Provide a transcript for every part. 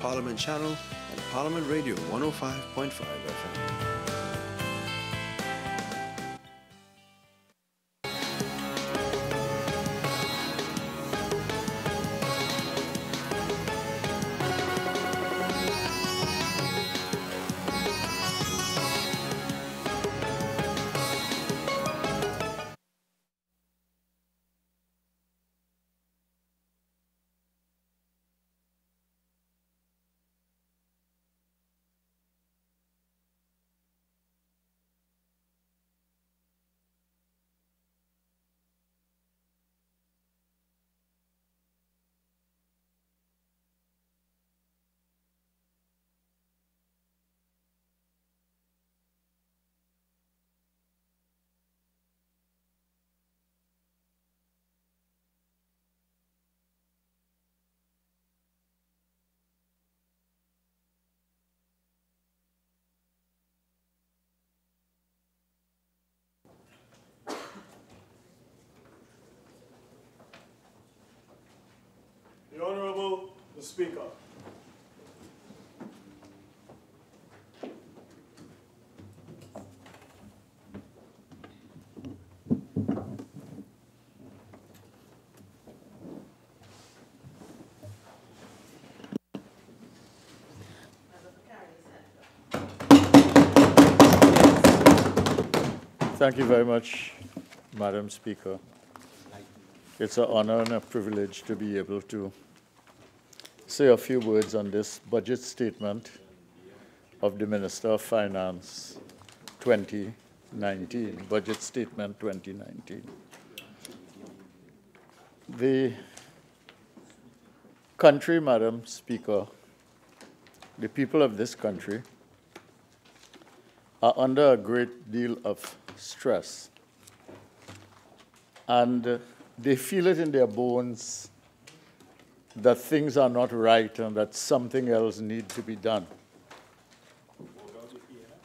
Parliament channel and Parliament Radio 105.5 FM. The Honourable the Speaker. Thank you very much, Madam Speaker. It's an honor and a privilege to be able to say a few words on this budget statement of the Minister of Finance 2019, Budget Statement 2019. The country, Madam Speaker, the people of this country are under a great deal of stress, and they feel it in their bones that things are not right and that something else needs to be done.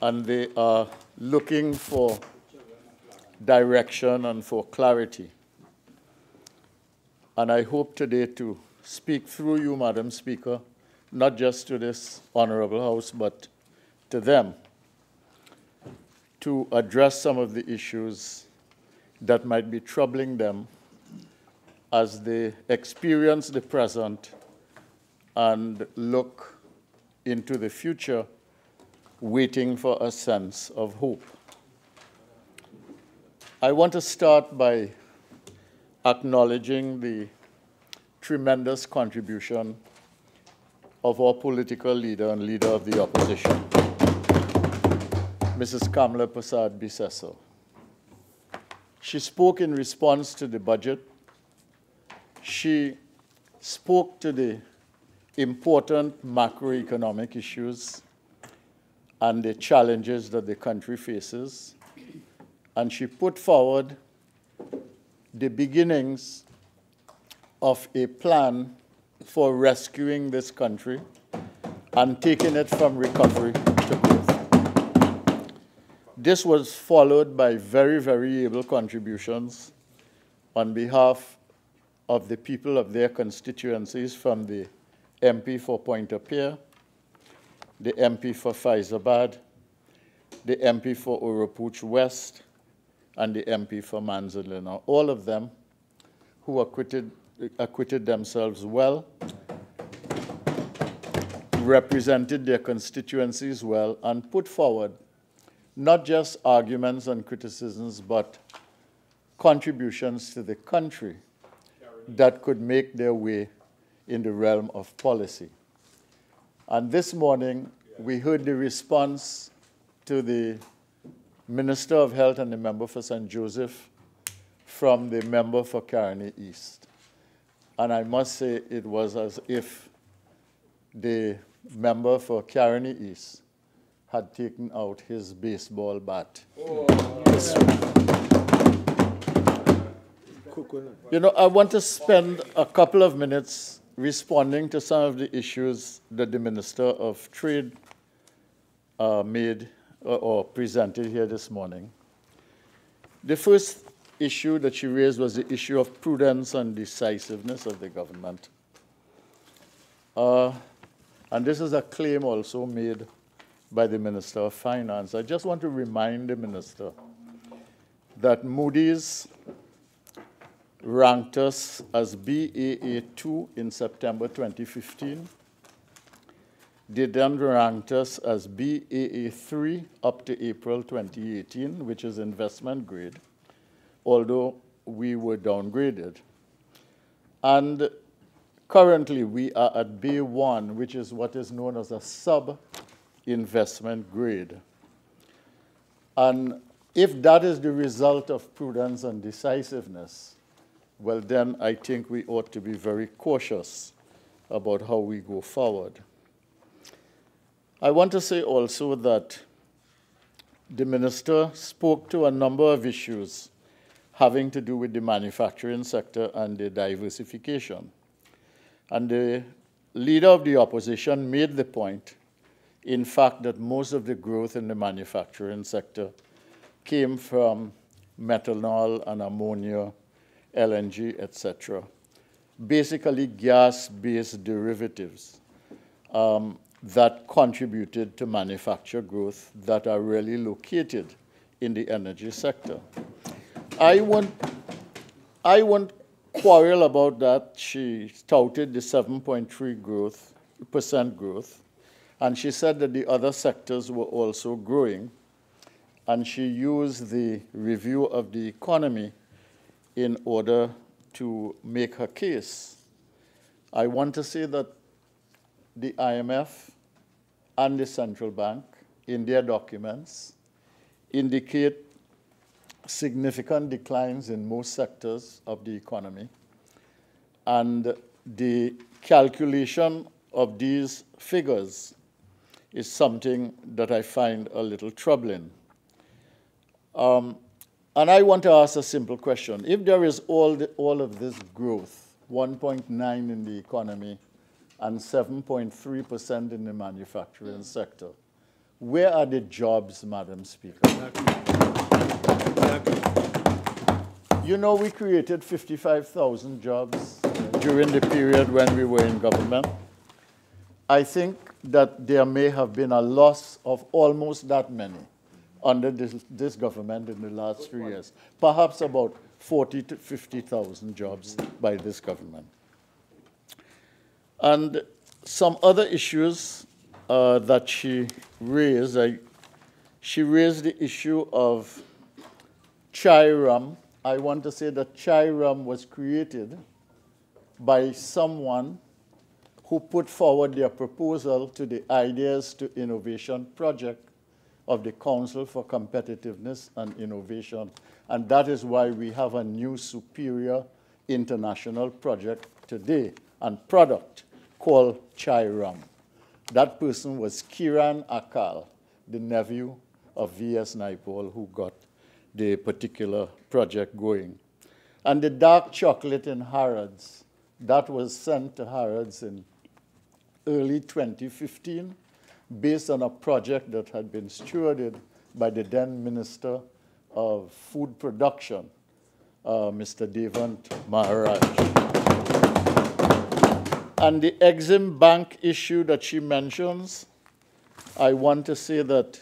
And they are looking for direction and for clarity. And I hope today to speak through you, Madam Speaker, not just to this Honourable House, but to them, to address some of the issues that might be troubling them as they experience the present and look into the future, waiting for a sense of hope. I want to start by acknowledging the tremendous contribution of our political leader and leader of the opposition, Mrs. Kamala Persad-Bissessar. She spoke in response to the budget. She spoke to the important macroeconomic issues and the challenges that the country faces. And she put forward the beginnings of a plan for rescuing this country and taking it from recovery to growth. This was followed by very, very able contributions on behalf of the people of their constituencies, from the MP for Pointe-à-Pierre, the MP for Faizabad, the MP for Oropouche West, and the MP for Manzanillo. All of them who acquitted themselves well, represented their constituencies well, and put forward not just arguments and criticisms, but contributions to the country that could make their way in the realm of policy. And this morning, we heard the response to the Minister of Health and the member for St. Joseph from the member for Caroni East. And I must say it was as if the member for Caroni East had taken out his baseball bat. You know, I want to spend a couple of minutes responding to some of the issues that the Minister of Trade made or presented here this morning. The first issue that she raised was the issue of prudence and decisiveness of the government. And this is a claim also made by the Minister of Finance. I just want to remind the Minister that Moody's ranked us as Baa2 in September 2015. They then ranked us as Baa3 up to April 2018, which is investment grade, although we were downgraded. And currently, we are at B1, which is what is known as a sub-investment grade. And if that is the result of prudence and decisiveness, well, then I think we ought to be very cautious about how we go forward. I want to say also that the minister spoke to a number of issues having to do with the manufacturing sector and the diversification. And the leader of the opposition made the point, in fact, that most of the growth in the manufacturing sector came from methanol and ammonia, LNG, etc. Basically gas-based derivatives that contributed to manufacture growth that are really located in the energy sector. I won't quarrel about that. She touted the 7.3% growth, and she said that the other sectors were also growing, and she used the review of the economy in order to make her case. I want to say that the IMF and the central bank, in their documents, indicate significant declines in most sectors of the economy. And the calculation of these figures is something that I find a little troubling. And I want to ask a simple question. If there is all of this growth, 1.9 in the economy and 7.3% in the manufacturing sector, where are the jobs, Madam Speaker? You know, we created 55,000 jobs during the period when we were in government. I think that there may have been a loss of almost that many under this government in the last 3 years. Perhaps about 40 to 50,000 jobs by this government. And some other issues that she raised, she raised the issue of chai rum. I want to say that chai rum was created by someone who put forward their proposal to the Ideas to Innovation project of the Council for Competitiveness and Innovation. And that is why we have a new superior international project today and product called chai rum. That person was Kiran Akal, the nephew of V.S. Naipaul, who got the particular project going. And the dark chocolate in Harrods, that was sent to Harrods in early 2015, based on a project that had been stewarded by the then Minister of Food Production, Mr. Devant Maharaj. And the Exim Bank issue that she mentions, I want to say that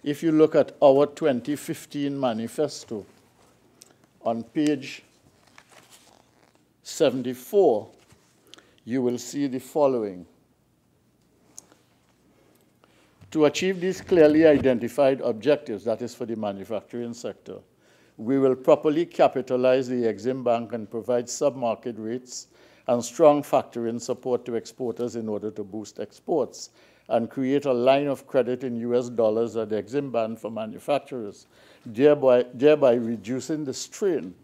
if you look at our 2015 manifesto, on page 74, you will see the following. To achieve these clearly identified objectives, that is for the manufacturing sector, we will properly capitalize the Exim Bank and provide sub-market rates and strong factoring support to exporters in order to boost exports, and create a line of credit in US dollars at the Exim Bank for manufacturers, thereby reducing the strain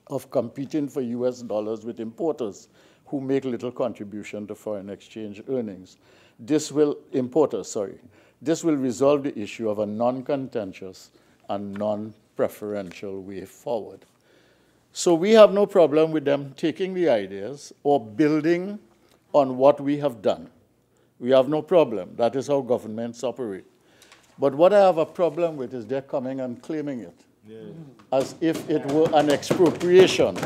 of competing for US dollars with importers who make little contribution to foreign exchange earnings. This will resolve the issue of a non-contentious and non-preferential way forward. So we have no problem with them taking the ideas or building on what we have done. We have no problem. That is how governments operate. But what I have a problem with is they're coming and claiming it as if it were an expropriation.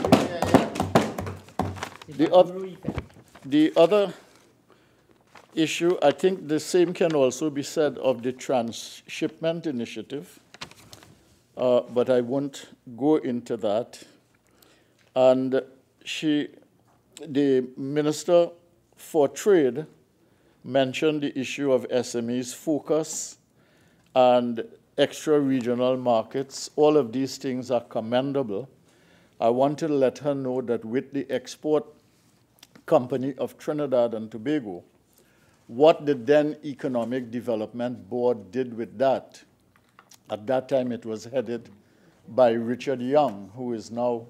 The other issue, I think the same can also be said of the transshipment initiative, but I won't go into that. And the Minister for Trade mentioned the issue of SMEs focus and extra-regional markets. All of these things are commendable. I wanted to let her know that with the Export Company of Trinidad and Tobago, what the then Economic Development Board did with that, at that time it was headed by Richard Young, who is now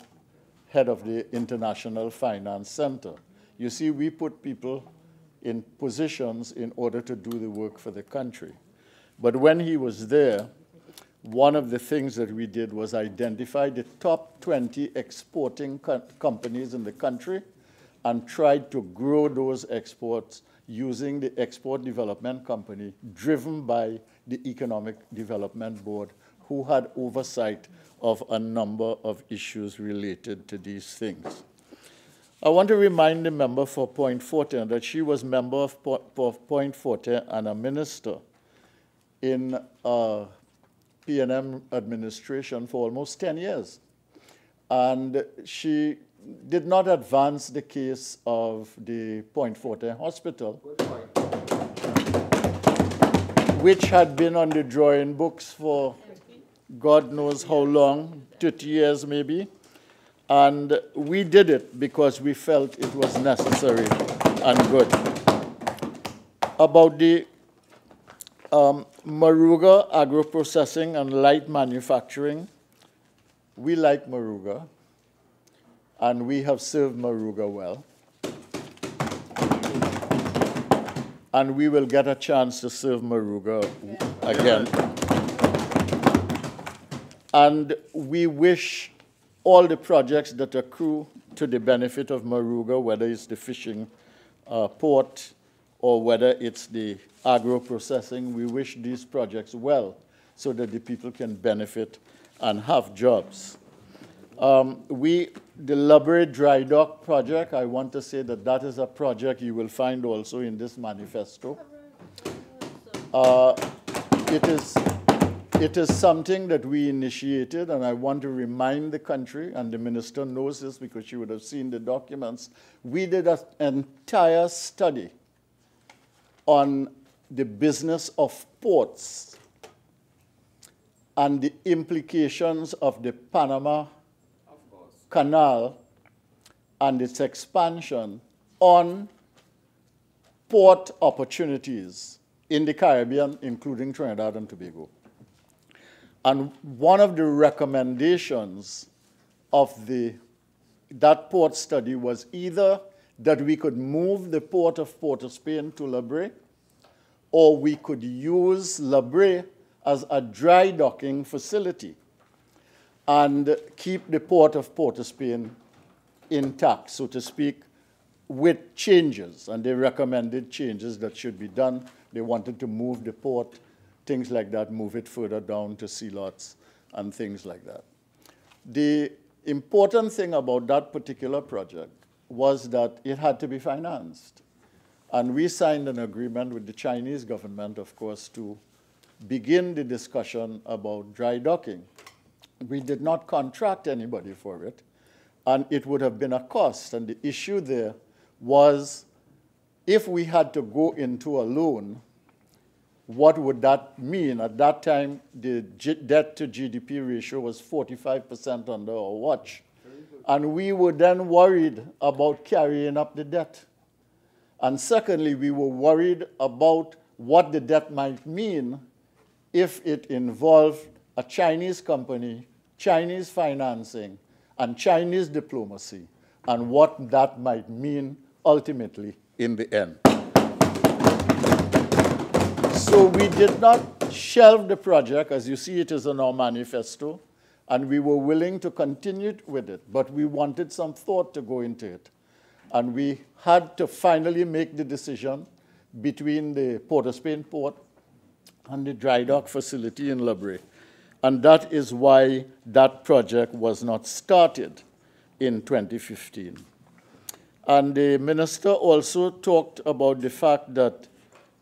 head of the International Finance Center. You see, we put people in positions in order to do the work for the country. But when he was there, one of the things that we did was identify the top 20 exporting companies in the country and tried to grow those exports using the Export Development Company driven by the Economic Development Board, who had oversight of a number of issues related to these things. I want to remind the member for Point Fortin that she was member of Point Fortin and a minister in P&M administration for almost 10 years. And she did not advance the case of the Point Fortin Hospital, which had been on the drawing books for God knows how long, 30 years maybe. And we did it because we felt it was necessary and good. About the Maruga agro-processing and light manufacturing, we like Maruga, and we have served Maruga well. And we will get a chance to serve Maruga again. And we wish all the projects that accrue to the benefit of Maruga, whether it's the fishing port or whether it's the agro-processing, we wish these projects well so that the people can benefit and have jobs. The Lubre Dry Dock project, I want to say that that is a project you will find also in this manifesto. It is something that we initiated, and I want to remind the country, and the minister knows this because she would have seen the documents. We did an entire study on the business of ports and the implications of the Panama Canal and its expansion on port opportunities in the Caribbean, including Trinidad and Tobago. And one of the recommendations of that port study was either that we could move the port of Port of Spain to Lubre, or we could use Lubre as a dry docking facility and keep the port of Port of Spain intact, so to speak, with changes. And they recommended changes that should be done. They wanted to move the port, things like that, move it further down to sea lots and things like that. The important thing about that particular project was that it had to be financed. And we signed an agreement with the Chinese government, of course, to begin the discussion about dry docking. We did not contract anybody for it, and it would have been a cost. And the issue there was, if we had to go into a loan, what would that mean? At that time, the debt to GDP ratio was 45% under our watch. And we were then worried about carrying up the debt. And secondly, we were worried about what the debt might mean if it involved a Chinese company, Chinese financing, and Chinese diplomacy, and what that might mean ultimately in the end. So we did not shelve the project. As you see, it is in our manifesto, and we were willing to continue with it, but we wanted some thought to go into it. And we had to finally make the decision between the Port of Spain port and the dry dock facility in Lubre. And that is why that project was not started in 2015. And the minister also talked about the fact that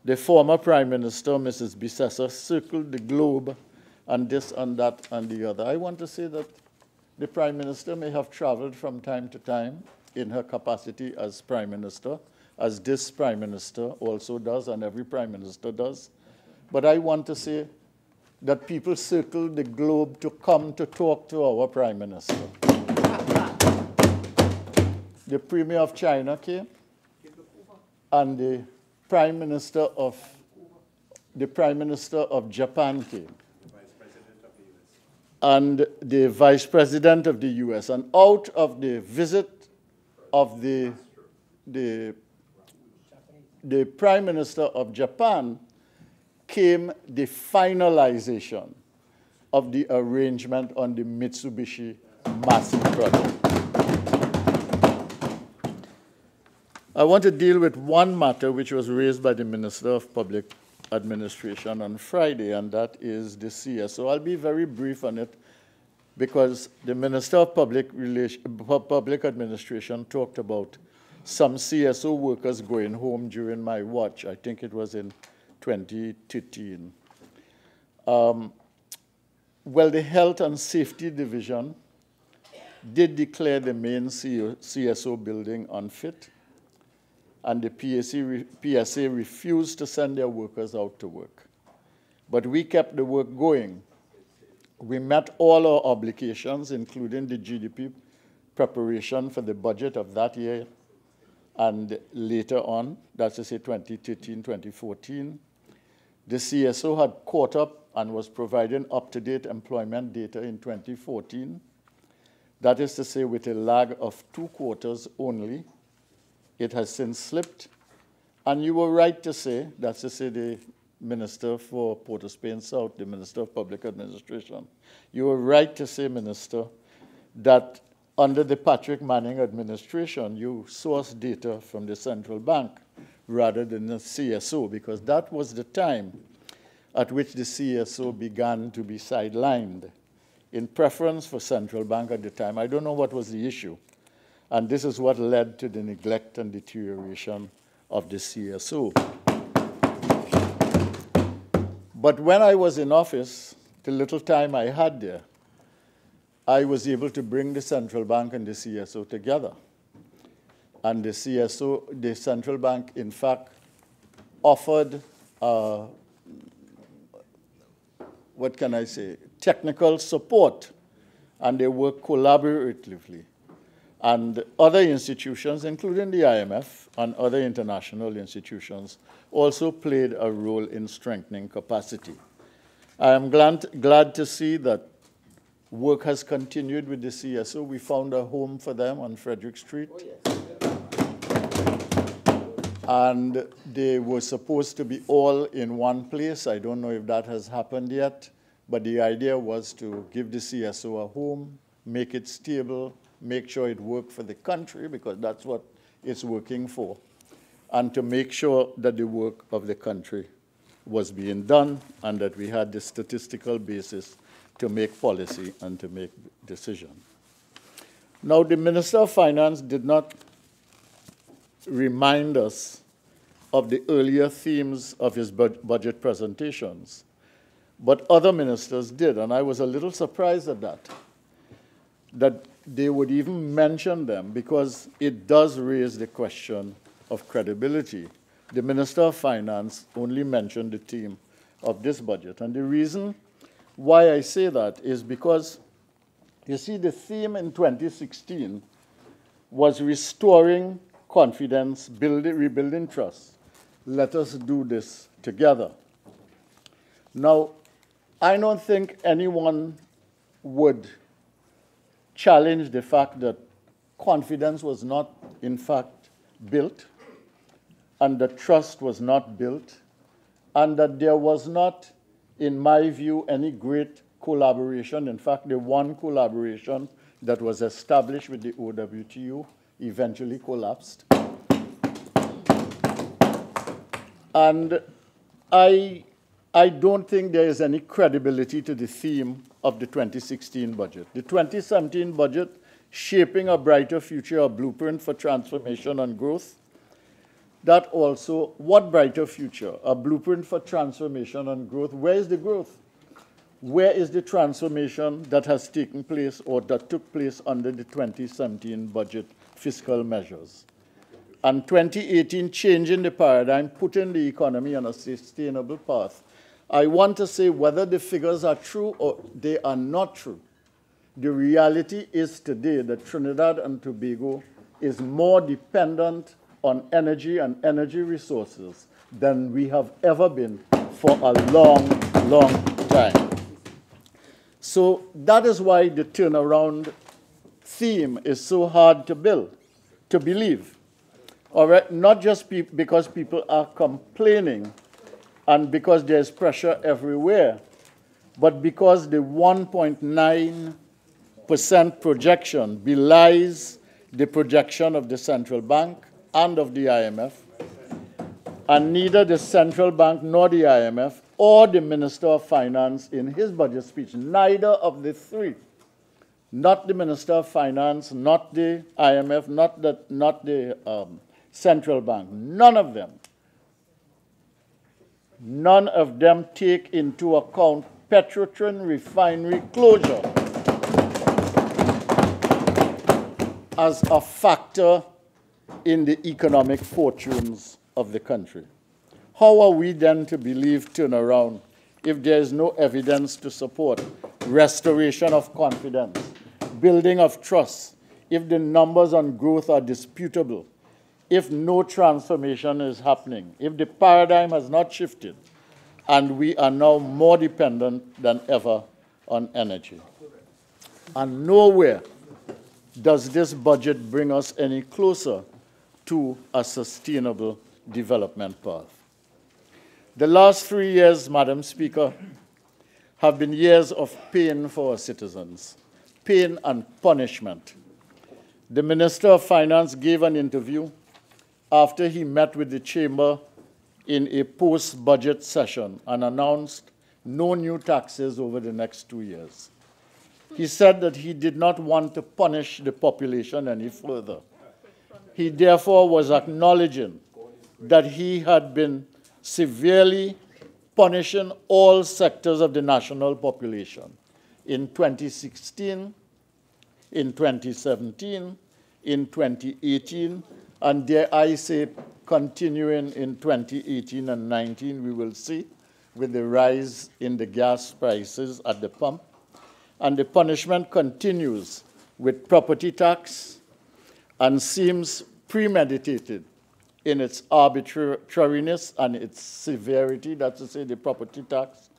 the former Prime Minister, Mrs. Bissessar, circled the globe and this and that and the other. I want to say that the Prime Minister may have traveled from time to time in her capacity as Prime Minister, as this Prime Minister also does and every Prime Minister does. But I want to say that people circle the globe to come to talk to our Prime Minister. The Premier of China came, and the Prime Minister of Japan came, and the Vice President of the US. And out of the visit of the Prime Minister of Japan came the finalization of the arrangement on the Mitsubishi massive project. I want to deal with one matter which was raised by the Minister of Public Administration on Friday, and that is the CSO. I'll be very brief on it because the Minister of Public Administration talked about some CSO workers going home during my watch. I think it was in 2013. Well, the Health and Safety Division did declare the main CSO building unfit, and the PSA refused to send their workers out to work. But we kept the work going. We met all our obligations, including the GDP preparation for the budget of that year and later on, that's to say 2013, 2014. The CSO had caught up and was providing up-to-date employment data in 2014. That is to say, with a lag of 2 quarters only. It has since slipped. And you were right to say, that's to say the Minister for Port of Spain South, the Minister of Public Administration, you were right to say, Minister, that under the Patrick Manning administration, you sourced data from the central bank rather than the CSO, because that was the time at which the CSO began to be sidelined in preference for central bank at the time. I don't know what was the issue. And this is what led to the neglect and deterioration of the CSO. But when I was in office, the little time I had there, I was able to bring the central bank and the CSO together. And the CSO, the central bank, in fact, offered, what can I say, technical support, and they worked collaboratively. And other institutions, including the IMF and other international institutions, also played a role in strengthening capacity. I am glad to see that work has continued with the CSO. We found a home for them on Frederick Street. Oh, yes. And they were supposed to be all in one place. I don't know if that has happened yet, but the idea was to give the CSO a home, make it stable, make sure it worked for the country, because that's what it's working for, and to make sure that the work of the country was being done and that we had the statistical basis to make policy and to make decisions. Now, the Minister of Finance did not remind us of the earlier themes of his budget presentations, but other ministers did, and I was a little surprised at that they would even mention them, because it does raise the question of credibility. The Minister of Finance only mentioned the theme of this budget. And the reason why I say that is because, you see, the theme in 2016 was restoring confidence, rebuilding trust. Let us do this together. Now, I don't think anyone would challenge the fact that confidence was not, in fact, built, and that trust was not built, and that there was not, in my view, any great collaboration. In fact, the one collaboration that was established with the OWTO eventually collapsed. And I don't think there is any credibility to the theme of the 2016 budget. The 2017 budget, Shaping a Brighter Future, a Blueprint for Transformation and Growth, that also, what brighter future? A blueprint for transformation and growth. Where is the growth? Where is the transformation that has taken place or that took place under the 2017 budget fiscal measures? And 2018, changing the paradigm, putting the economy on a sustainable path. I want to say whether the figures are true or they are not true. The reality is today that Trinidad and Tobago is more dependent on energy and energy resources than we have ever been for a long, long time. So that is why the turnaround theme is so hard to believe. All right, not just because people are complaining and because there's pressure everywhere, but because the 1.9% projection belies the projection of the central bank and of the IMF, and neither the central bank nor the IMF or the Minister of Finance in his budget speech, neither of the three, not the Minister of Finance, not the IMF, not the central bank, none of them take into account Petrotrin refinery closure as a factor in the economic fortunes of the country. How are we then to believe turnaround if there is no evidence to support restoration of confidence, building of trust, if the numbers on growth are disputable, if no transformation is happening, if the paradigm has not shifted, and we are now more dependent than ever on energy? And nowhere does this budget bring us any closer to a sustainable development path. The last 3 years, Madam Speaker, have been years of pain for our citizens, pain and punishment. The Minister of Finance gave an interview after he met with the Chamber in a post-budget session and announced no new taxes over the next 2 years. He said that he did not want to punish the population any further. He therefore was acknowledging that he had been severely punishing all sectors of the national population in 2016, in 2017, in 2018, and dare I say continuing in 2018 and 19, we will see, with the rise in the gas prices at the pump. And the punishment continues with property tax and seems premeditated in its arbitrariness and its severity, that's to say the property tax.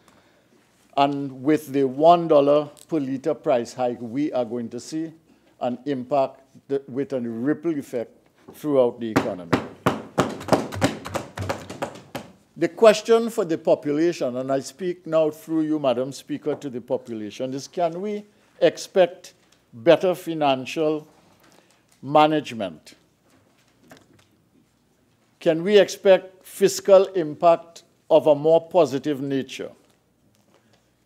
And with the $1 per liter price hike, we are going to see an impact with a ripple effect throughout the economy. The question for the population, and I speak now through you, Madam Speaker, to the population, is can we expect better financial management? Can we expect fiscal impact of a more positive nature?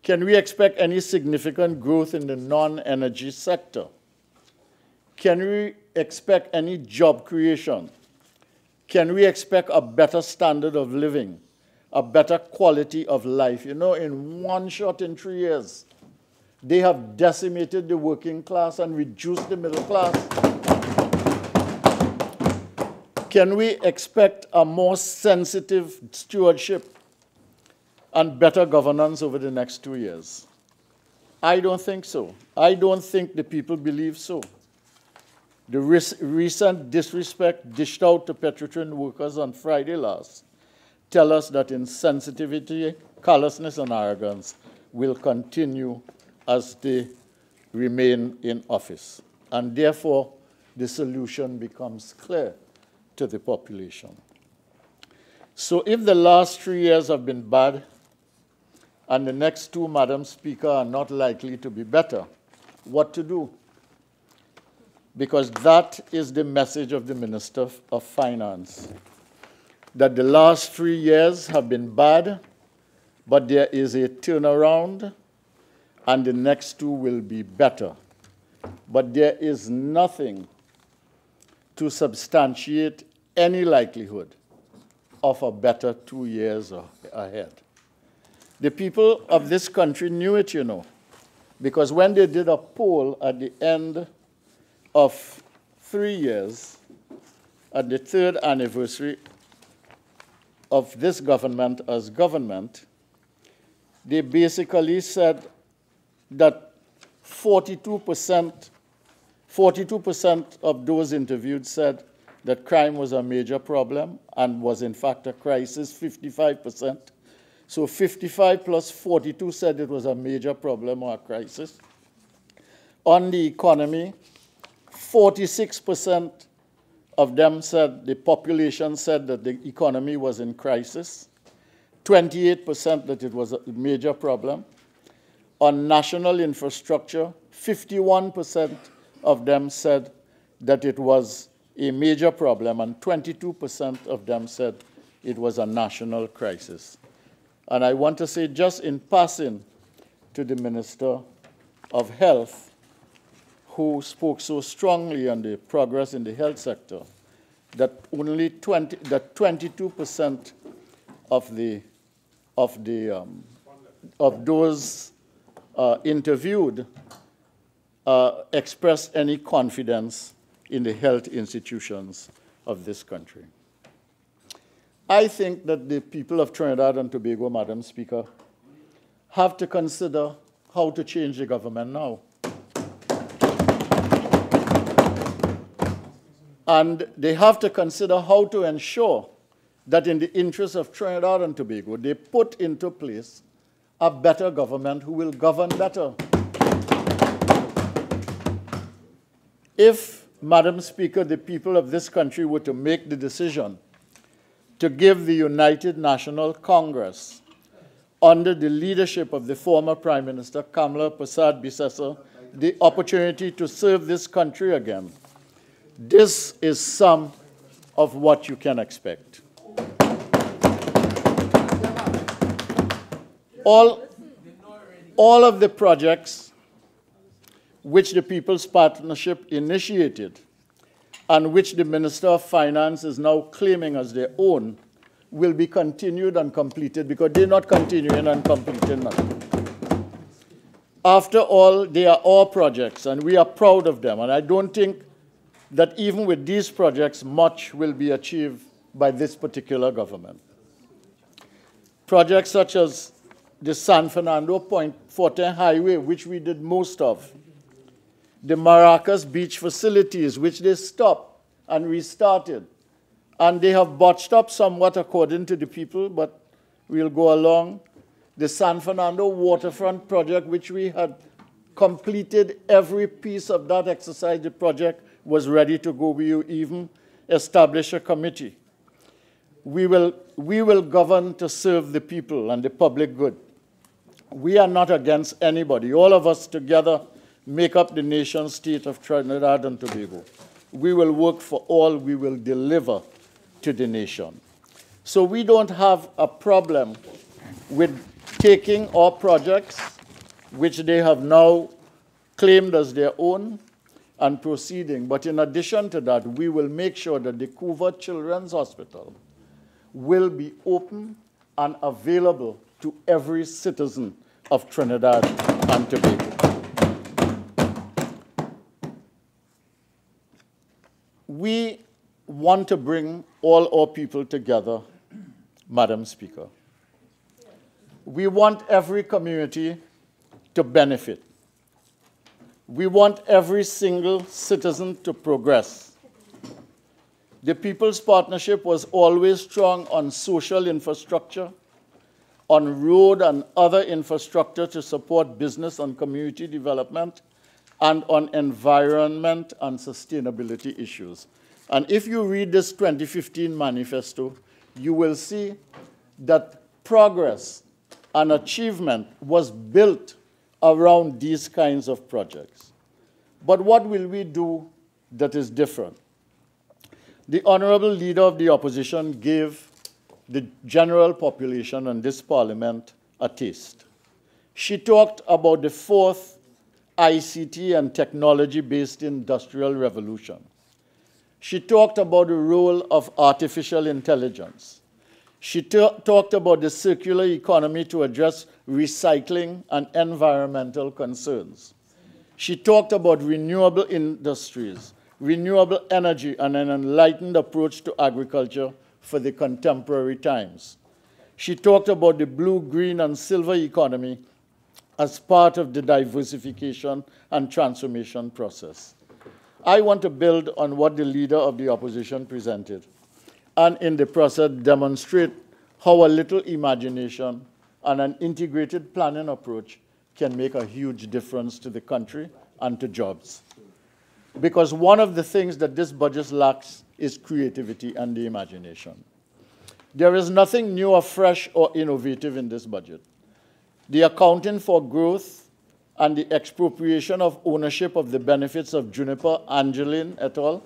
Can we expect any significant growth in the non-energy sector? Can we expect any job creation? Can we expect a better standard of living, a better quality of life? You know, in one shot in 3 years, they have decimated the working class and reduced the middle class. Can we expect a more sensitive stewardship and better governance over the next 2 years? I don't think so. I don't think the people believe so. The recent disrespect dished out to Petrotrin workers on Friday last tell us that insensitivity, callousness, and arrogance will continue as they remain in office. And therefore, the solution becomes clear to the population. So if the last 3 years have been bad, and the next 2, Madam Speaker, are not likely to be better, what to do? Because that is the message of the Minister of Finance, that the last 3 years have been bad, but there is a turnaround, and the next 2 will be better. But there is nothing to substantiate any likelihood of a better 2 years ahead. The people of this country knew it, you know, because when they did a poll at the end of 3 years, at the 3rd anniversary of this government as government, they basically said that 42% of those interviewed said that crime was a major problem and was in fact a crisis, 55%. So 55 plus 42 said it was a major problem or a crisis. On the economy, 46% of them said, the population said that the economy was in crisis, 28% that it was a major problem. On national infrastructure, 51% of them said that it was a major problem, and 22% of them said it was a national crisis. And I want to say, just in passing to the Minister of Health, who spoke so strongly on the progress in the health sector, that only 22% of those interviewed expressed any confidence in the health institutions of this country. I think that the people of Trinidad and Tobago, Madam Speaker, have to consider how to change the government now. And they have to consider how to ensure that in the interest of Trinidad and Tobago, they put into place a better government who will govern better. If, Madam Speaker, the people of this country were to make the decision to give the United National Congress, under the leadership of the former Prime Minister, Kamala Persad-Bissessar, the opportunity to serve this country again, this is some of what you can expect. All of the projects which the People's Partnership initiated and which the Minister of Finance is now claiming as their own will be continued and completed, because they're not continuing and completing nothing. After all, they are all projects, and we are proud of them. And I don't think that even with these projects, much will be achieved by this particular government. Projects such as the San Fernando Point Fortin Highway, which we did most of, the Maracas Beach facilities, which they stopped and restarted, and they have botched up somewhat according to the people, but we'll go along. The San Fernando Waterfront Project, which we had completed every piece of that exercise, the project was ready to go. We even established a committee. We will govern to serve the people and the public good. We are not against anybody. All of us together make up the nation state of Trinidad and Tobago. We will work for all. We will deliver to the nation. So we don't have a problem with taking our projects, which they have now claimed as their own, and proceeding. But in addition to that, we will make sure that the Couva Children's Hospital will be open and available to every citizen of Trinidad and Tobago. We want to bring all our people together, Madam Speaker. We want every community to benefit. We want every single citizen to progress. The People's Partnership was always strong on social infrastructure, on road and other infrastructure to support business and community development, and on environment and sustainability issues. And if you read this 2015 manifesto, you will see that progress and achievement was built around these kinds of projects. But what will we do that is different? The Honorable Leader of the Opposition gave the general population and this Parliament a taste. She talked about the fourth ICT and technology-based industrial revolution. She talked about the role of artificial intelligence. She talked about the circular economy to address recycling and environmental concerns. She talked about renewable industries, renewable energy, and an enlightened approach to agriculture for the contemporary times. She talked about the blue, green, and silver economy as part of the diversification and transformation process. I want to build on what the leader of the opposition presented, and in the process demonstrate how a little imagination and an integrated planning approach can make a huge difference to the country and to jobs. Because one of the things that this budget lacks is creativity and the imagination. There is nothing new or fresh or innovative in this budget. The accounting for growth and the expropriation of ownership of the benefits of Juniper, Angeline et al.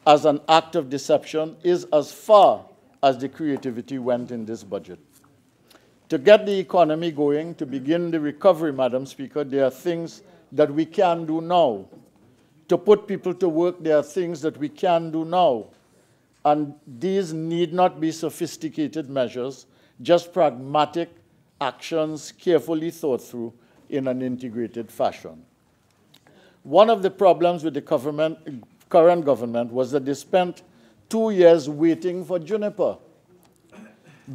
As an act of deception is as far as the creativity went in this budget. To get the economy going, to begin the recovery, Madam Speaker, there are things that we can do now. To put people to work, there are things that we can do now. And these need not be sophisticated measures, just pragmatic actions carefully thought through in an integrated fashion. One of the problems with the current government was that they spent 2 years waiting for Juniper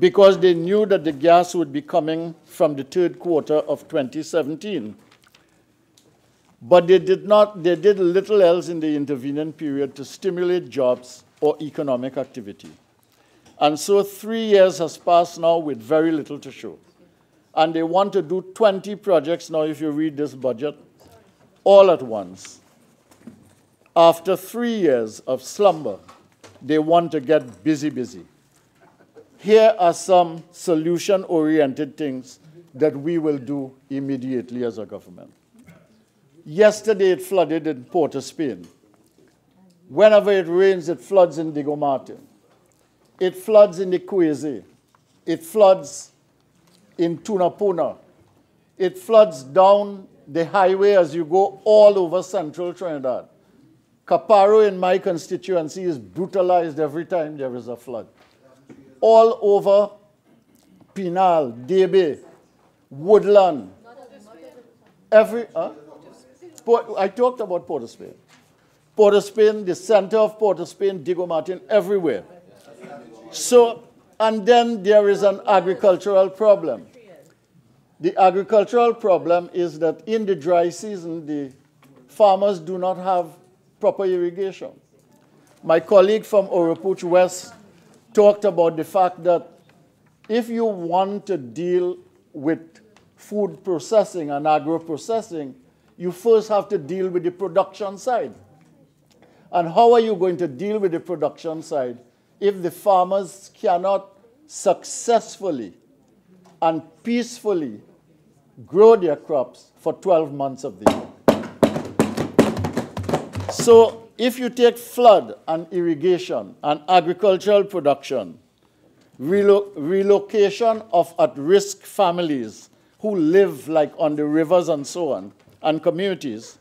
because they knew that the gas would be coming from the third quarter of 2017. But they did little else in the intervening period to stimulate jobs or economic activity. And so 3 years has passed now with very little to show. And they want to do 20 projects now, if you read this budget, all at once. After 3 years of slumber, they want to get busy. Here are some solution-oriented things that we will do immediately as a government. Yesterday, it flooded in Port of Spain. Whenever it rains, it floods in Diego Martin. It floods in the Kwezi. It floods in Tunapuna. It floods down the highway as you go all over central Trinidad. Caparo in my constituency is brutalized every time there is a flood. All over Pinal, Debe, Woodland, I talked about Port of Spain. Port of Spain, the center of Port of Spain, Diego Martin, everywhere. So, and then there is an agricultural problem. The agricultural problem is that in the dry season, the farmers do not have proper irrigation. My colleague from Oropouche West talked about the fact that if you want to deal with food processing and agro-processing, you first have to deal with the production side. And how are you going to deal with the production side if the farmers cannot successfully and peacefully grow their crops for 12 months of the year? So if you take flood and irrigation and agricultural production, relocation of at-risk families who live like on the rivers and so on, and communities,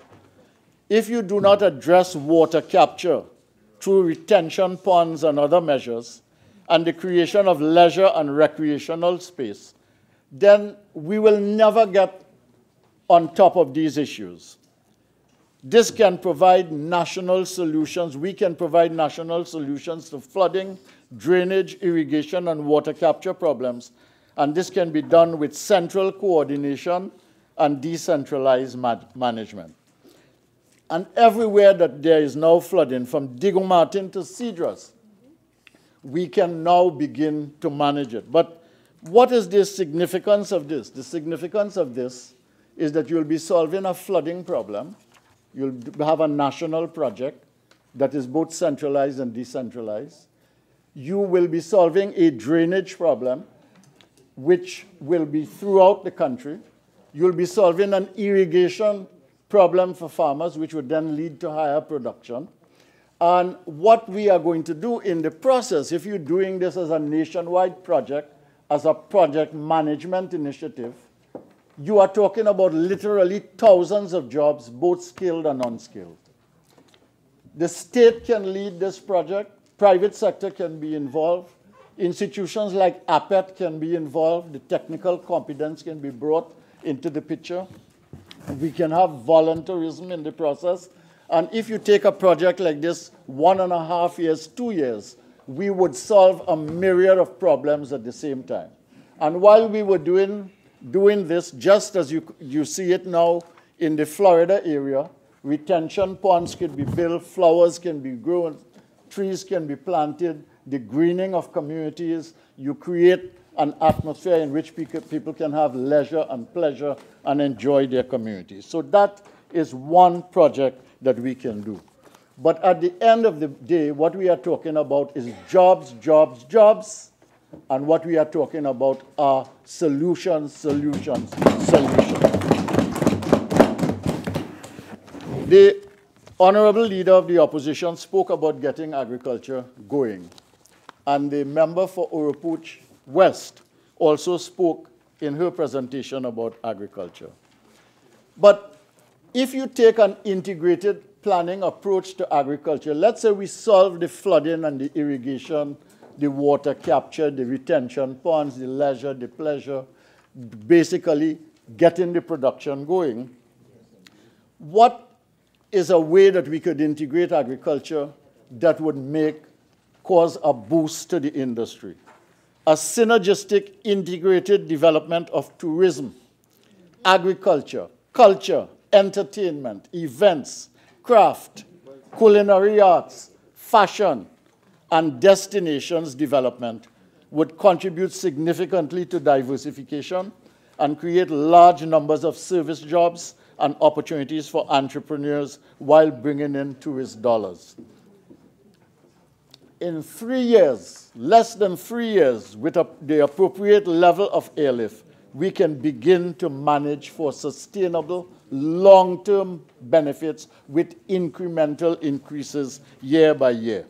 if you do not address water capture through retention ponds and other measures, and the creation of leisure and recreational space, then we will never get on top of these issues. This can provide national solutions. We can provide national solutions to flooding, drainage, irrigation, and water capture problems. And this can be done with central coordination and decentralized management. And everywhere that there is now flooding, from Diego Martin to Cedros, we can now begin to manage it. But what is the significance of this? The significance of this is that you'll be solving a flooding problem. You'll have a national project that is both centralized and decentralized. You will be solving a drainage problem, which will be throughout the country. You'll be solving an irrigation problem for farmers, which would then lead to higher production. And what we are going to do in the process, if you're doing this as a nationwide project, as a project management initiative, you are talking about literally thousands of jobs, both skilled and unskilled. The state can lead this project, private sector can be involved, Institutions like APET can be involved. The technical competence can be brought into the picture. We can have volunteerism in the process. And if you take a project like this, 1.5 years, 2 years, we would solve a myriad of problems at the same time. And while we were doing this, just as you see it now in the Florida area, retention ponds can be built, flowers can be grown, trees can be planted, the greening of communities, you create an atmosphere in which people can have leisure and pleasure and enjoy their communities. So that is one project that we can do. But at the end of the day, what we are talking about is jobs, jobs, jobs, and what we are talking about are solutions, solutions, solutions. The honorable leader of the opposition spoke about getting agriculture going. And the member for Oropouche West also spoke in her presentation about agriculture. But if you take an integrated planning approach to agriculture, let's say we solve the flooding and the irrigation, the water capture, the retention ponds, the leisure, the pleasure, basically getting the production going. What is a way that we could integrate agriculture that would cause a boost to the industry? A synergistic integrated development of tourism, agriculture, culture, entertainment, events, craft, culinary arts, fashion, and destinations development would contribute significantly to diversification and create large numbers of service jobs and opportunities for entrepreneurs while bringing in tourist dollars. In 3 years, less than 3 years, with the appropriate level of airlift, we can begin to manage for sustainable, long-term benefits with incremental increases year by year.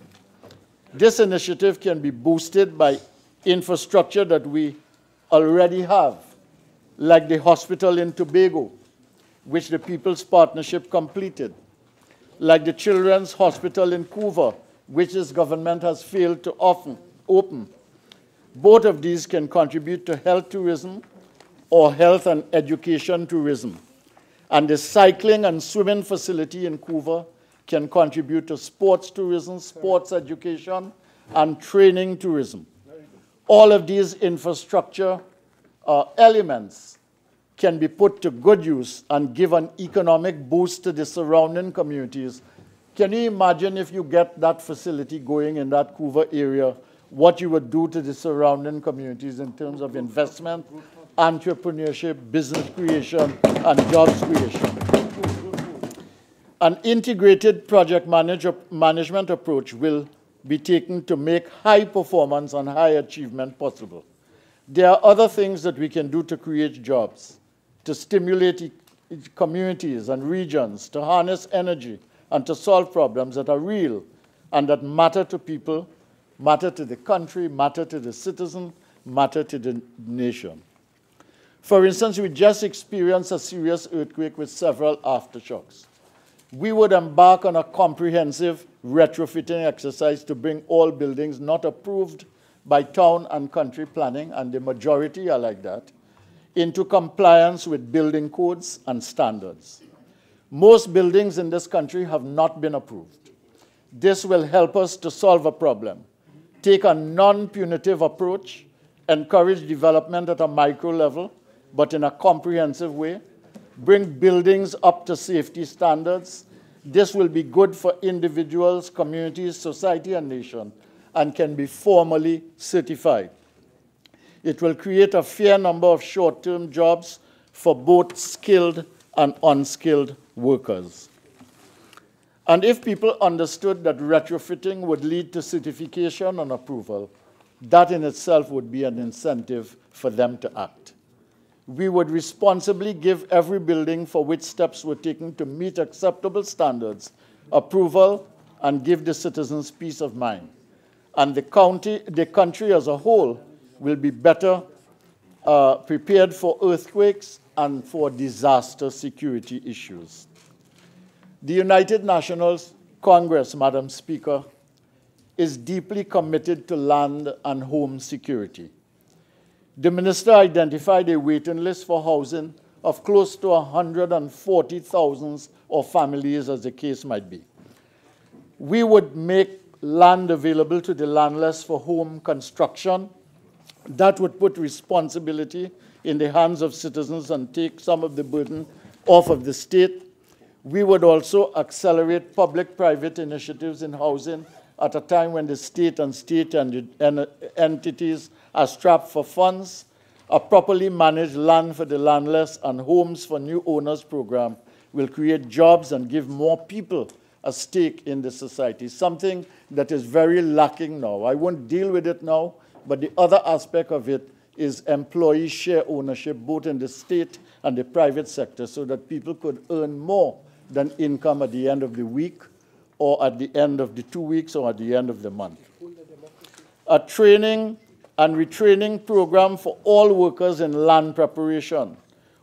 This initiative can be boosted by infrastructure that we already have, like the hospital in Tobago, which the People's Partnership completed, like the Children's Hospital in Couva, which this government has failed to open. Both of these can contribute to health tourism or health and education tourism. And the cycling and swimming facility in Couva can contribute to sports tourism, sports education, and training tourism. All of these infrastructure elements can be put to good use and give an economic boost to the surrounding communities. Can you imagine if you get that facility going in that Couva area, what you would do to the surrounding communities in terms of investment, entrepreneurship, business creation, and jobs creation? An integrated project management approach will be taken to make high performance and high achievement possible. There are other things that we can do to create jobs, to stimulate communities and regions, to harness energy, and to solve problems that are real and that matter to people, matter to the country, matter to the citizen, matter to the nation. For instance, we just experienced a serious earthquake with several aftershocks. We would embark on a comprehensive retrofitting exercise to bring all buildings not approved by town and country planning, and the majority are like that, into compliance with building codes and standards. Most buildings in this country have not been approved. This will help us to solve a problem, take a non-punitive approach, encourage development at a micro level, but in a comprehensive way, bring buildings up to safety standards. This will be good for individuals, communities, society, and nation, and can be formally certified. It will create a fair number of short-term jobs for both skilled and unskilled workers. And if people understood that retrofitting would lead to certification and approval, that in itself would be an incentive for them to act. We would responsibly give every building for which steps were taken to meet acceptable standards approval and give the citizens peace of mind. And the country as a whole will be better prepared for earthquakes and for disaster security issues. The United Nations Congress, Madam Speaker, is deeply committed to land and home security. The minister identified a waiting list for housing of close to 140,000 of families, as the case might be. We would make land available to the landless for home construction. That would put responsibility in the hands of citizens and take some of the burden off of the state. We would also accelerate public-private initiatives in housing at a time when the state and state entities are strapped for funds. A properly managed land for the landless and homes for new owners program will create jobs and give more people a stake in the society, something that is very lacking now. I won't deal with it now, but the other aspect of it is employee share ownership, both in the state and the private sector, so that people could earn more than income at the end of the week, or at the end of the 2 weeks, or at the end of the month. A training and retraining program for all workers in land preparation,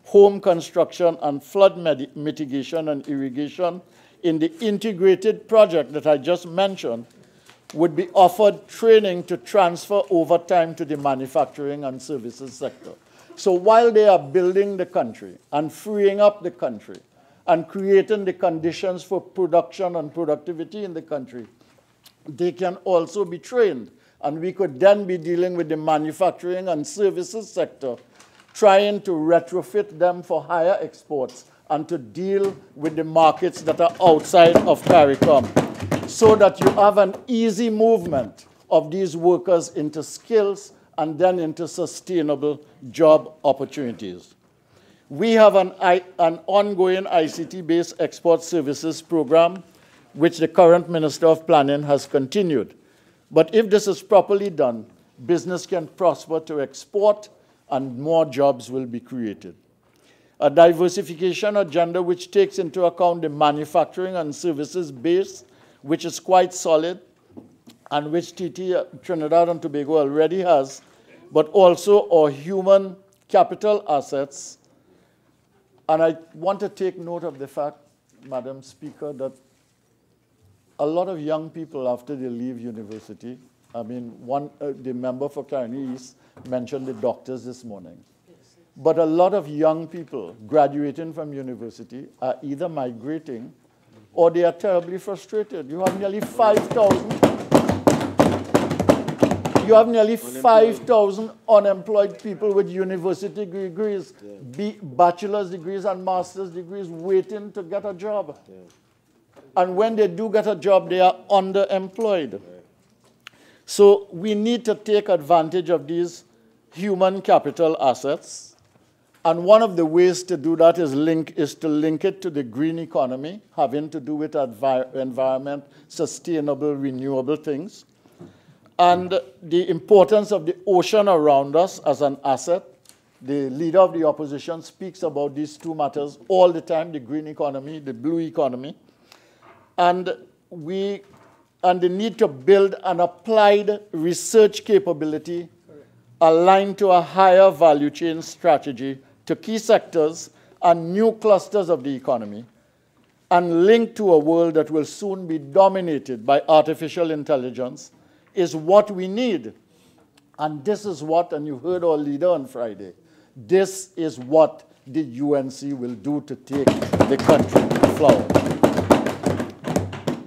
home construction, and flood mitigation and irrigation in the integrated project that I just mentioned would be offered training to transfer over time to the manufacturing and services sector. So while they are building the country and freeing up the country and creating the conditions for production and productivity in the country, they can also be trained. And we could then be dealing with the manufacturing and services sector, trying to retrofit them for higher exports and to deal with the markets that are outside of CARICOM, so that you have an easy movement of these workers into skills and then into sustainable job opportunities. We have an ongoing ICT-based export services program, which the current Minister of Planning has continued. But if this is properly done, business can prosper to export and more jobs will be created. A diversification agenda which takes into account the manufacturing and services base, which is quite solid, and which Trinidad and Tobago already has, but also our human capital assets. And I want to take note of the fact, Madam Speaker, that a lot of young people, after they leave university, I mean, the member for Caroni East mentioned the doctors this morning. But a lot of young people graduating from university are either migrating or they are terribly frustrated. You have nearly 5,000 unemployed people with university degrees, bachelor's degrees and master's degrees waiting to get a job. Yeah. And when they do get a job, they are underemployed. Right. So we need to take advantage of these human capital assets. And one of the ways to do that is to link it to the green economy, having to do with environment, sustainable, renewable things. And the importance of the ocean around us as an asset. The leader of the opposition speaks about these two matters all the time, the green economy, the blue economy. And the need to build an applied research capability aligned to a higher value chain strategy to key sectors and new clusters of the economy, and linked to a world that will soon be dominated by artificial intelligence, is what we need. And this is what, and you heard our leader on Friday, this is what the UNC will do to take the country forward.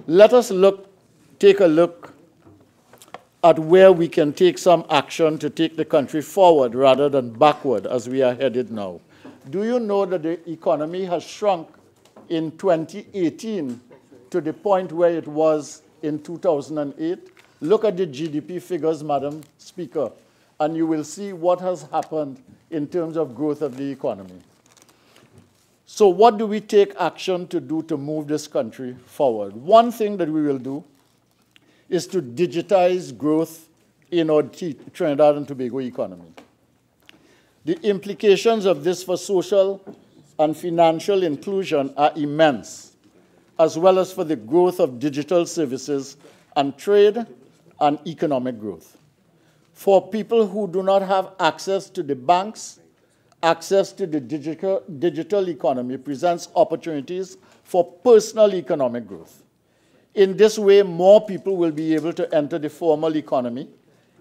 Let us take a look at where we can take some action to take the country forward rather than backward as we are headed now. Do you know that the economy has shrunk in 2018 to the point where it was in 2008? Look at the GDP figures, Madam Speaker, and you will see what has happened in terms of growth of the economy. So what do we take action to do to move this country forward? One thing that we will do is to digitize growth in our Trinidad and Tobago economy. The implications of this for social and financial inclusion are immense, as well as for the growth of digital services and trade and economic growth. For people who do not have access to the banks, access to the digital economy presents opportunities for personal economic growth. In this way, more people will be able to enter the formal economy,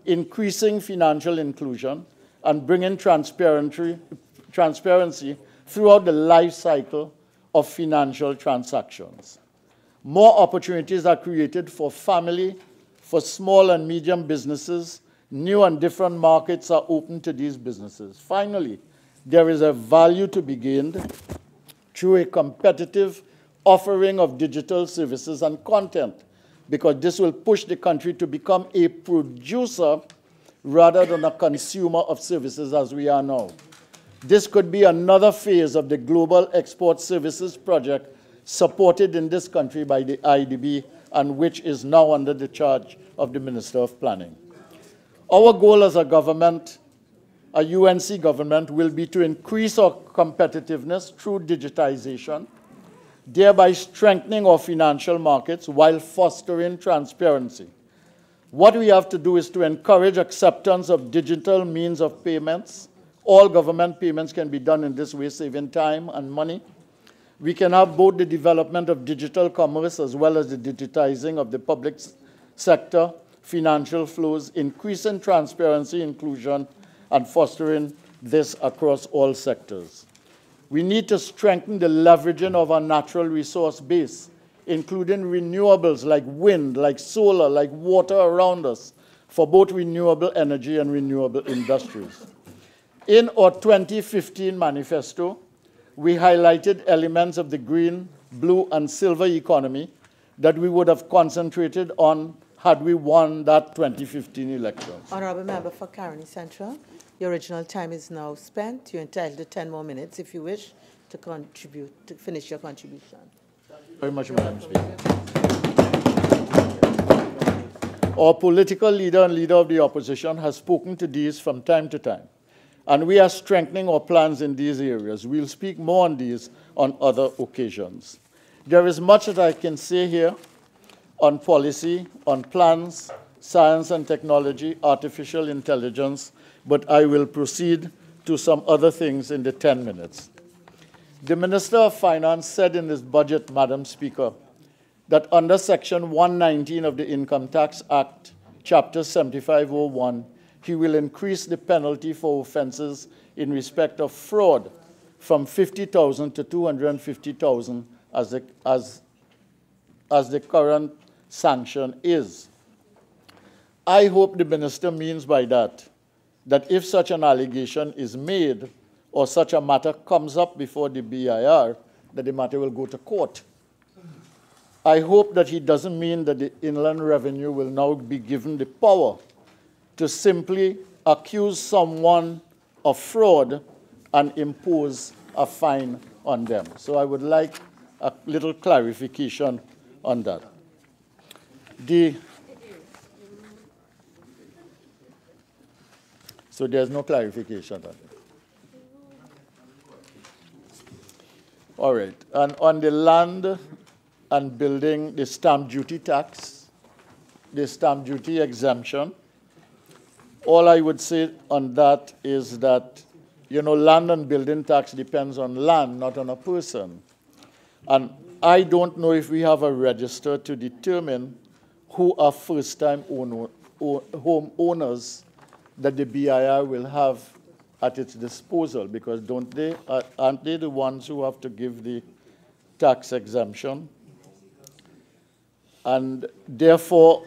increasing financial inclusion and bringing transparency throughout the life cycle of financial transactions. More opportunities are created for family, for small and medium businesses. New and different markets are open to these businesses. Finally, there is a value to be gained through a competitive offering of digital services and content, because this will push the country to become a producer rather than a consumer of services as we are now. This could be another phase of the Global Export Services Project supported in this country by the IDB and which is now under the charge of the Minister of Planning. Our goal as a government, a UNC government, will be to increase our competitiveness through digitization, thereby strengthening our financial markets while fostering transparency. What we have to do is to encourage acceptance of digital means of payments. All government payments can be done in this way, saving time and money. We can have both the development of digital commerce as well as the digitizing of the public sector, financial flows, increasing transparency, inclusion, and fostering this across all sectors. We need to strengthen the leveraging of our natural resource base, including renewables like wind, like solar, like water around us, for both renewable energy and renewable industries. In our 2015 manifesto, we highlighted elements of the green, blue, and silver economy that we would have concentrated on had we won that 2015 elections. Honourable Member for Caroni Central, your original time is now spent. You're entitled to 10 more minutes if you wish to contribute, to finish your contribution. Thank you very much, Madam Speaker. Our political leader and leader of the opposition has spoken to these from time to time, and we are strengthening our plans in these areas. We'll speak more on these on other occasions. There is much that I can say here on policy, on plans, science and technology, artificial intelligence, but I will proceed to some other things in the 10 minutes. The Minister of Finance said in his budget, Madam Speaker, that under Section 119 of the Income Tax Act, Chapter 7501, he will increase the penalty for offenses in respect of fraud from $50,000 to $250,000 as the current sanction is. I hope the minister means by that if such an allegation is made or such a matter comes up before the BIR, that the matter will go to court. I hope that he doesn't mean that the Inland Revenue will now be given the power to simply accuse someone of fraud and impose a fine on them. So I would like a little clarification on that. So there's no clarification on it. All right. And on the land and building, the stamp duty tax, the stamp duty exemption, all I would say on that is that, land and building tax depends on land, not on a person. And I don't know if we have a register to determine who are first-time homeowners that the BIR will have at its disposal, because aren't they the ones who have to give the tax exemption? And therefore,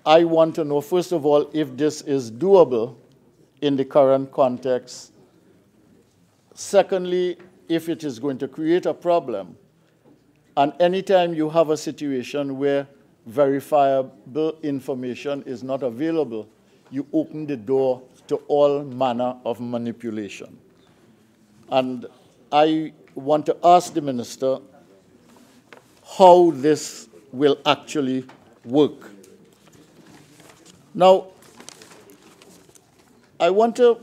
I want to know, first of all, if this is doable in the current context. Secondly, if it is going to create a problem. And anytime you have a situation where verifiable information is not available, you open the door to all manner of manipulation. And I want to ask the minister how this will actually work. Now, I want to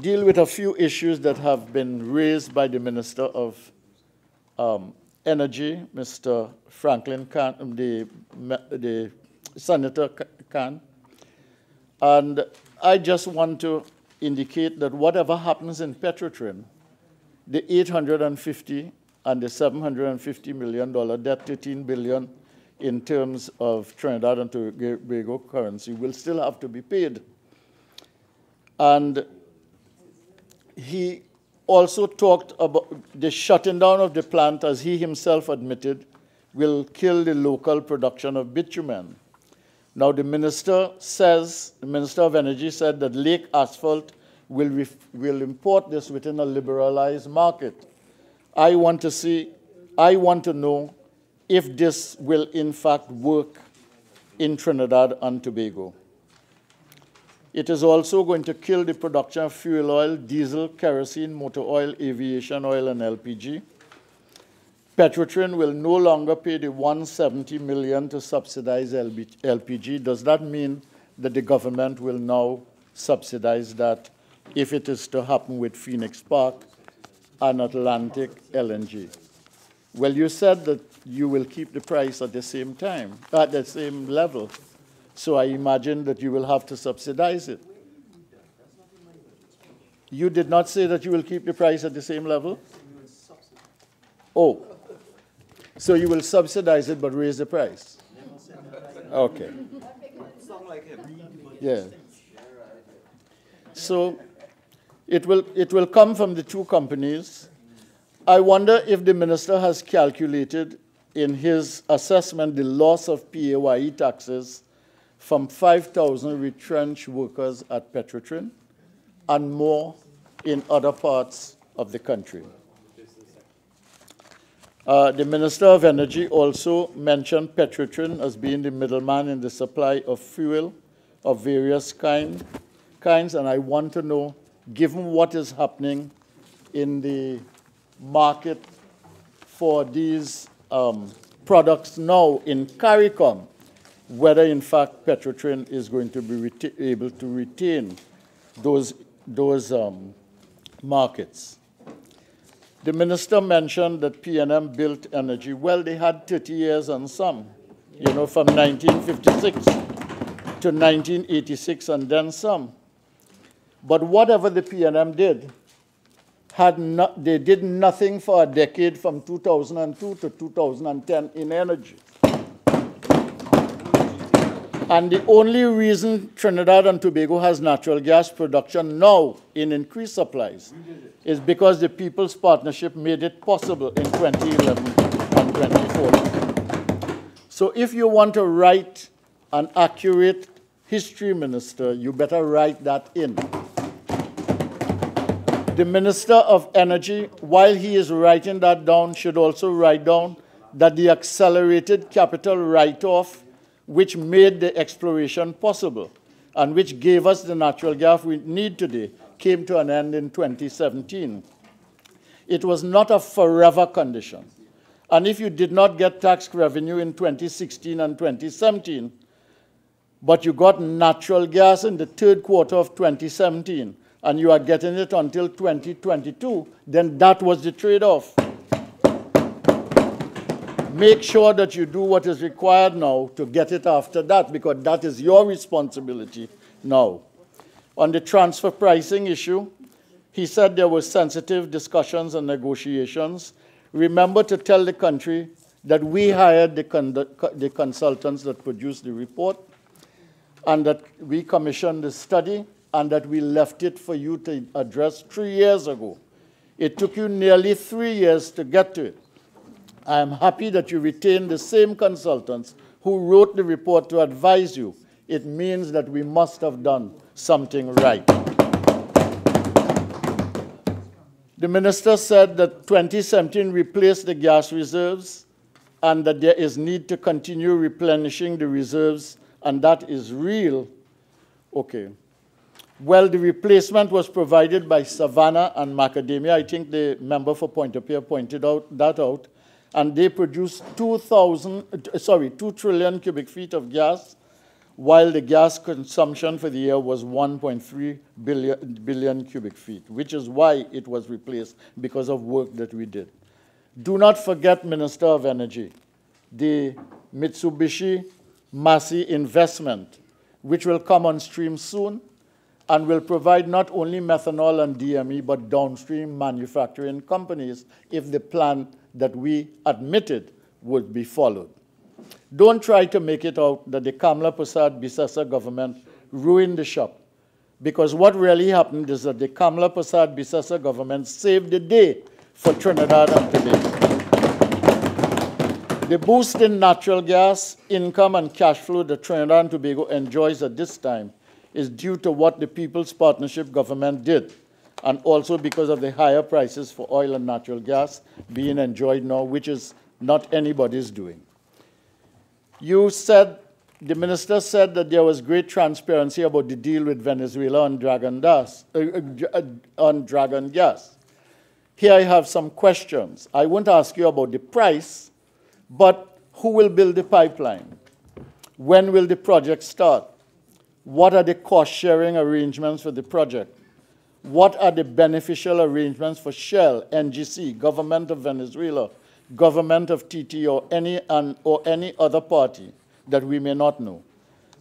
deal with a few issues that have been raised by the Minister of Energy, Mr. Franklin Khan, the Senator Khan. And I just want to indicate that whatever happens in Petrotrin, the $850 and the $750 million debt, $13 billion, in terms of Trinidad and Tobago currency will still have to be paid. And he also talked about the shutting down of the plant, as he himself admitted, will kill the local production of bitumen. Now, the Minister of Energy said that Lake Asphalt will import this within a liberalized market. I want to know if this will in fact work in Trinidad and Tobago. It is also going to kill the production of fuel oil, diesel, kerosene, motor oil, aviation oil, and LPG. Petrotrin will no longer pay the $170 million to subsidize LPG. Does that mean that the government will now subsidize that if it is to happen with Phoenix Park and Atlantic LNG? Well, you said that you will keep the price at the same time, at the same level. So I imagine that you will have to subsidize it. You did not say that you will keep the price at the same level? Oh, so you will subsidize it but raise the price? Okay. Yeah. So it will come from the two companies. I wonder if the minister has calculated in his assessment the loss of PAYE taxes from 5,000 retrenched workers at Petrotrin and more in other parts of the country. The Minister of Energy also mentioned Petrotrin as being the middleman in the supply of fuel of various kinds, and I want to know, given what is happening in the market for these products now in CARICOM, whether in fact Petrotrin is going to be able to retain those markets. The minister mentioned that P&M built energy. Well, they had 30 years and some, from 1956 to 1986 and then some. But whatever the P&M did, they did nothing for a decade from 2002 to 2010 in energy. And the only reason Trinidad and Tobago has natural gas production now in increased supplies is because the People's Partnership made it possible in 2011 and 2014. So if you want to write an accurate history, Minister, you better write that in. The Minister of Energy, while he is writing that down, should also write down that the accelerated capital write-off, which made the exploration possible and which gave us the natural gas we need today, came to an end in 2017. It was not a forever condition. And if you did not get tax revenue in 2016 and 2017, but you got natural gas in the third quarter of 2017, and you are getting it until 2022, then that was the trade-off. Make sure that you do what is required now to get it after that, because that is your responsibility now. On the transfer pricing issue, he said there were sensitive discussions and negotiations. Remember to tell the country that we hired the consultants that produced the report, and that we commissioned the study, and that we left it for you to address 3 years ago. It took you nearly 3 years to get to it. I am happy that you retained the same consultants who wrote the report to advise you. It means that we must have done something right. The minister said that 2017 replaced the gas reserves and that there is need to continue replenishing the reserves, and that is real. Okay. Well, the replacement was provided by Savannah and Macadamia. I think the member for Pointe-a-Pierre pointed that out. And they produced 2 trillion cubic feet of gas, while the gas consumption for the year was 1.3 billion cubic feet, which is why it was replaced, because of work that we did. Do not forget, Minister of Energy, the Mitsubishi Massey investment, which will come on stream soon and will provide not only methanol and DME, but downstream manufacturing companies if the plan that we admitted would be followed. Don't try to make it out that the Kamla Prasad Bisasa government ruined the shop. Because what really happened is that the Kamla Prasad Bisasa government saved the day for Trinidad and Tobago. The boost in natural gas, income, and cash flow that Trinidad and Tobago enjoys at this time is due to what the People's Partnership government did, and also because of the higher prices for oil and natural gas being enjoyed now, which is not anybody's doing. You said, the minister said that there was great transparency about the deal with Venezuela on dragon gas. Here I have some questions. I won't ask you about the price, but who will build the pipeline? When will the project start? What are the cost-sharing arrangements for the project? What are the beneficial arrangements for Shell, NGC, government of Venezuela, government of TT, or any other party that we may not know?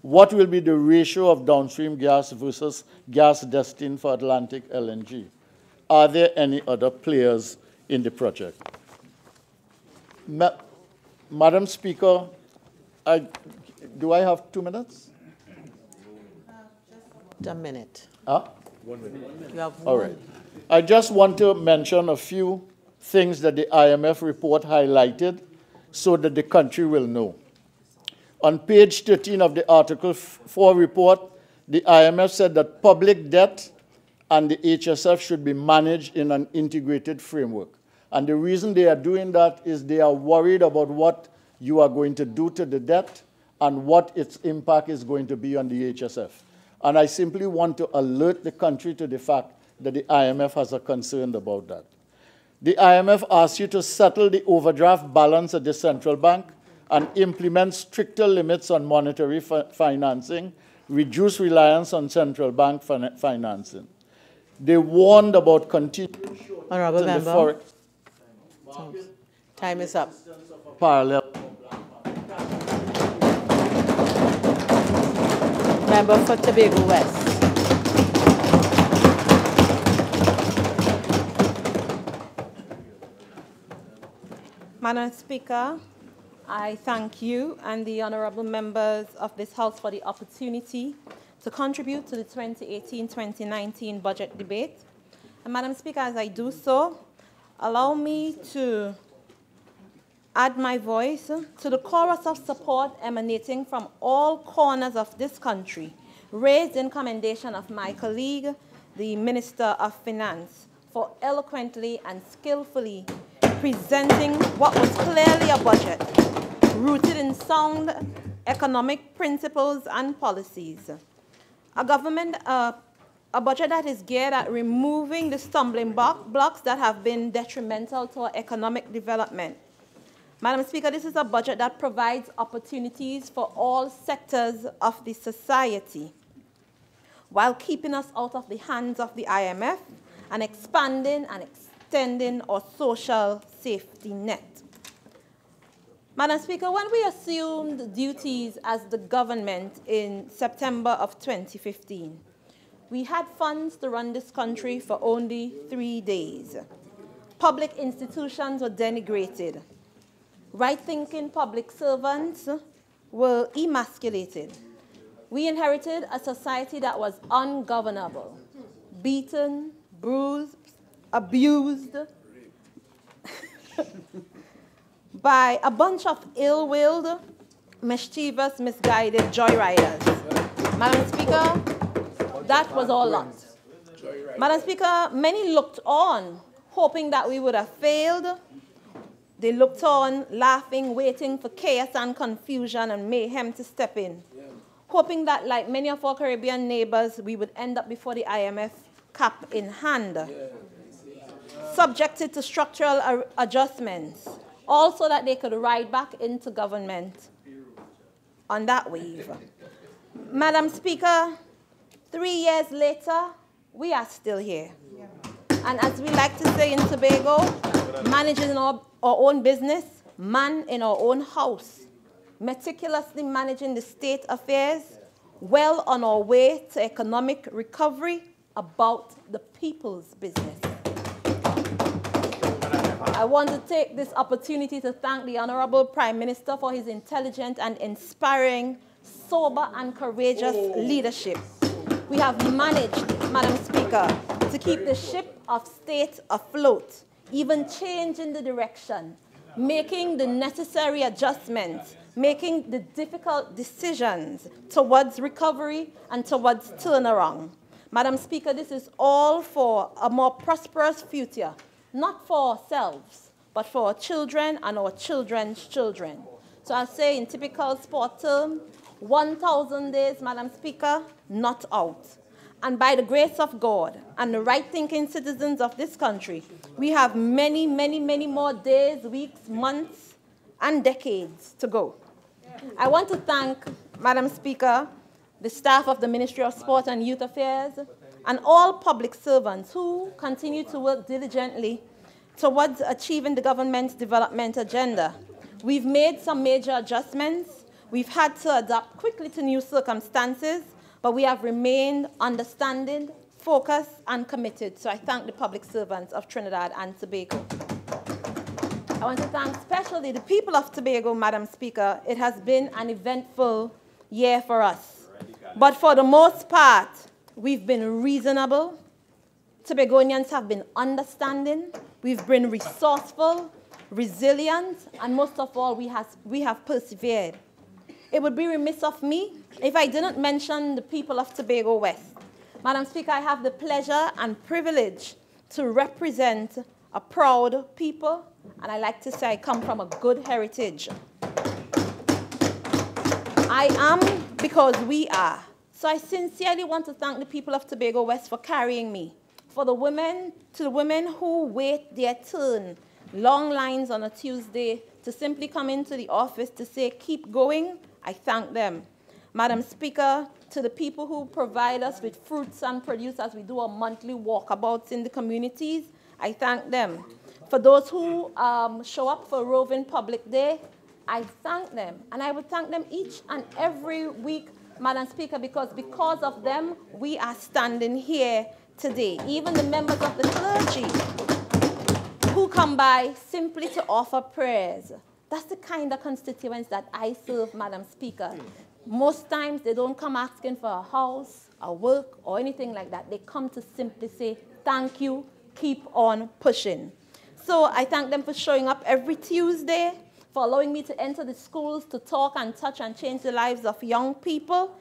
What will be the ratio of downstream gas versus gas destined for Atlantic LNG? Are there any other players in the project? Madam Speaker, do I have 2 minutes? Just a minute. Huh? 1 minute. You have all right. I just want to mention a few things that the IMF report highlighted so that the country will know. On page 13 of the Article 4 report, the IMF said that public debt and the HSF should be managed in an integrated framework. And the reason they are doing that is they are worried about what you are going to do to the debt and what its impact is going to be on the HSF. And I simply want to alert the country to the fact that the IMF has a concern about that. The IMF asks you to settle the overdraft balance at the central bank and implement stricter limits on monetary financing, reduce reliance on central bank financing. They warned about continued Honourable Member. Time is up. Parallel. Member for Tobago West. Madam Speaker, I thank you and the honourable members of this House for the opportunity to contribute to the 2018-2019 budget debate. And Madam Speaker, as I do so, allow me to add my voice to the chorus of support emanating from all corners of this country, raised in commendation of my colleague, the Minister of Finance, for eloquently and skillfully presenting what was clearly a budget rooted in sound economic principles and policies. A budget that is geared at removing the stumbling blocks that have been detrimental to our economic development. Madam Speaker, this is a budget that provides opportunities for all sectors of the society while keeping us out of the hands of the IMF and expanding and extending our social safety net. Madam Speaker, when we assumed duties as the government in September of 2015, we had funds to run this country for only 3 days. Public institutions were denigrated. Right-thinking public servants were emasculated. We inherited a society that was ungovernable, beaten, bruised, abused by a bunch of ill-willed, mischievous, misguided joyriders. Madam Speaker, that was our lot. Madam Speaker, many looked on, hoping that we would have failed. They looked on, laughing, waiting for chaos and confusion and mayhem to step in, hoping that, like many of our Caribbean neighbors, we would end up before the IMF cap in hand, subjected to structural adjustments, also that they could ride back into government on that wave. Madam Speaker, 3 years later, we are still here. And as we like to say in Tobago, managing our own business, man in our own house, meticulously managing the state affairs, well on our way to economic recovery, about the people's business. I I want to take this opportunity to thank the Honorable Prime Minister for his intelligent and inspiring, sober and courageous leadership. We have managed, Madam Speaker, to keep the ship of state afloat, even changing the direction, making the necessary adjustments, making the difficult decisions towards recovery and towards turnaround. Madam Speaker, this is all for a more prosperous future, not for ourselves, but for our children and our children's children. So I say in typical sport term, 1,000 days, Madam Speaker, not out. And by the grace of God and the right-thinking citizens of this country, we have many, many, many more days, weeks, months, and decades to go. I want to thank, Madam Speaker, the staff of the Ministry of Sport and Youth Affairs, and all public servants who continue to work diligently towards achieving the government's development agenda. We've made some major adjustments. We've had to adapt quickly to new circumstances, but we have remained understanding, focused, and committed. So I thank the public servants of Trinidad and Tobago. I want to thank especially the people of Tobago, Madam Speaker. It has been an eventful year for us. But for the most part, we've been reasonable. Tobagonians have been understanding. We've been resourceful, resilient, and most of all, we have persevered. It would be remiss of me if I didn't mention the people of Tobago West. Madam Speaker, I have the pleasure and privilege to represent a proud people, and I like to say I come from a good heritage. I am because we are. So I sincerely want to thank the people of Tobago West for carrying me. For the women, to the women who wait their turn, long lines on a Tuesday, to simply come into the office to say, keep going, I thank them. Madam Speaker, to the people who provide us with fruits and produce as we do our monthly walkabouts in the communities, I thank them. For those who show up for Roving Public Day, I thank them. And I would thank them each and every week, Madam Speaker, because of them, we are standing here today. Even the members of the clergy who come by simply to offer prayers. That's the kind of constituents that I serve, Madam Speaker. Most times they don't come asking for a house, a work, or anything like that. They come to simply say, thank you, keep on pushing. So I thank them for showing up every Tuesday, for allowing me to enter the schools to talk and touch and change the lives of young people.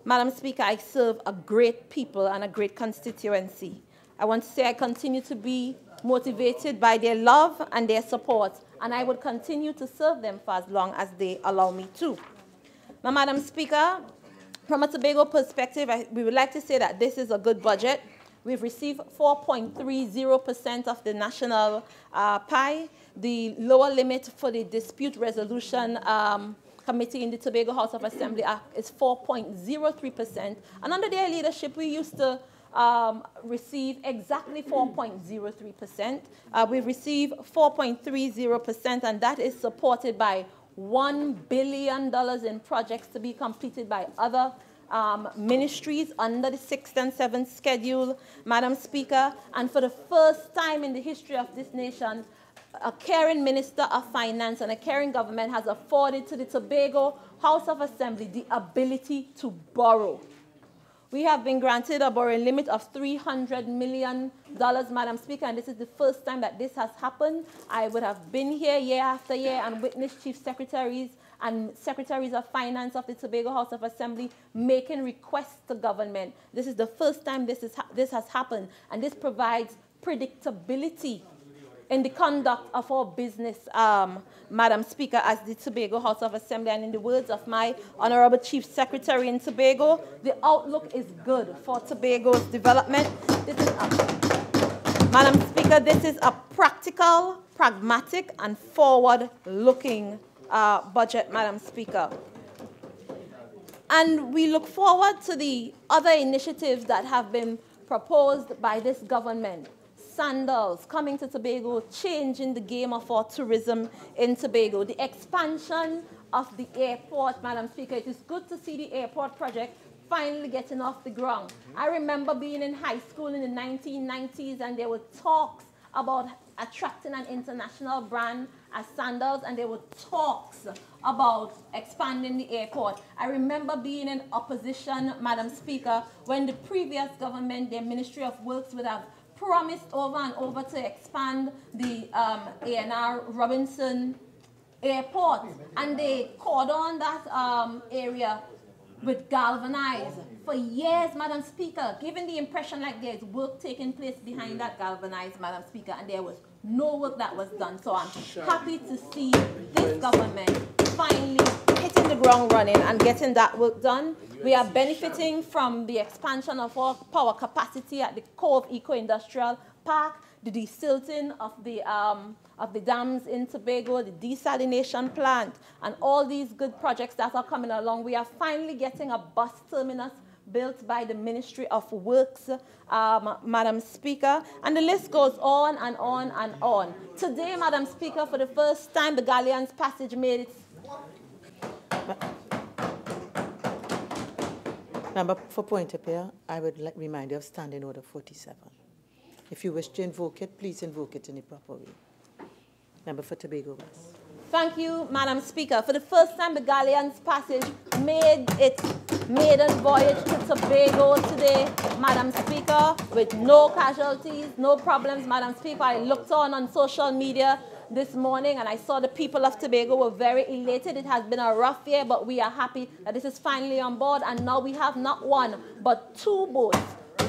Madam Speaker, I serve a great people and a great constituency. I want to say I continue to be motivated by their love and their support, and I would continue to serve them for as long as they allow me to. Now, Madam Speaker, from a Tobago perspective, we would like to say that this is a good budget. We've received 4.30% of the national pie. The lower limit for the dispute resolution committee in the Tobago House of Assembly Act is 4.03%. And under their leadership, we used to receive exactly 4.03%. We've received 4.30%, and that is supported by $1 billion in projects to be completed by other ministries under the 6th and 7th schedule, Madam Speaker. And for the first time in the history of this nation, a caring Minister of Finance and a caring government has afforded to the Tobago House of Assembly the ability to borrow. We have been granted a borrowing limit of $300 million, Madam Speaker, and this is the first time that this has happened. I would have been here year after year and witnessed chief secretaries and secretaries of finance of the Tobago House of Assembly making requests to government. This is the first time this has happened, and this provides predictability in the conduct of our business, Madam Speaker, as the Tobago House of Assembly. And in the words of my Honorable Chief Secretary in Tobago, the outlook is good for Tobago's development. Madam Speaker, this is a practical, pragmatic, and forward-looking budget, Madam Speaker. And we look forward to the other initiatives that have been proposed by this government. Sandals coming to Tobago, changing the game of our tourism in Tobago. The expansion of the airport, Madam Speaker. It is good to see the airport project finally getting off the ground. I remember being in high school in the 1990s, and there were talks about attracting an international brand as sandals, and there were talks about expanding the airport. I remember being in opposition, Madam Speaker, when the previous government, their Ministry of Works, would have promised over and over to expand the A&R Robinson Airport, and they cordoned that area with galvanized for years, Madam Speaker, giving the impression like there's work taking place behind that galvanized, Madam Speaker, and there was no work that was done. So I'm happy to see this government finally hitting the ground running and getting that work done. We are benefiting from the expansion of our power capacity at the Cove Eco-Industrial Park, the desilting of the dams in Tobago, the desalination plant, and all these good projects that are coming along. We are finally getting a bus terminus built by the Ministry of Works, Madam Speaker, and the list goes on and on and on. Today, Madam Speaker, for the first time, the Galleons Passage made its... Member, for point of order, I would remind you of Standing Order 47. If you wish to invoke it, please invoke it in the proper way. Member for Tobago West. Thank you, Madam Speaker. For the first time, the Galleons Passage made its maiden voyage to Tobago today, Madam Speaker, with no casualties, no problems, Madam Speaker. I looked on social media this morning and I saw the people of Tobago were very elated. It has been a rough year, but we are happy that this is finally on board, and now we have not one, but two boats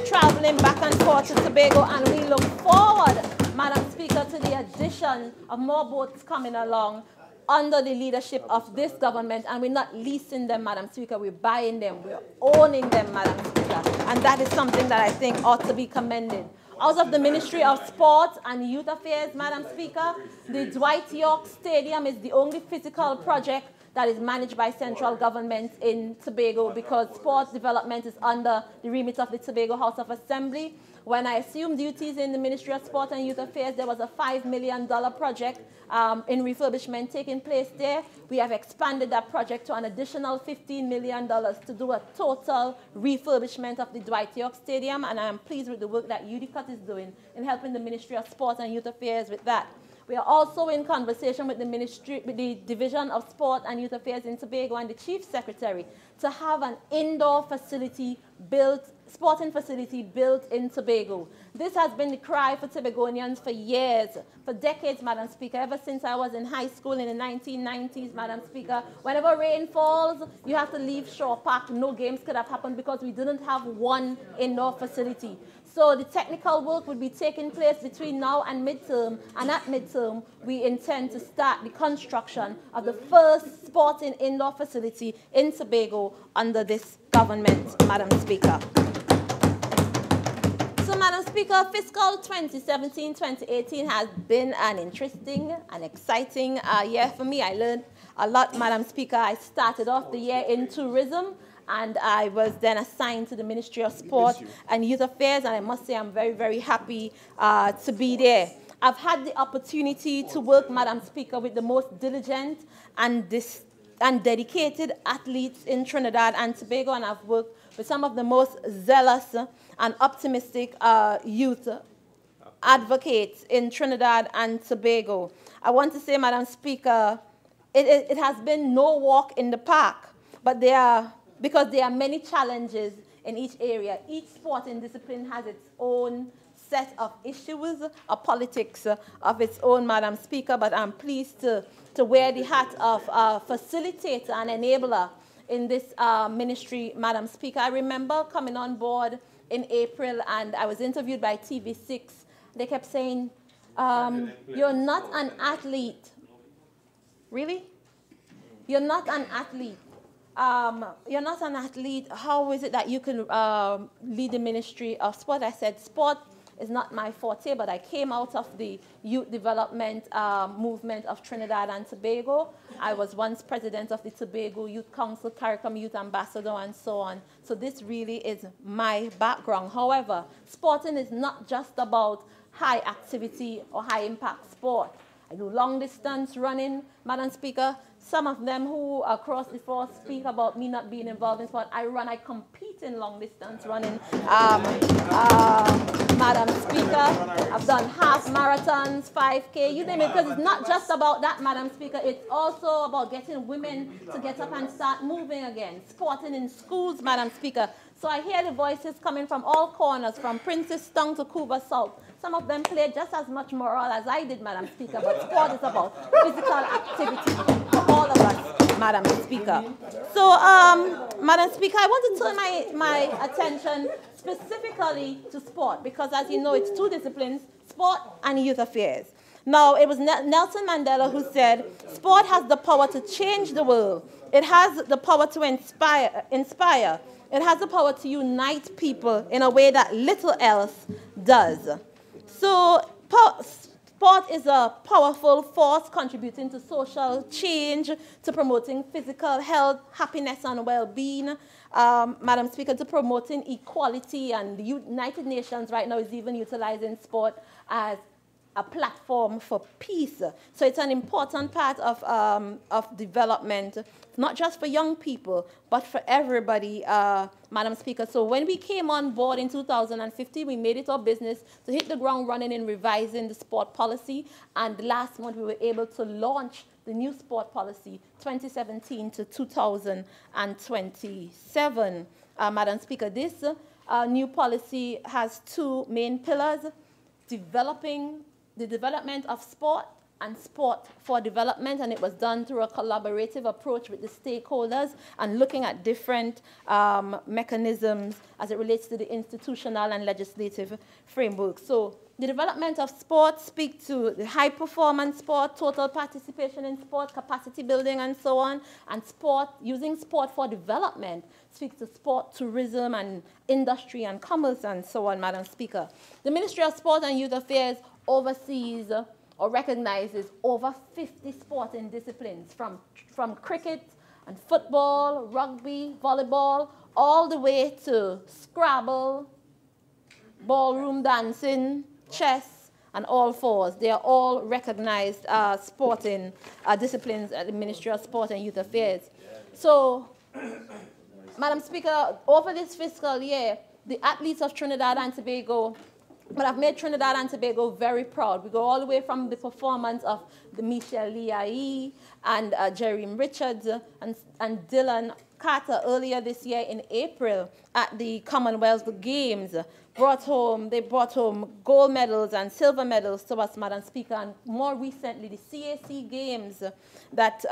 traveling back and forth to Tobago, and we look forward, Madam Speaker, to the addition of more boats coming along under the leadership of this government, and we're not leasing them, Madam Speaker, we're buying them, we're owning them, Madam Speaker, and that is something that I think ought to be commended. Out of the Ministry of Sport and Youth Affairs, Madam Speaker, the Dwight York Stadium is the only physical project that is managed by central government in Tobago, because sports development is under the remit of the Tobago House of Assembly. When I assumed duties in the Ministry of Sport and Youth Affairs, there was a $5 million project in refurbishment taking place there. We have expanded that project to an additional $15 million to do a total refurbishment of the Dwight York Stadium, and I am pleased with the work that UDCUT is doing in helping the Ministry of Sport and Youth Affairs with that. We are also in conversation with the Division of Sport and Youth Affairs in Tobago and the Chief Secretary to have an indoor facility built, sporting facility built in Tobago. This has been the cry for Tobagonians for years, for decades, Madam Speaker, ever since I was in high school in the 1990s, Madam Speaker. Whenever rain falls, you have to leave Shore Park. No games could have happened because we didn't have one indoor facility. So the technical work would be taking place between now and midterm, and at midterm, we intend to start the construction of the first sporting indoor facility in Tobago under this government, Madam Speaker. So, Madam Speaker, fiscal 2017-2018 has been an interesting and exciting year for me. I learned a lot, Madam Speaker. I started off the year in tourism, and I was then assigned to the Ministry of Sport and Youth Affairs, and I must say I'm very, very happy to be there. I've had the opportunity to work, Madam Speaker, with the most diligent and dedicated athletes in Trinidad and Tobago, and I've worked with some of the most zealous and optimistic youth advocates in Trinidad and Tobago. I want to say, Madam Speaker, it has been no walk in the park, but because there are many challenges in each area. Each sporting discipline has its own set of issues, a politics of its own, Madam Speaker, but I'm pleased to wear the hat of facilitator and enabler in this ministry, Madam Speaker. I remember coming on board in April, and I was interviewed by TV6. They kept saying, you're not an athlete. Really? You're not an athlete. You're not an athlete. How is it that you can lead the Ministry of Sport? I said, sport is not my forte, but I came out of the youth development movement of Trinidad and Tobago. I was once president of the Tobago Youth Council, CARICOM Youth Ambassador, and so on. So this really is my background. However, sporting is not just about high activity or high impact sport. I do long distance running, Madam Speaker. Some of them who across the floor speak about me not being involved in sport. I compete in long distance running, Madam Speaker. I've done half marathons, 5K, you name it, because it's not just about that, Madam Speaker. It's also about getting women to get up and start moving again, sporting in schools, Madam Speaker. So I hear the voices coming from all corners, from Princestown to Couva South. Some of them played just as much morale as I did, Madam Speaker, but sport is about physical activity for all of us, Madam Speaker. So, Madam Speaker, I want to turn my attention specifically to sport, because as you know, it's two disciplines, sport and youth affairs. Now, it was Nelson Mandela who said, sport has the power to change the world. It has the power to inspire. It has the power to unite people in a way that little else does. So sport is a powerful force contributing to social change, to promoting physical health, happiness, and well-being. Madam Speaker, to promoting equality, and the United Nations right now is even utilizing sport as a platform for peace. So it's an important part of development, not just for young people, but for everybody, Madam Speaker. So when we came on board in 2015, we made it our business to hit the ground running in revising the sport policy. And last month, we were able to launch the new sport policy, 2017 to 2027. Madam Speaker, this new policy has two main pillars: the development of sport and sport for development, and it was done through a collaborative approach with the stakeholders and looking at different mechanisms as it relates to the institutional and legislative framework. So the development of sport speaks to the high-performance sport, total participation in sport, capacity building, and so on, and sport, using sport for development, speaks to sport, tourism, and industry and commerce, and so on, Madam Speaker. The Ministry of Sport and Youth Affairs oversees or recognizes over 50 sporting disciplines, from cricket and football, rugby, volleyball, all the way to Scrabble, ballroom dancing, chess, and all fours. They are all recognized sporting disciplines at the Ministry of Sport and Youth Affairs. So, Madam Speaker, over this fiscal year, the athletes of Trinidad and Tobago, but I've made Trinidad and Tobago very proud. We go all the way from the performance of the Michelle Liai and Jereme Richards and Dylan Carter earlier this year in April at the Commonwealth Games. They brought home gold medals and silver medals to us, Madam Speaker, and more recently the CAC Games that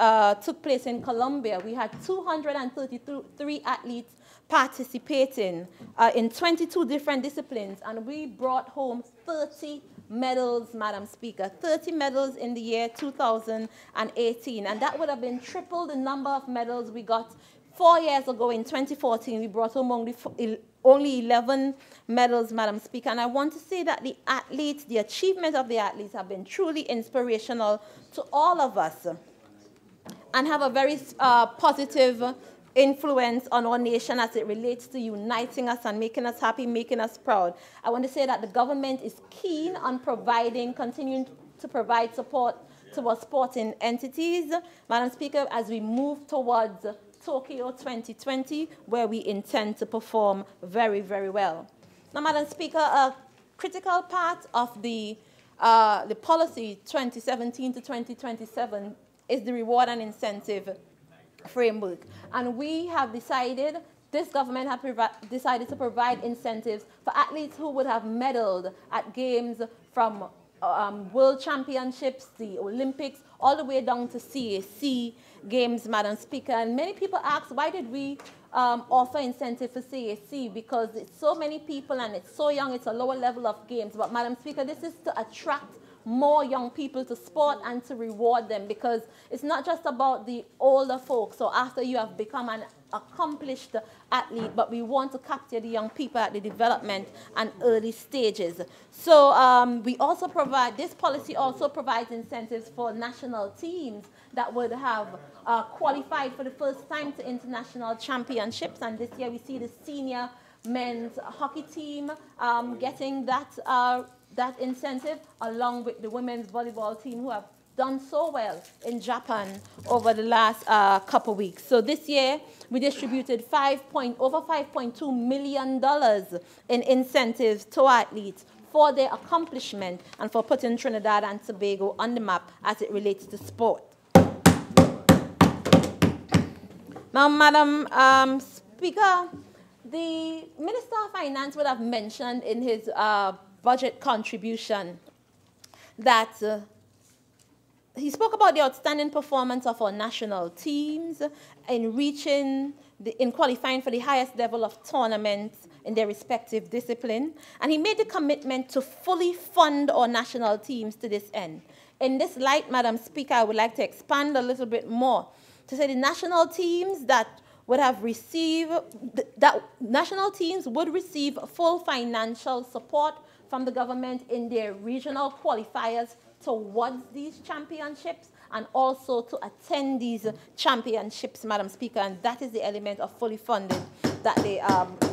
took place in Colombia. We had 233 athletes participating in 22 different disciplines, and we brought home 30 medals, Madam Speaker, 30 medals in the year 2018, and that would have been triple the number of medals we got 4 years ago in 2014. We brought home only 11 medals, Madam Speaker, and I want to say that the athletes, the achievement of the athletes have been truly inspirational to all of us and have a very positive influence on our nation as it relates to uniting us and making us happy, making us proud. I want to say that the government is keen on continuing to provide support to our sporting entities, Madam Speaker, as we move towards Tokyo 2020, where we intend to perform very, very well. Now, Madam Speaker, a critical part of the policy 2017 to 2027 is the reward and incentive framework. And we have decided, this government has decided to provide incentives for athletes who would have medaled at games from World Championships, the Olympics, all the way down to CAC Games, Madam Speaker. And many people ask, why did we offer incentive for CAC? Because it's so many people and it's so young, it's a lower level of games. But Madam Speaker, this is to attract more young people to sport and to reward them, because it's not just about the older folks or after you have become an accomplished athlete, but we want to capture the young people at the development and early stages. So we also provide, this policy also provides incentives for national teams that would have qualified for the first time to international championships, and this year we see the senior men's hockey team getting that incentive, along with the women's volleyball team who have done so well in Japan over the last couple weeks. So this year, we distributed over $5.2 million in incentives to athletes for their accomplishment and for putting Trinidad and Tobago on the map as it relates to sport. Now, Madam Speaker, the Minister of Finance would have mentioned in his budget contribution that he spoke about the outstanding performance of our national teams in qualifying for the highest level of tournaments in their respective discipline, and he made the commitment to fully fund our national teams to this end. In this light, Madam Speaker, I would like to expand a little bit more to say the national teams that would have received, that national teams would receive full financial support from the government in their regional qualifiers towards these championships and also to attend these championships, Madam Speaker, and that is the element of fully funded that the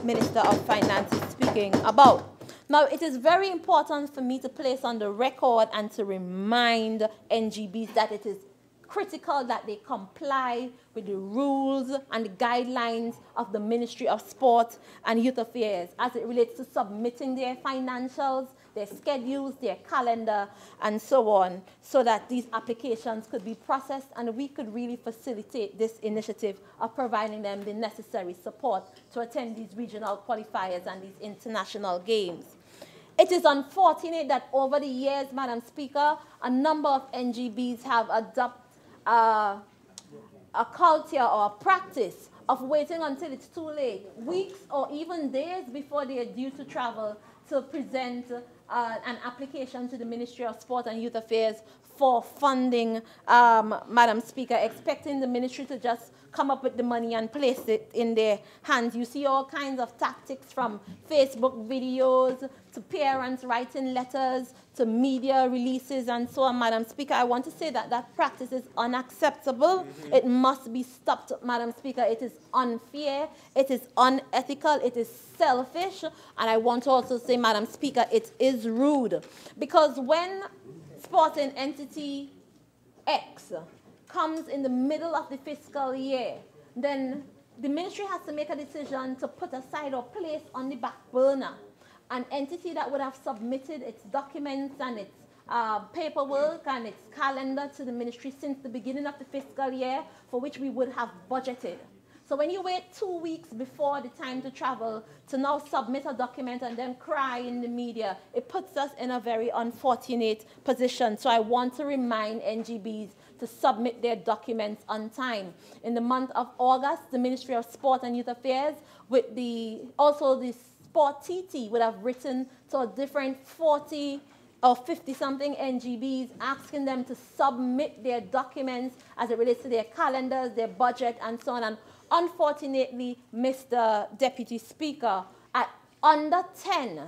Minister of Finance is speaking about. Now, it is very important for me to place on the record and to remind NGBs that it is critical that they comply with the rules and the guidelines of the Ministry of Sport and Youth Affairs as it relates to submitting their financials, their schedules, their calendar, and so on, so that these applications could be processed and we could really facilitate this initiative of providing them the necessary support to attend these regional qualifiers and these international games. It is unfortunate that over the years, Madam Speaker, a number of NGBs have adopted a culture or a practice of waiting until it's too late, weeks or even days before they are due to travel, to present an application to the Ministry of Sport and Youth Affairs for funding, Madam Speaker, expecting the ministry to just come up with the money and place it in their hands. You see all kinds of tactics, from Facebook videos to parents writing letters to media releases and so on, Madam Speaker. I want to say that that practice is unacceptable. It must be stopped, Madam Speaker. It is unfair, it is unethical, it is selfish, and I want to also say, Madam Speaker, it is rude. Because when sporting entity X comes in the middle of the fiscal year, then the ministry has to make a decision to put aside or place on the back burner an entity that would have submitted its documents and its paperwork and its calendar to the ministry since the beginning of the fiscal year, for which we would have budgeted. So when you wait 2 weeks before the time to travel to now submit a document and then cry in the media, it puts us in a very unfortunate position. So I want to remind NGBs to submit their documents on time. In the month of August, the Ministry of Sport and Youth Affairs, with also the Sport TT, would have written to a different 40 or 50-something NGBs, asking them to submit their documents as it relates to their calendars, their budget, and so on. And unfortunately, Mr. Deputy Speaker, at under 10,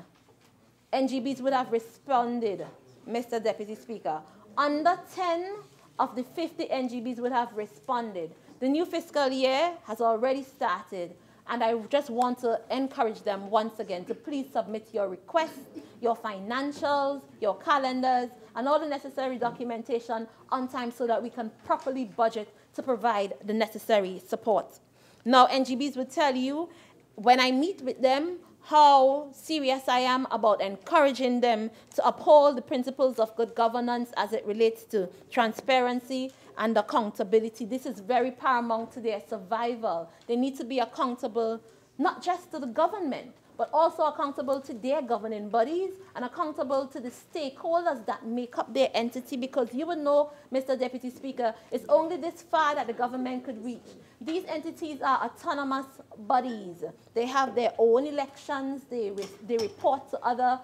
NGBs would have responded, Mr. Deputy Speaker. Under 10 of the 50 NGBs would have responded. The new fiscal year has already started, and I just want to encourage them once again to please submit your requests, your financials, your calendars, and all the necessary documentation on time so that we can properly budget to provide the necessary support. Now, NGBs will tell you, when I meet with them, how serious I am about encouraging them to uphold the principles of good governance as it relates to transparency and accountability. This is very paramount to their survival. They need to be accountable not just to the government, but also accountable to their governing bodies and accountable to the stakeholders that make up their entity, because you would know, Mr. Deputy Speaker, it's only this far that the government could reach. These entities are autonomous bodies. They have their own elections. They report to other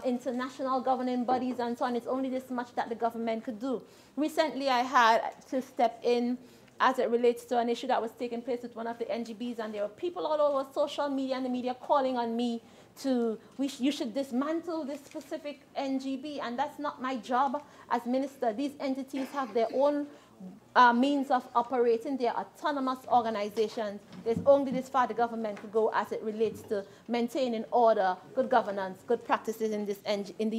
international governing bodies and so on. It's only this much that the government could do. Recently, I had to step in as it relates to an issue that was taking place with one of the NGBs, and there were people all over social media and the media calling on me to, you should dismantle this specific NGB, and that's not my job as minister. These entities have their own means of operating. They are autonomous organizations. There's only this far the government could go as it relates to maintaining order, good governance, good practices in these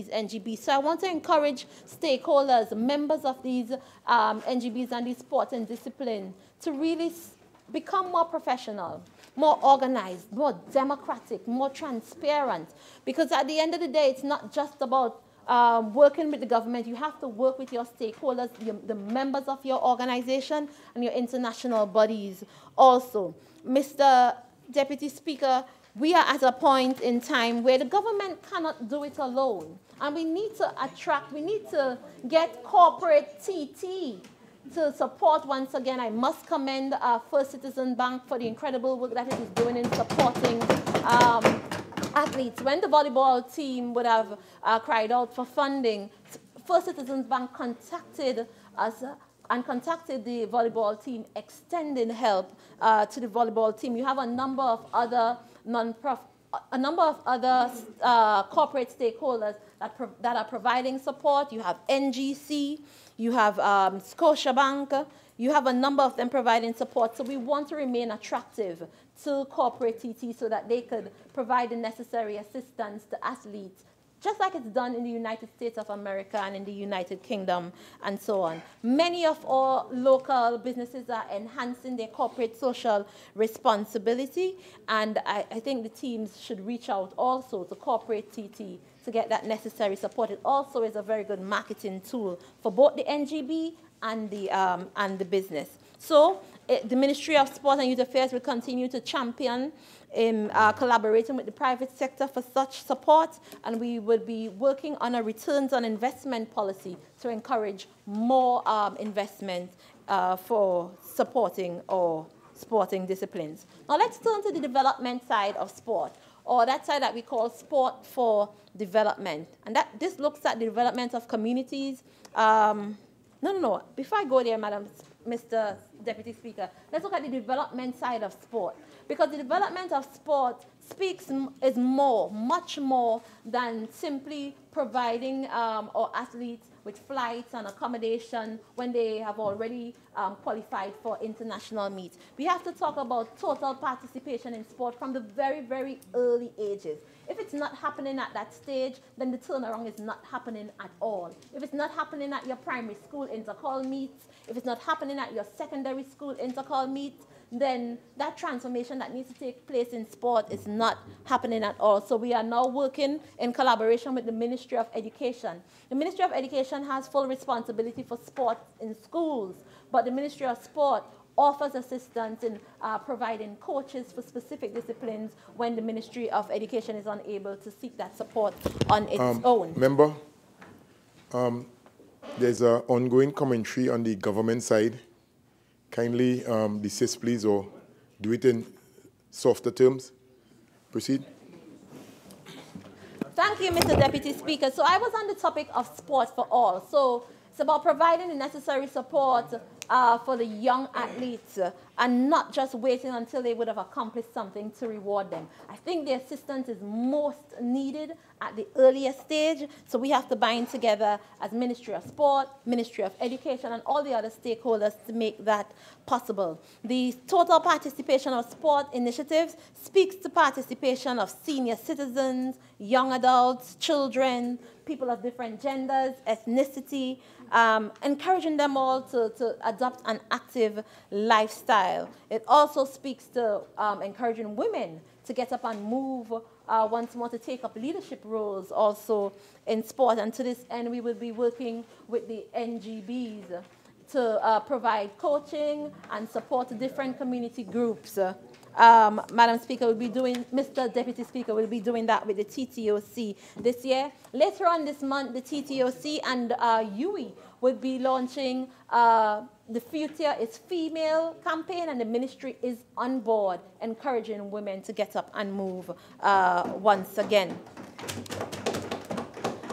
NGBs. So I want to encourage stakeholders, members of these NGBs and these sports and discipline to really become more professional. more organized, more democratic, more transparent. Because at the end of the day, it's not just about working with the government. You have to work with your stakeholders, the members of your organization, and your international bodies also. Mr. Deputy Speaker, we are at a point in time where the government cannot do it alone. And we need to attract, we need to get corporate TT to support. Once again, I must commend First Citizen Bank for the incredible work that it is doing in supporting athletes. When the volleyball team would have cried out for funding, First Citizens Bank contacted us and contacted the volleyball team, extending help to the volleyball team. You have a number of other corporate stakeholders that are providing support. You have NGC, you have Scotiabank, you have a number of them providing support. So we want to remain attractive to corporate TT so that they could provide the necessary assistance to athletes, just like it's done in the United States of America and in the United Kingdom and so on. Many of our local businesses are enhancing their corporate social responsibility, and I think the teams should reach out also to corporate TT to get that necessary support. It also is a very good marketing tool for both the NGB and the business. So the Ministry of Sport and Youth Affairs will continue to champion in collaborating with the private sector for such support, and we will be working on a returns on investment policy to encourage more investment for supporting our sporting disciplines. Now let's turn to the development side of sport, or that side that we call sport for development. And this looks at the development of communities. No. Before I go there, Mr. Deputy Speaker, let's look at the development side of sport. Because the development of sport is much more than simply providing our athletes with flights and accommodation when they have already qualified for international meets. We have to talk about total participation in sport from the very, very early ages. If it's not happening at that stage, then the turnaround is not happening at all. If it's not happening at your primary school intercall meets, if it's not happening at your secondary school intercall meets, then that transformation that needs to take place in sport is not happening at all. So we are now working in collaboration with the Ministry of Education. The Ministry of Education has full responsibility for sport in schools, but the Ministry of Sport offers assistance in providing coaches for specific disciplines when the Ministry of Education is unable to seek that support on its own. Member, there's an ongoing commentary on the government side. Kindly desist, please, or do it in softer terms. Proceed. Thank you, Mr. Deputy Speaker. So I was on the topic of sport for all. So it's about providing the necessary support for the young athletes and not just waiting until they would have accomplished something to reward them. I think the assistance is most needed at the earliest stage, so we have to bind together as Ministry of Sport, Ministry of Education, and all the other stakeholders to make that possible. The total participation of sport initiatives speaks to participation of senior citizens, young adults, children, people of different genders, ethnicity, encouraging them all to adopt an active lifestyle. It also speaks to encouraging women to get up and move once more, to take up leadership roles also in sport. And to this end, we will be working with the NGBs to provide coaching and support to different community groups. Madam Speaker, Mr. Deputy Speaker will be doing that with the TTOC this year. Later on this month, the TTOC and UE will be launching the Future is Female campaign, and the ministry is on board, encouraging women to get up and move once again.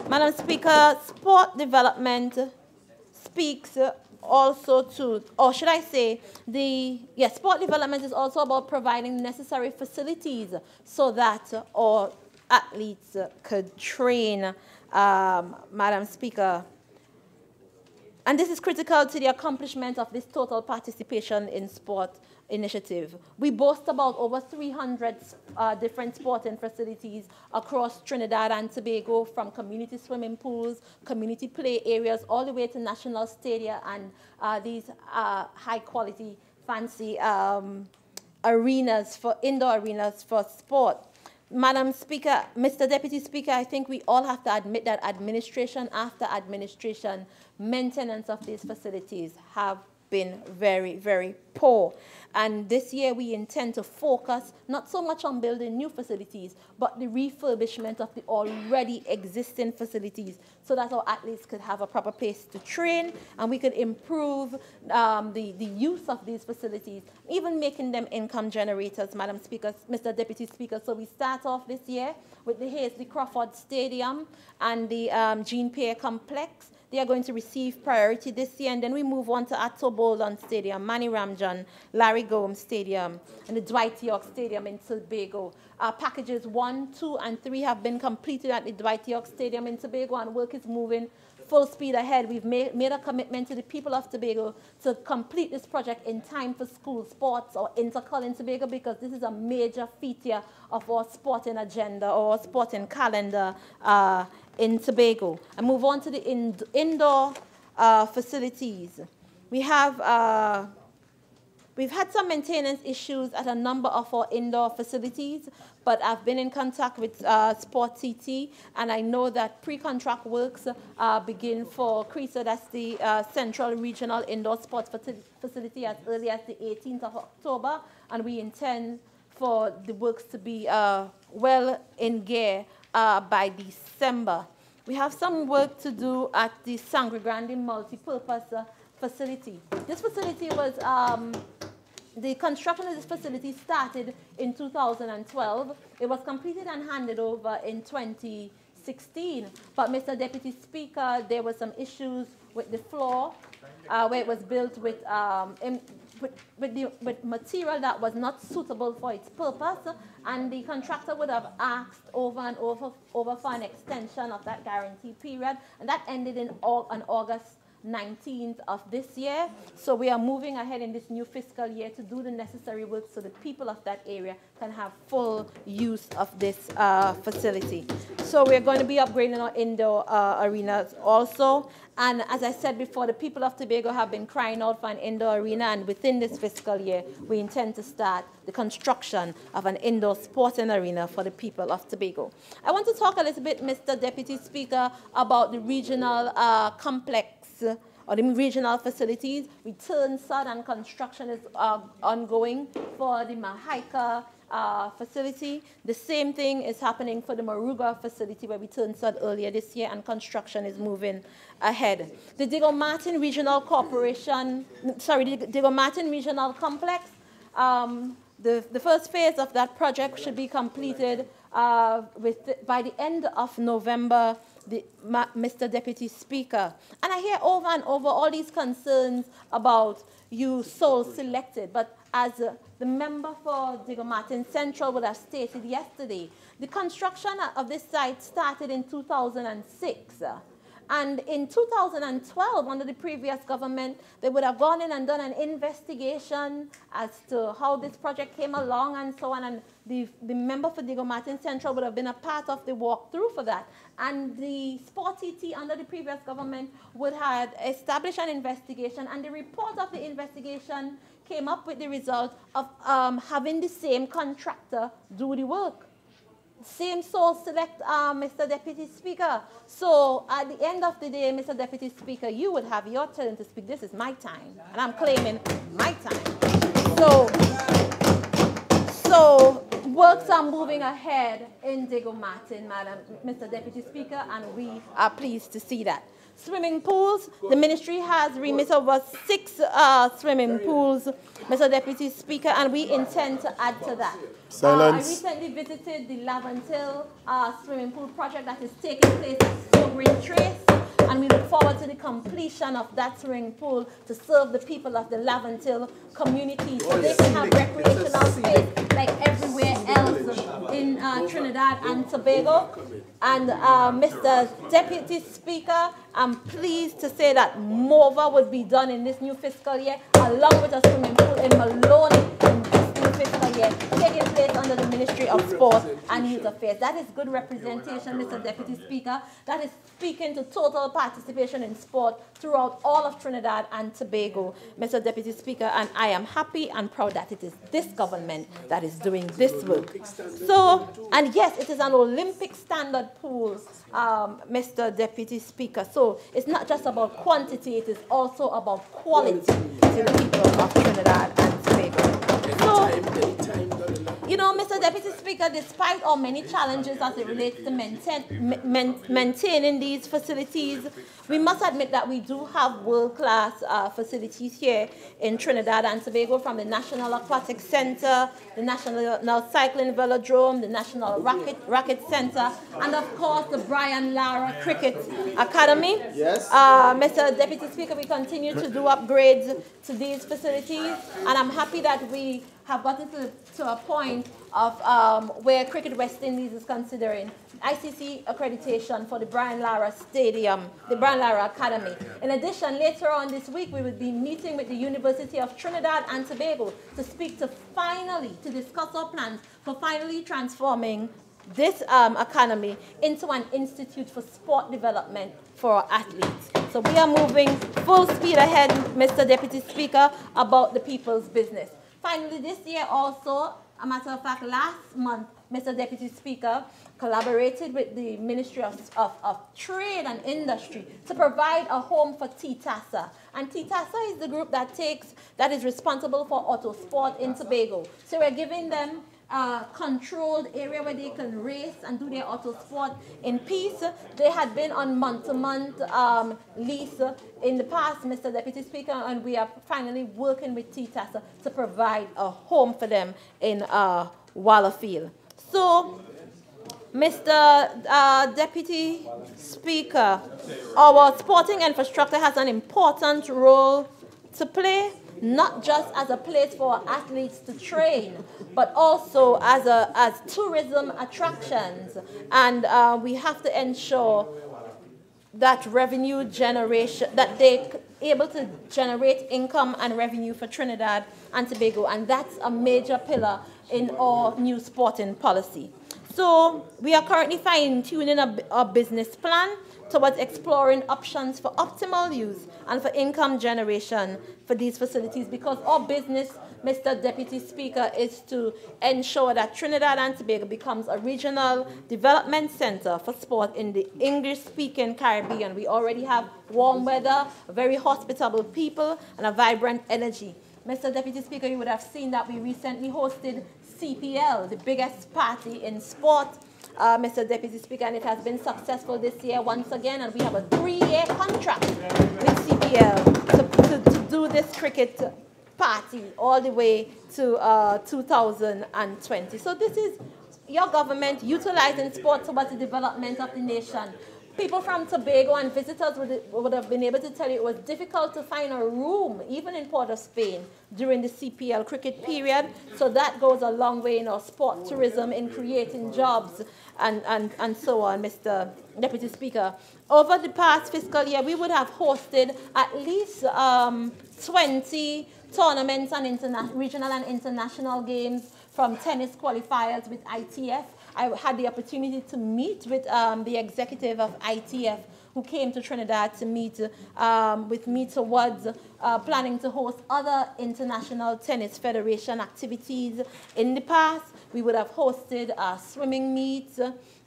Madam Speaker, sport development speaks also to, or should I say, sport development is also about providing necessary facilities so that our athletes could train, Madam Speaker. And this is critical to the accomplishment of this total participation in sport initiative. We boast about over 300 different sporting facilities across Trinidad and Tobago, from community swimming pools, community play areas, all the way to national stadia and these high-quality, fancy arenas, for indoor arenas for sport. Madam Speaker, Mr. Deputy Speaker, I think we all have to admit that administration after administration, maintenance of these facilities have been very, very poor. And this year we intend to focus not so much on building new facilities, but the refurbishment of the already existing facilities so that our athletes could have a proper place to train and we could improve the use of these facilities, even making them income generators, Madam Speaker, Mr. Deputy Speaker. So we start off this year with the Hazley Crawford Stadium and the Jean Pierre Complex. They are going to receive priority this year, and then we move on to Atto Boldon Stadium, Manny Ramjan, Larry Gomes Stadium, and the Dwight York Stadium in Tobago. Packages 1, 2, and 3 have been completed at the Dwight York Stadium in Tobago, and work is moving full speed ahead. We've made a commitment to the people of Tobago to complete this project in time for school sports or Intercol in Tobago, because this is a major feature of our sporting agenda or our sporting calendar in Tobago. And move on to the indoor facilities. We've had some maintenance issues at a number of our indoor facilities, but I've been in contact with Sport CT, and I know that pre-contract works begin for CRESA, that's the Central Regional Indoor Sports Facility, as early as the 18th of October, and we intend for the works to be well in gear by December. We have some work to do at the Sangre Grande multi-purpose facility. This facility was, the construction of this facility started in 2012. It was completed and handed over in 2016. But Mr. Deputy Speaker, there were some issues with the floor, where it was built with material that was not suitable for its purpose, and the contractor would have asked over and over for an extension of that guarantee period, and that ended on August 19th of this year. So we are moving ahead in this new fiscal year to do the necessary work so the people of that area can have full use of this facility. So we're going to be upgrading our indoor arenas also. And as I said before, the people of Tobago have been crying out for an indoor arena, and within this fiscal year, we intend to start the construction of an indoor sporting arena for the people of Tobago. I want to talk a little bit, Mr. Deputy Speaker, about the regional complex or the regional facilities. Return sod and construction is ongoing for the Mahaika facility. The same thing is happening for the Maruga facility, where we turned sod earlier this year, and construction is moving ahead. The Diego Martin Regional Corporation, sorry, the Diego Martin Regional Complex, the first phase of that project should be completed by the end of November, Mr. Deputy Speaker. And I hear over and over all these concerns about you sole selected, but as the member for Diego Martin Central would have stated yesterday, the construction of this site started in 2006. And in 2012, under the previous government, they would have gone in and done an investigation as to how this project came along and so on. And the member for Diego Martin Central would have been a part of the walkthrough for that. And the Sport TT under the previous government would have established an investigation. And the report of the investigation came up with the result of having the same contractor do the work. Same sole select, Mr. Deputy Speaker. So at the end of the day, Mr. Deputy Speaker, you would have your turn to speak. This is my time, and I'm claiming my time. So works are moving ahead in Diego Martin, Mr. Deputy Speaker, and we are pleased to see that. Swimming pools, the ministry has remitted over 6 swimming pools, Mr. Deputy Speaker, and we intend to add to that. Silence. I recently visited the Lavantil swimming pool project that is taking place at Sogrin Trace, and we look forward to the completion of that swimming pool to serve the people of the Lavantil community so they can have recreational space like everywhere else in Trinidad and Tobago. And Mr. Deputy Speaker, I'm pleased to say that MOVA would be done in this new fiscal year, along with a swimming pool in Malone in this new fiscal year, taking place under the Ministry Ministry of Sport and Youth Affairs. That is good representation, Mr. Deputy Speaker. That is speaking to total participation in sport throughout all of Trinidad and Tobago, Mr. Deputy Speaker, and I am happy and proud that it is this government that is doing this work. So, and yes, it is an Olympic standard pool, Mr. Deputy Speaker. So it's not just about quantity, it is also about quality to the people of Trinidad and Tobago. So, you know, Mr. Deputy Speaker, despite our many challenges as it relates to maintaining these facilities, we must admit that we do have world-class facilities here in Trinidad and Tobago, from the National Aquatic Center, the National Cycling Velodrome, the National Racket Center, and of course the Brian Lara Cricket Academy. Yes. Mr. Deputy Speaker, we continue to do upgrades to these facilities, and I'm happy that we have gotten to a point of where Cricket West Indies is considering ICC accreditation for the Brian Lara Stadium, the Brian Lara Academy. In addition, later on this week, we will be meeting with the University of Trinidad and Tobago to speak to discuss our plans for finally transforming this academy into an institute for sport development for our athletes. So we are moving full speed ahead, Mr. Deputy Speaker, about the people's business. Finally, this year also, a matter of fact, last month, Mr. Deputy Speaker collaborated with the Ministry of Trade and Industry to provide a home for TTASA. And TTASA is the group that is responsible for auto sport in Tobago. So we're giving them a controlled area where they can race and do their auto sport in peace. They had been on month-to-month lease in the past, Mr. Deputy Speaker, and we are finally working with TTASA to provide a home for them in Wallerfield. So, Mr. Deputy Speaker, our sporting infrastructure has an important role to play, not just as a place for athletes to train, but also as tourism attractions. And we have to ensure that revenue generation, that they're able to generate income and revenue for Trinidad and Tobago. And that's a major pillar in our new sporting policy. So we are currently fine-tuning a business plan towards exploring options for optimal use and for income generation for these facilities, because our business, Mr. Deputy Speaker, is to ensure that Trinidad and Tobago becomes a regional development center for sport in the English-speaking Caribbean. We already have warm weather, very hospitable people, and a vibrant energy. Mr. Deputy Speaker, you would have seen that we recently hosted CPL, the biggest party in sport, Mr. Deputy Speaker, and it has been successful this year once again, and we have a 3-year contract with CPL to do this cricket party all the way to 2020. So this is your government utilizing sport towards the development of the nation. People from Tobago and visitors would have been able to tell you it was difficult to find a room, even in Port of Spain, during the CPL cricket period. So that goes a long way in our sport tourism, in creating jobs, and so on, Mr. Deputy Speaker. Over the past fiscal year, we would have hosted at least 20 tournaments and regional and international games, from tennis qualifiers with ITF. I had the opportunity to meet with the executive of ITF, who came to Trinidad to meet with me towards planning to host other international tennis federation activities. In the past, we would have hosted swimming meets,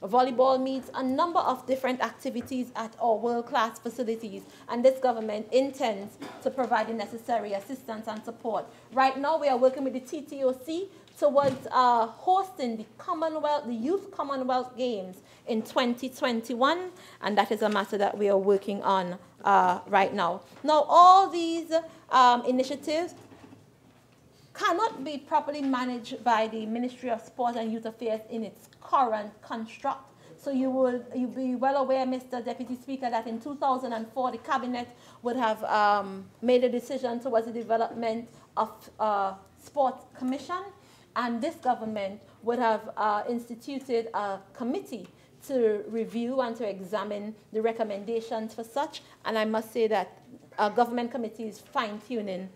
volleyball meets, a number of different activities at our world-class facilities. And this government intends to provide the necessary assistance and support. Right now, we are working with the TTOC towards hosting the Youth Commonwealth Games in 2021, and that is a matter that we are working on right now. Now, all these initiatives cannot be properly managed by the Ministry of Sport and Youth Affairs in its current construct. So you'll be well aware, Mr. Deputy Speaker, that in 2004, the Cabinet would have made a decision towards the development of Sports Commission, and this government would have instituted a committee to review and to examine the recommendations for such. And I must say that government committee is fine-tuning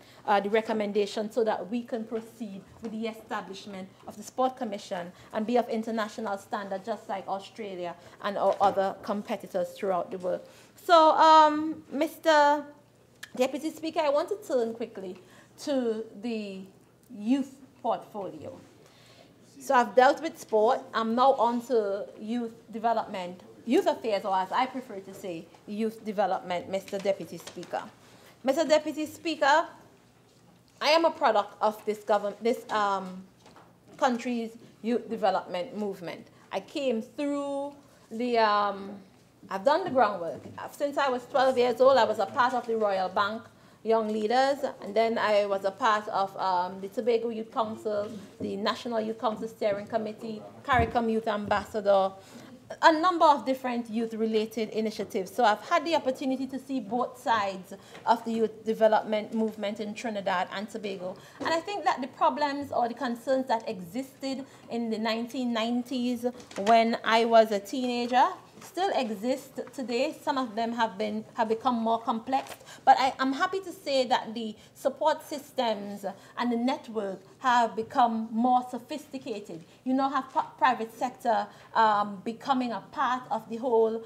the recommendation so that we can proceed with the establishment of the Sport Commission and be of international standard, just like Australia and our other competitors throughout the world. So, Mr. Deputy Speaker, I want to turn quickly to the youth portfolio. So I've dealt with sport. I'm now on to youth development, youth affairs, or as I prefer to say, youth development, Mr. Deputy Speaker. Mr. Deputy Speaker, I am a product of this country's youth development movement. I came through the, I've done the groundwork. Since I was 12 years old, I was a part of the Royal Bank Young Leaders, and then I was a part of the Tobago Youth Council, the National Youth Council Steering Committee, CARICOM Youth Ambassador, a number of different youth-related initiatives. So I've had the opportunity to see both sides of the youth development movement in Trinidad and Tobago. And I think that the problems or the concerns that existed in the 1990s when I was a teenager still exist today. Some of them have become more complex, but I'm happy to say that the support systems and the network have become more sophisticated. You now have private sector becoming a part of the whole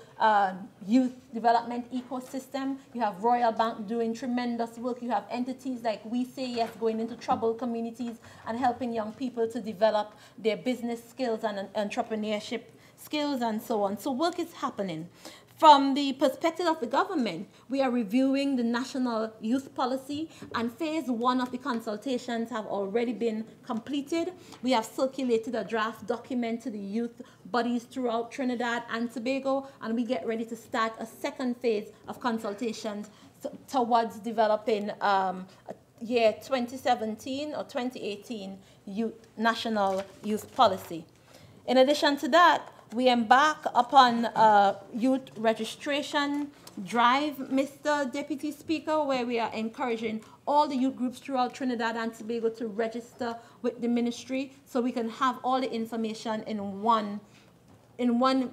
youth development ecosystem. You have Royal Bank doing tremendous work. You have entities like We Say Yes going into troubled communities and helping young people to develop their business skills and entrepreneurship skills and so on. So work is happening. From the perspective of the government, we are reviewing the national youth policy, and phase 1 of the consultations have already been completed. We have circulated a draft document to the youth bodies throughout Trinidad and Tobago, and we get ready to start a second phase of consultations towards developing year 2017 or 2018 national youth policy. In addition to that, we embark upon a youth registration drive, Mr. Deputy Speaker, where we are encouraging all the youth groups throughout Trinidad and Tobago to register with the ministry so we can have all the information in one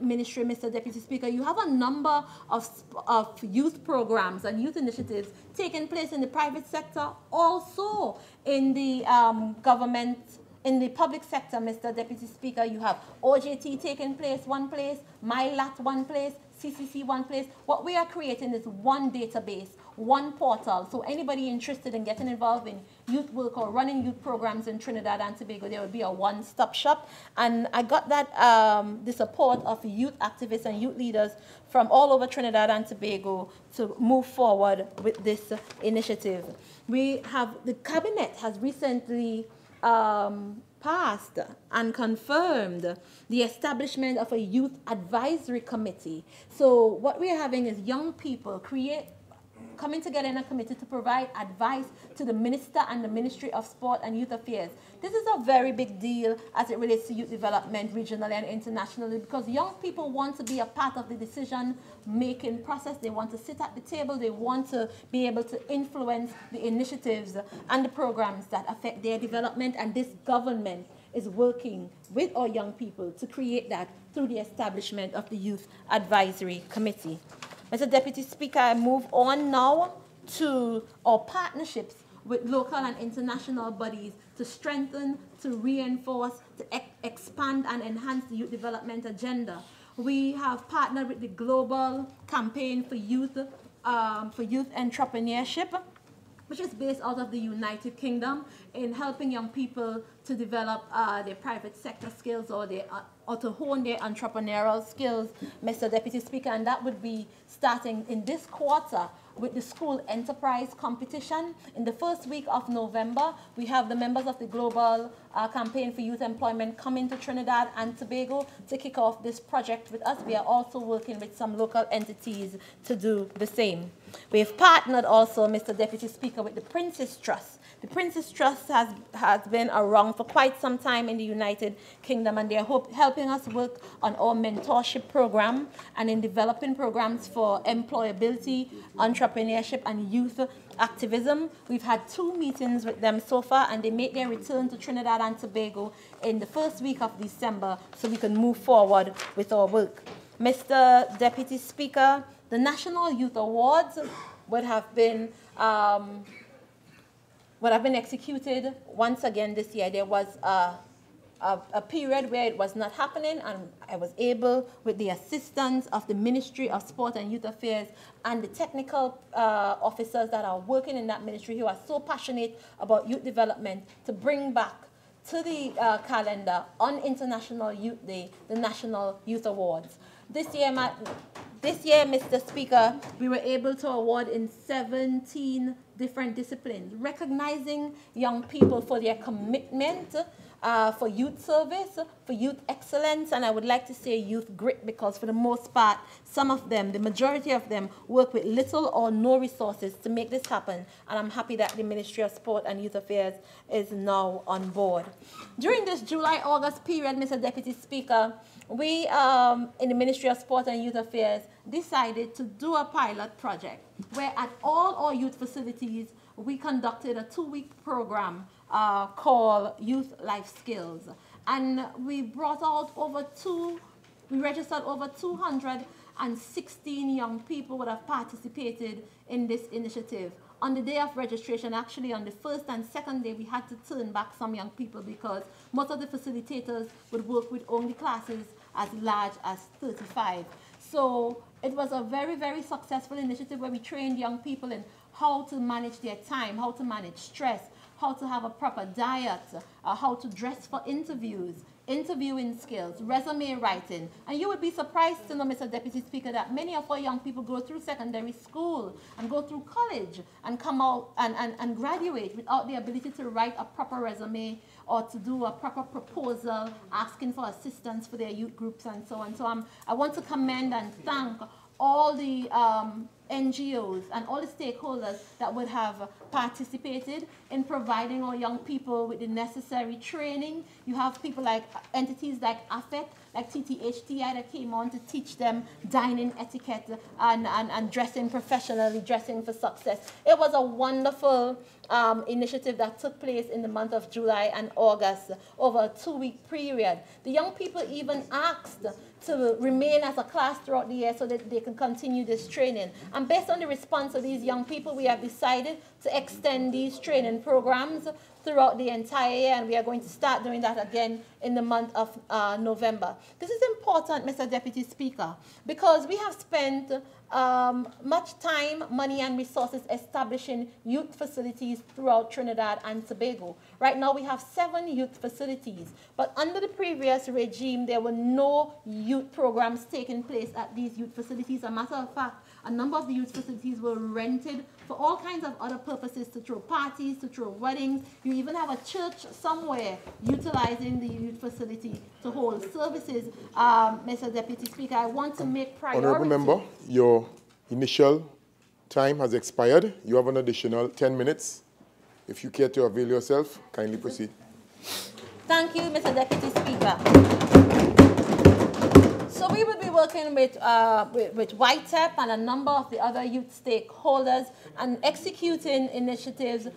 ministry, Mr. Deputy Speaker. You have a number of youth programs and youth initiatives taking place in the private sector, also in the government. In the public sector, Mr. Deputy Speaker, you have OJT taking place one place, MyLat one place, CCC one place. What we are creating is one database, one portal. So anybody interested in getting involved in youth work or running youth programs in Trinidad and Tobago, there will be a one-stop shop. And I got that the support of youth activists and youth leaders from all over Trinidad and Tobago to move forward with this initiative. The cabinet has recently passed and confirmed the establishment of a youth advisory committee. So what we're having is young people coming together in a committee to provide advice to the Minister and the Ministry of Sport and Youth Affairs. This is a very big deal as it relates to youth development regionally and internationally, because young people want to be a part of the decision-making process. They want to sit at the table. They want to be able to influence the initiatives and the programs that affect their development, and this government is working with our young people to create that through the establishment of the Youth Advisory Committee. Mr. Deputy Speaker, I move on now to our partnerships with local and international bodies to strengthen, to reinforce, to expand and enhance the youth development agenda. We have partnered with the Global Campaign for Youth Entrepreneurship, which is based out of the United Kingdom, in helping young people to develop their private sector skills or to hone their entrepreneurial skills, Mr. Deputy Speaker, and that would be starting in this quarter with the school enterprise competition. In the first week of November, we have the members of the Global Campaign for Youth Employment coming to Trinidad and Tobago to kick off this project with us. We are also working with some local entities to do the same. We have partnered also, Mr. Deputy Speaker, with the Prince's Trust. The Prince's Trust has been around for quite some time in the United Kingdom, and they're helping us work on our mentorship program and in developing programs for employability, entrepreneurship, and youth activism. We've had 2 meetings with them so far, and they make their return to Trinidad and Tobago in the first week of December so we can move forward with our work. Mr. Deputy Speaker, the National Youth Awards would have been executed once again this year. There was a period where it was not happening, and I was able, with the assistance of the Ministry of Sport and Youth Affairs and the technical officers that are working in that ministry who are so passionate about youth development, to bring back to the calendar on International Youth Day, the National Youth Awards. This year, Mr. Speaker, we were able to award in 17 different disciplines, recognizing young people for their commitment, for youth service, for youth excellence, and I would like to say youth grit, because for the most part, some of them, the majority of them, work with little or no resources to make this happen, and I'm happy that the Ministry of Sport and Youth Affairs is now on board. During this July-August period, Mr. Deputy Speaker, we in the Ministry of Sport and Youth Affairs decided to do a pilot project where at all our youth facilities we conducted a 2-week program called Youth Life Skills. And we brought out we registered over 216 young people would have participated in this initiative. On the day of registration, actually on the first and second day, we had to turn back some young people because most of the facilitators would work with only classes as large as 35. So it was a very, very successful initiative where we trained young people in how to manage their time, how to manage stress, how to have a proper diet, how to dress for interviews, interviewing skills, resume writing. And you would be surprised to know, Mr. Deputy Speaker, that many of our young people go through secondary school and go through college and come out and graduate without the ability to write a proper resume or to do a proper proposal, asking for assistance for their youth groups and so on. So I want to commend and thank all the NGOs and all the stakeholders that would have participated in providing our young people with the necessary training. You have people like entities like AFET, like TTHTI that came on to teach them dining etiquette and dressing professionally, dressing for success. It was a wonderful initiative that took place in the month of July and August over a 2-week period. The young people even asked to remain as a class throughout the year so that they can continue this training. And based on the response of these young people, we have decided to extend these training programs throughout the entire year, and we are going to start doing that again in the month of November. This is important, Mr. Deputy Speaker, because we have spent much time, money, and resources establishing youth facilities throughout Trinidad and Tobago. Right now, we have 7 youth facilities, but under the previous regime, there were no youth programs taking place at these youth facilities. As a matter of fact, a number of the youth facilities were rented for all kinds of other purposes, to throw parties, to throw weddings. You even have a church somewhere utilizing the youth facility to hold services. Mr. Deputy Speaker, I want to make priority. Honourable Member, your initial time has expired. You have an additional 10 minutes. If you care to avail yourself, kindly proceed. Thank you, Mr. Deputy Speaker. So we will be working with YTEP and a number of the other youth stakeholders and executing initiatives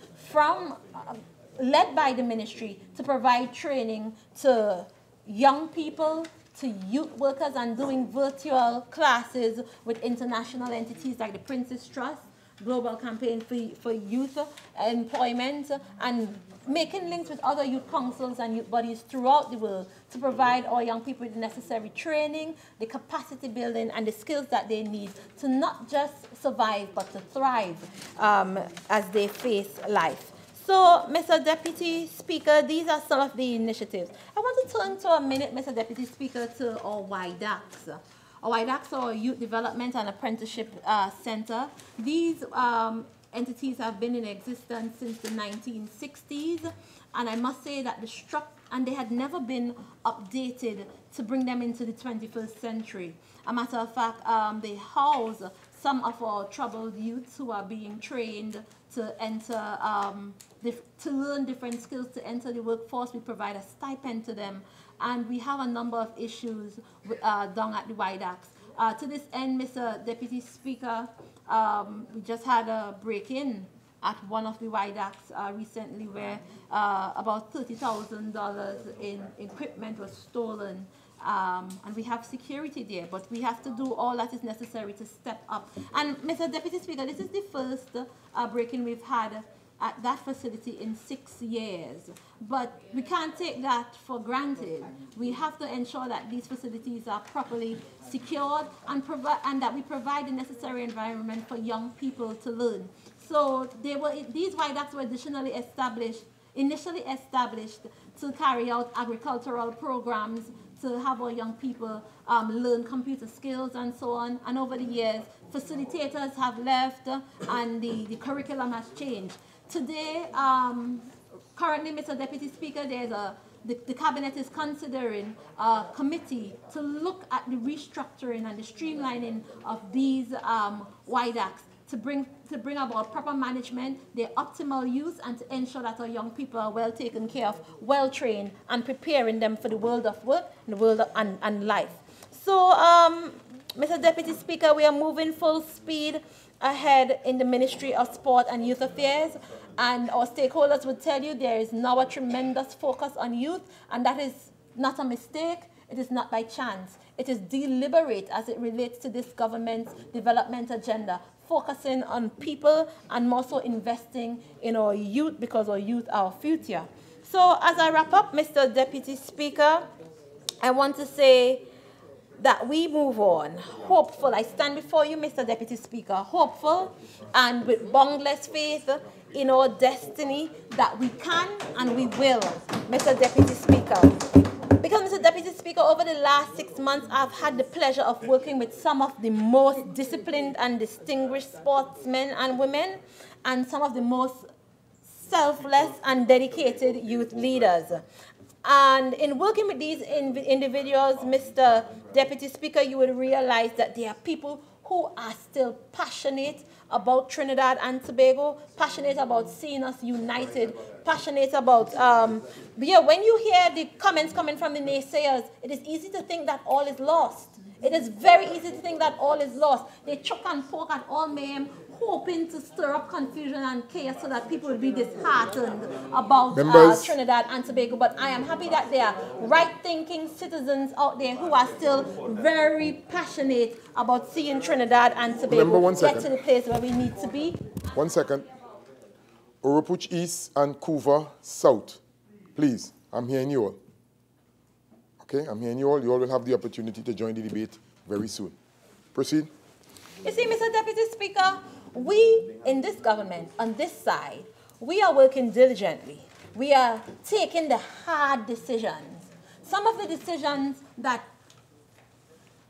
led by the ministry to provide training to young people, to youth workers, and doing virtual classes with international entities like the Princess Trust, Global Campaign for Youth Employment, and making links with other youth councils and youth bodies throughout the world to provide our young people with the necessary training, the capacity building, and the skills that they need to not just survive, but to thrive as they face life. So, Mr. Deputy Speaker, these are some of the initiatives. I want to turn to a minute, Mr. Deputy Speaker, to our YDACs. Our YDACs are Youth Development and Apprenticeship Center. These entities have been in existence since the 1960s, and I must say that they had never been updated to bring them into the 21st century. A matter of fact, they house some of our troubled youths who are being trained to enter, to learn different skills to enter the workforce. We provide a stipend to them, and we have a number of issues down at the YDACs. To this end, Mr. Deputy Speaker, we just had a break-in at one of the YDACs recently where about $30,000 in equipment was stolen and we have security there, but we have to do all that is necessary to step up. And Mr. Deputy Speaker, this is the first break-in we've had at that facility in 6 years. But we can't take that for granted. We have to ensure that these facilities are properly secured and that we provide the necessary environment for young people to learn. So these viaducts were initially established to carry out agricultural programs, to have our young people learn computer skills and so on. And over the years, facilitators have left and the curriculum has changed. Today, currently, Mr. Deputy Speaker, the Cabinet is considering a committee to look at the restructuring and the streamlining of these viaducts to bring about proper management, their optimal use, and to ensure that our young people are well taken care of, well trained, and preparing them for the world of work and the world of, and life. So, Mr. Deputy Speaker, we are moving full speed ahead in the Ministry of Sport and Youth Affairs, and our stakeholders would tell you there is now a tremendous focus on youth, and that is not a mistake. It is not by chance. It is deliberate as it relates to this government's development agenda, focusing on people and more so investing in our youth, because our youth are our future. So as I wrap up, Mr. Deputy Speaker, I want to say that we move on, hopeful. I stand before you, Mr. Deputy Speaker, hopeful and with boundless faith in our destiny that we can and we will, Mr. Deputy Speaker. Because, Mr. Deputy Speaker, over the last 6 months, I've had the pleasure of working with some of the most disciplined and distinguished sportsmen and women, and some of the most selfless and dedicated youth leaders. And in working with these individuals, Mr. Deputy Speaker, you would realize that there are people who are still passionate about Trinidad and Tobago, passionate about seeing us united, passionate about, when you hear the comments coming from the naysayers, it is easy to think that all is lost. It is very easy to think that all is lost. They choke and poke at all mayhem, hoping to stir up confusion and chaos so that people will be disheartened about Trinidad and Tobago. But I am happy that there are right-thinking citizens out there who are still very passionate about seeing Trinidad and Tobago get to the place where we need to be. 1 second. Oropuch East and Couva South. Please, I'm hearing you all. Okay, I'm hearing you all. You all will have the opportunity to join the debate very soon. Proceed. You see, Mr. Deputy Speaker, we in this government, on this side, we are working diligently. We are taking the hard decisions. Some of the decisions that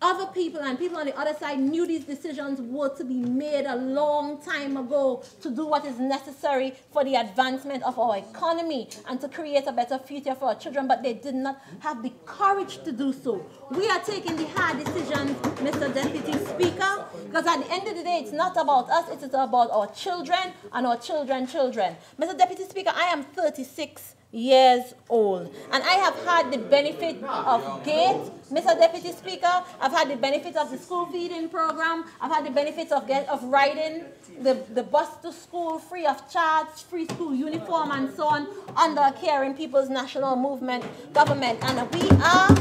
other people and people on the other side knew these decisions were to be made a long time ago to do what is necessary for the advancement of our economy and to create a better future for our children, but they did not have the courage to do so. We are taking the hard decisions, Mr. Deputy Speaker, because at the end of the day, it's not about us, it is about our children and our children's children. Mr. Deputy Speaker, I am 36 years old, and I have had the benefit of GATE, Mr. Deputy Speaker. I've had the benefit of the school feeding program. I've had the benefit of riding the bus to school free of charge, free school uniform, and so on, under a Caring People's National Movement government. And we are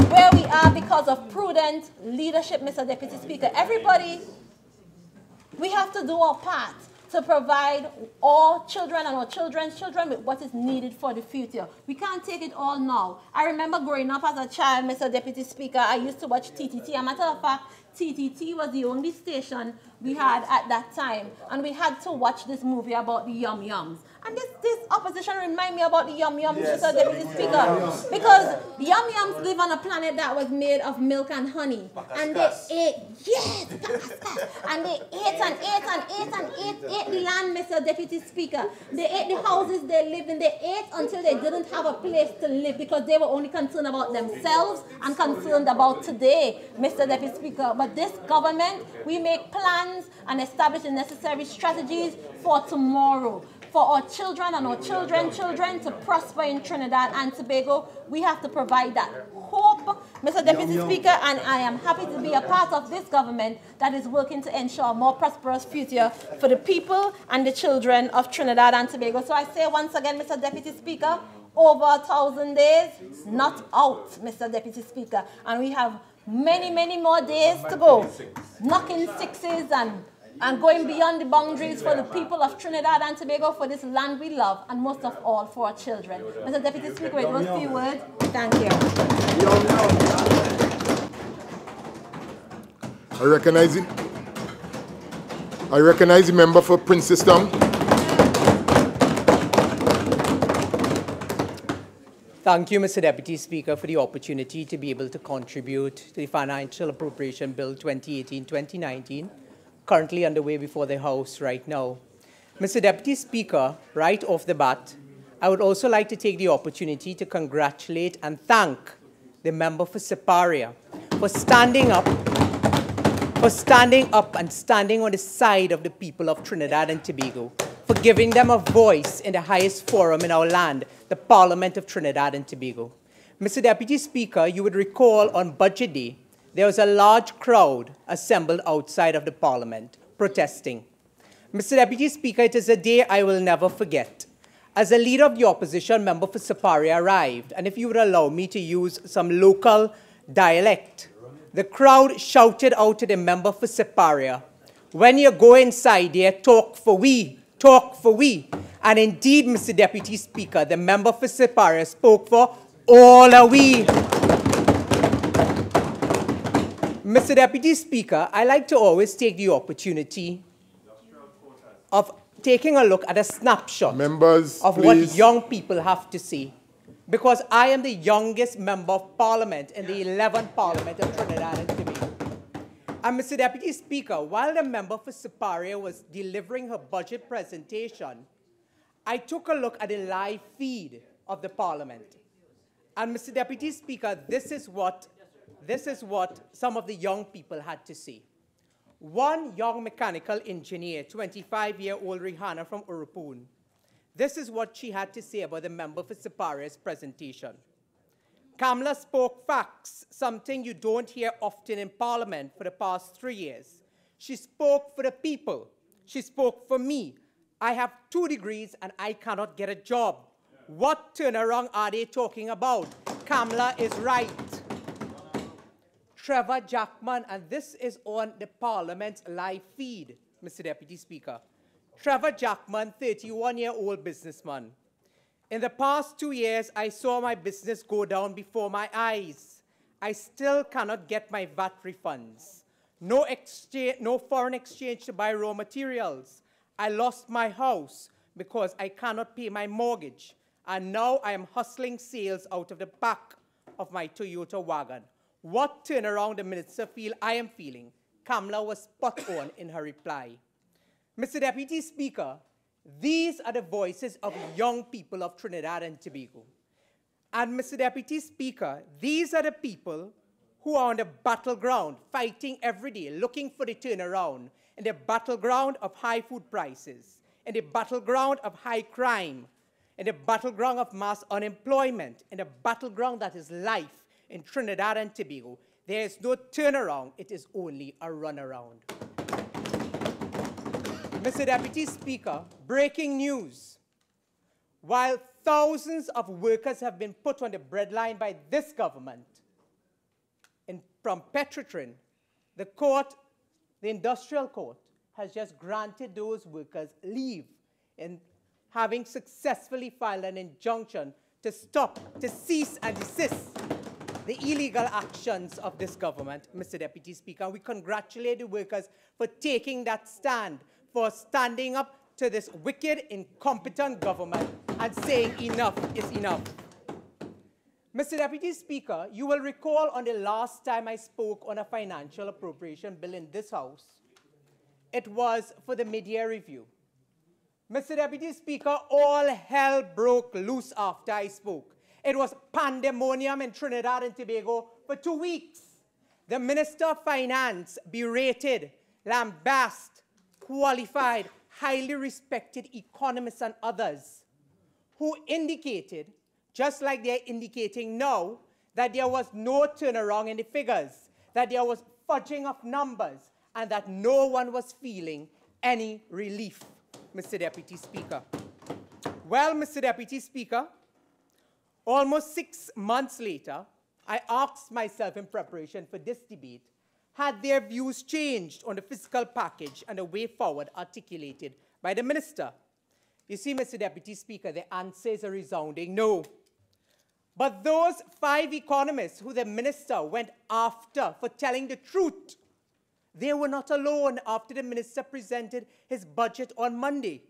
where we are because of prudent leadership, Mr. Deputy Speaker. Everybody, we have to do our part to provide all children and our children's children with what is needed for the future. We can't take it all now. I remember growing up as a child, Mr. Deputy Speaker, I used to watch TTT. As a matter of fact, TTT was the only station we had at that time, and we had to watch this movie about the Yum Yums. And this opposition remind me about the Yum Yums, yes, Mr. Deputy Speaker, because Yum Yums live on a planet that was made of milk and honey, and they ate, yes, and they ate and ate and ate and ate the land, Mr. Deputy Speaker. They ate the houses they lived in. They ate until they didn't have a place to live because they were only concerned about themselves and concerned about today, Mr. Deputy Speaker. But this government, we make plans and establish the necessary strategies for tomorrow. For our children and our children's children to prosper in Trinidad and Tobago, we have to provide that hope, Mr. Deputy Speaker, and I am happy to be a part of this government that is working to ensure a more prosperous future for the people and the children of Trinidad and Tobago. So I say once again, Mr. Deputy Speaker, over 1,000 days, not out, Mr. Deputy Speaker. And we have many, many more days to go. Knocking sixes and going beyond the boundaries for the people of Trinidad and Tobago, for this land we love, and most of all for our children. Mr. Deputy Speaker, with those few words, thank you. I recognize the member for Princestown. Thank you, Mr. Deputy Speaker, for the opportunity to be able to contribute to the Financial Appropriation Bill 2018-2019, currently underway before the House right now. Mr. Deputy Speaker, right off the bat, I would also like to take the opportunity to congratulate and thank the member for Siparia for standing up and standing on the side of the people of Trinidad and Tobago, for giving them a voice in the highest forum in our land, the Parliament of Trinidad and Tobago. Mr. Deputy Speaker, you would recall on Budget Day, there was a large crowd assembled outside of the Parliament protesting. Mr. Deputy Speaker, it is a day I will never forget. As a leader of the opposition, member for Siparia arrived, and if you would allow me to use some local dialect, the crowd shouted out to the member for Siparia, "When you go inside there, talk for we. Talk for we." And indeed, Mr. Deputy Speaker, the member for Siparia spoke for all of we. Mr. Deputy Speaker, I like to always take the opportunity of taking a look at a snapshot of what young people have to say. Because I am the youngest member of Parliament in the 11th Parliament of Trinidad and Tobago. And Mr. Deputy Speaker, while the member for Siparia was delivering her budget presentation, I took a look at the live feed of the Parliament. And Mr. Deputy Speaker, this is what some of the young people had to say. One young mechanical engineer, 25-year-old Rihanna from Urupun, this is what she had to say about the member for Siparia's presentation. Kamla spoke facts, something you don't hear often in Parliament for the past 3 years. She spoke for the people. She spoke for me. I have 2 degrees and I cannot get a job. What turnaround are they talking about? Kamla is right. Trevor Jackman, and this is on the Parliament's live feed, Mr. Deputy Speaker. Trevor Jackman, 31-year-old businessman. In the past 2 years, I saw my business go down before my eyes. I still cannot get my VAT refunds. No foreign exchange to buy raw materials. I lost my house because I cannot pay my mortgage. And now I am hustling sales out of the back of my Toyota wagon. What turnaround the minister feel I am feeling? Kamla was spot on in her reply. Mr. Deputy Speaker, these are the voices of young people of Trinidad and Tobago. And Mr. Deputy Speaker, these are the people who are on the battleground, fighting every day, looking for the turnaround, in the battleground of high food prices, in the battleground of high crime, in the battleground of mass unemployment, in the battleground that is life in Trinidad and Tobago. There is no turnaround, it is only a runaround. Mr. Deputy Speaker, breaking news. While thousands of workers have been put on the breadline by this government, from Petrotrin, the industrial court has just granted those workers leave in having successfully filed an injunction to cease and desist the illegal actions of this government, Mr. Deputy Speaker. We congratulate the workers for taking that stand, for standing up to this wicked, incompetent government and saying enough is enough. Mr. Deputy Speaker, you will recall on the last time I spoke on a financial appropriation bill in this House, it was for the mid-year review. Mr. Deputy Speaker, all hell broke loose after I spoke. It was pandemonium in Trinidad and Tobago for 2 weeks. The Minister of Finance berated, lambasted, qualified, highly respected economists and others who indicated, just like they're indicating now, that there was no turnaround in the figures, that there was fudging of numbers, and that no one was feeling any relief, Mr. Deputy Speaker. Well, Mr. Deputy Speaker, Almost 6 months later, I asked myself in preparation for this debate, had their views changed on the fiscal package and the way forward articulated by the minister? You see, Mr. Deputy Speaker, the answer is a resounding no. But those 5 economists who the minister went after for telling the truth, they were not alone after the minister presented his budget on Monday.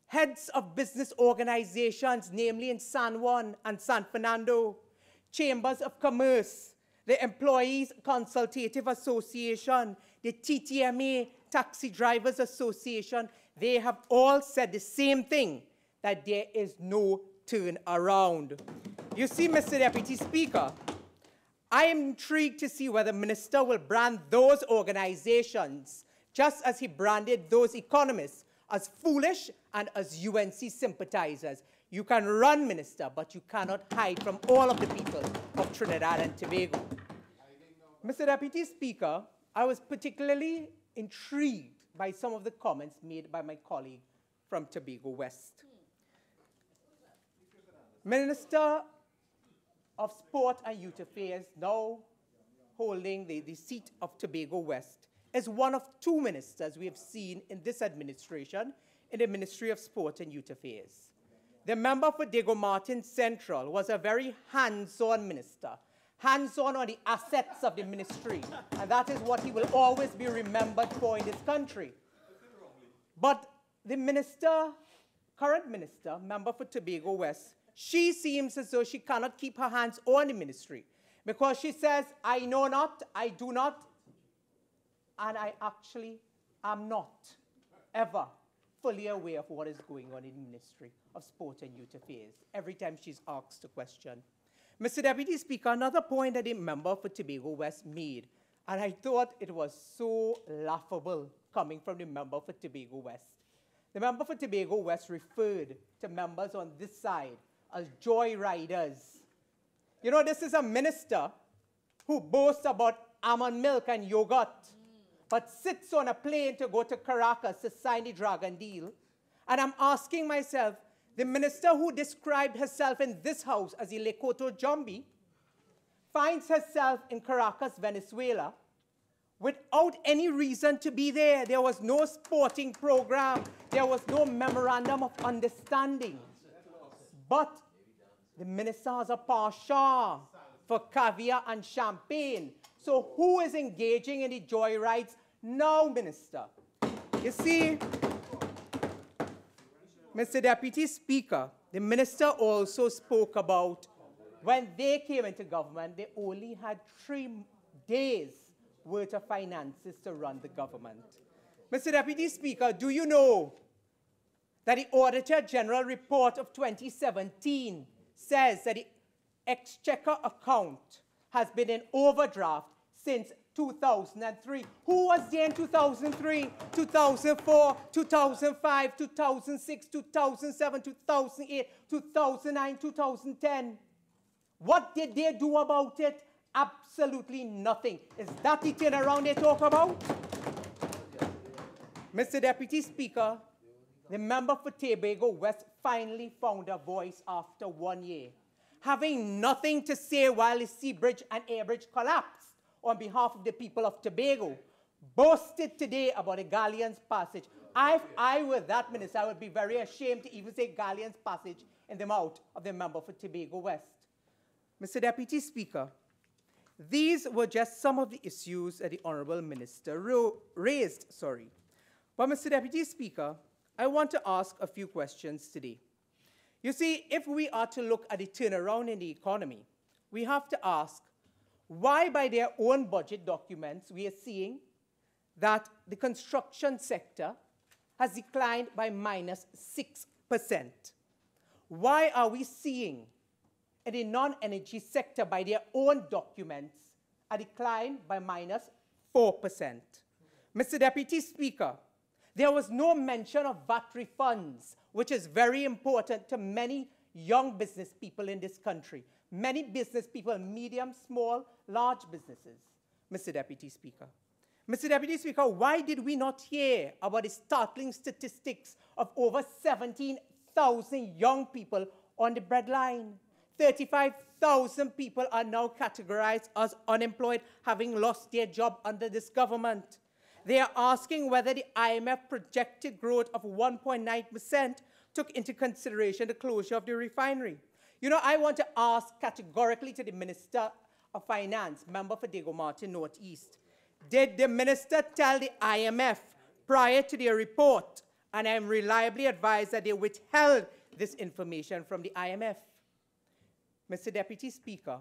Heads of business organizations, namely in San Juan and San Fernando, chambers of commerce, the Employees Consultative Association, the TTMA, Taxi Drivers Association, they have all said the same thing, that there is no turn around. You see, Mr. Deputy Speaker, I am intrigued to see whether the minister will brand those organizations just as he branded those economists as foolish and as UNC sympathizers. You can run, Minister, but you cannot hide from all of the people of Trinidad and Tobago. Mr. Deputy Speaker, I was particularly intrigued by some of the comments made by my colleague from Tobago West. Minister of Sport and Youth Affairs, now holding the seat of Tobago West, is one of 2 ministers we have seen in this administration in the Ministry of Sport and Youth Affairs. The member for Diego Martin Central was a very hands-on minister, hands-on on the assets of the ministry, and that is what he will always be remembered for in this country. But the minister, current minister, member for Tobago West, she seems as though she cannot keep her hands on the ministry because she says, I know not, I do not, and I actually am not ever fully aware of what is going on in the Ministry of Sport and Youth Affairs every time she's asked a question. Mr. Deputy Speaker, another point that a member for Tobago West made, and I thought it was so laughable coming from the member for Tobago West. The member for Tobago West referred to members on this side as joyriders. You know, this is a minister who boasts about almond milk and yogurt, but sits on a plane to go to Caracas to sign the Dragon deal. And I'm asking myself, the minister who described herself in this house as a Lekoto Jombi finds herself in Caracas, Venezuela, without any reason to be there. There was no sporting program. There was no memorandum of understanding. But the minister has a penchant for caviar and champagne. So who is engaging in the joyrides now, Minister? You see, Mr. Deputy Speaker, the minister also spoke about when they came into government, they only had 3 days worth of finances to run the government. Mr. Deputy Speaker, do you know that the Auditor General report of 2017 says that the Exchequer account has been in overdraft since 2003. Who was there in 2003, 2004, 2005, 2006, 2007, 2008, 2009, 2010? What did they do about it? Absolutely nothing. Is that the turnaround they talk about? Mr. Deputy Speaker, the member for Tobago West finally found a voice after 1 year, having nothing to say while the sea bridge and air bridge collapsed on behalf of the people of Tobago, boasted today about a galleon's passage. If I were that minister, I would be very ashamed to even say galleon's passage in the mouth of the member for Tobago West. Mr. Deputy Speaker, these were just some of the issues that the Honourable Minister raised. But Mr. Deputy Speaker, I want to ask a few questions today. You see, if we are to look at the turnaround in the economy, we have to ask why by their own budget documents we are seeing that the construction sector has declined by -6%. Why are we seeing in the non-energy sector by their own documents a decline by -4%? Mr. Deputy Speaker, there was no mention of VAT refunds, which is very important to many young business people in this country. Many business people, medium, small, large businesses, Mr. Deputy Speaker. Mr. Deputy Speaker, why did we not hear about the startling statistics of over 17,000 young people on the breadline? 35,000 people are now categorized as unemployed, having lost their job under this government. They are asking whether the IMF projected growth of 1.9% took into consideration the closure of the refinery. You know, I want to ask categorically to the Minister of Finance, member for Diego Martin Northeast, did the minister tell the IMF prior to their report, and I am reliably advised that they withheld this information from the IMF? Mr. Deputy Speaker,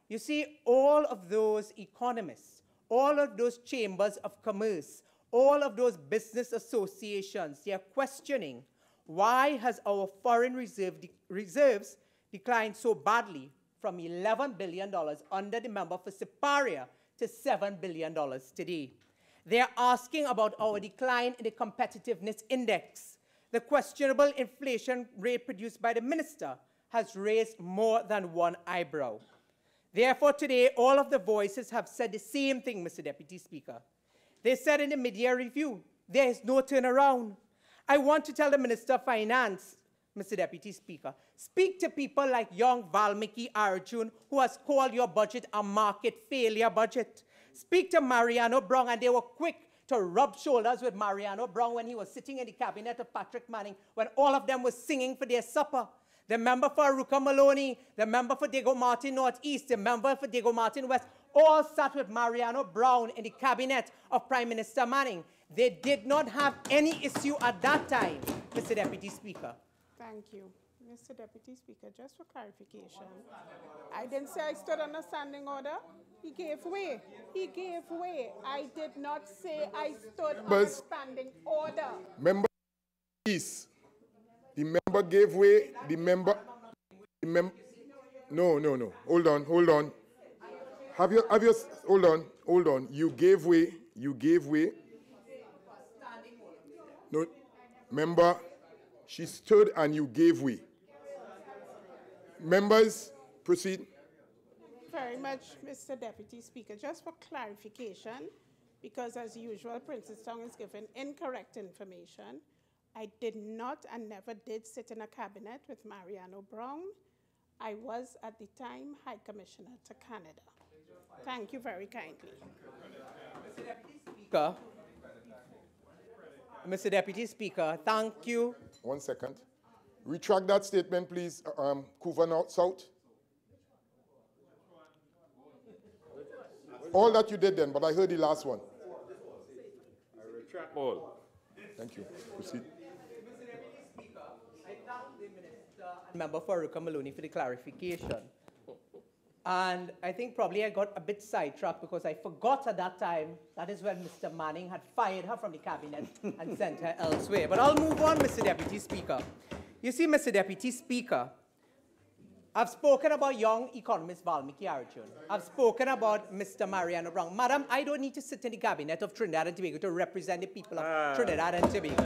you see, all of those economists, all of those chambers of commerce, all of those business associations, they are questioning why has our foreign reserves declined so badly from $11 billion under the member for Siparia to $7 billion today. They are asking about our decline in the competitiveness index. The questionable inflation rate produced by the minister has raised more than one eyebrow. Therefore, today, all of the voices have said the same thing, Mr. Deputy Speaker. They said in the mid-year review, there is no turnaround. I want to tell the Minister of Finance, Mr. Deputy Speaker, speak to people like young Valmiki Arjun, who has called your budget a market failure budget. Speak to Mariano Brown, and they were quick to rub shoulders with Mariano Brown when he was sitting in the cabinet of Patrick Manning, when all of them were singing for their supper. The member for Aruka Maloney, the member for Diego Martin Northeast, the member for Diego Martin West, all sat with Mariano Brown in the cabinet of Prime Minister Manning. They did not have any issue at that time, Mr. Deputy Speaker. Thank you. Mr. Deputy Speaker, just for clarification, I didn't say I stood on a standing order. He gave way. He gave way. I did not say I stood on a standing order. Member, please. The member gave way. No. Hold on. Hold on. You gave way. No, member, she stood and you gave way. Members, proceed. Very much, Mr. Deputy Speaker. Just for clarification, because as usual, Princess Tong is given incorrect information. I did not and never did sit in a cabinet with Mariano Brown. I was at the time High Commissioner to Canada. Thank you very kindly. Mr. Deputy Speaker, thank you. 1 second. Retract that statement, please, Couva North South. All that you did then, but I heard the last one. I retract all. Thank you. Proceed. I thank the Minister and member for Aruka Maloney for the clarification. And I think probably I got a bit sidetracked because I forgot at that time that is when Mr. Manning had fired her from the cabinet and sent her elsewhere. But I'll move on, Mr. Deputy Speaker. You see, Mr. Deputy Speaker, I've spoken about young economist Valmiki Arjun. I've spoken about Mr. Mariano Brown. Madam, I don't need to sit in the cabinet of Trinidad and Tobago to represent the people of Trinidad and Tobago.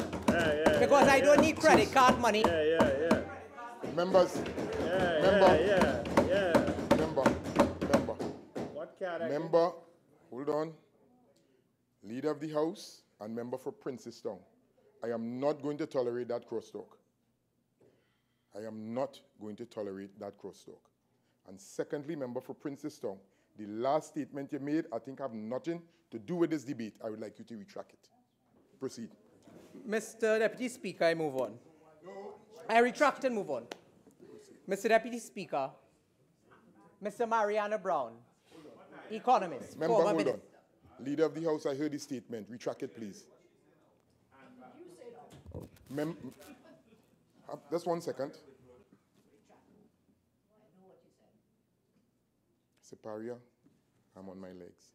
Because I don't need credit card money. Members. Member. What category? Member, hold on. Leader of the House and member for Princess Town. I am not going to tolerate that crosstalk. I am not going to tolerate that crosstalk. And secondly, member for Princess Town, the last statement you made, I think have nothing to do with this debate. I would like you to retract it. Proceed. Mr. Deputy Speaker, I move on. I retract and move on. Mr. Deputy Speaker, Mr. Mariano Brown, economist, Member, former hold minister. on. Leader of the House, I heard his statement. Retract it, please. Just 1 second. Siparia, I'm on my legs.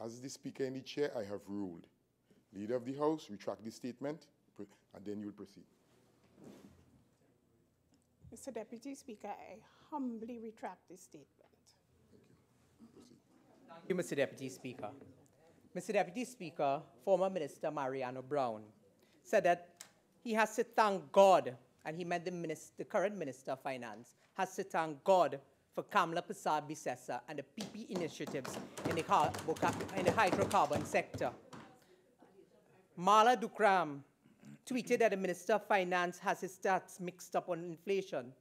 As the Speaker in the chair, I have ruled. Leader of the House, retract the statement, and then you'll proceed. Mr. Deputy Speaker, I humbly retract this statement. Thank you, Mr. Deputy Speaker. Mr. Deputy Speaker, former Minister Mariano Brown said that he has to thank God, and he meant the current Minister of Finance, has to thank God for Kamla Prasad-Bissessa and the PP initiatives in the hydrocarbon sector. Mala Dukram tweeted that the Minister of Finance has his stats mixed up on inflation.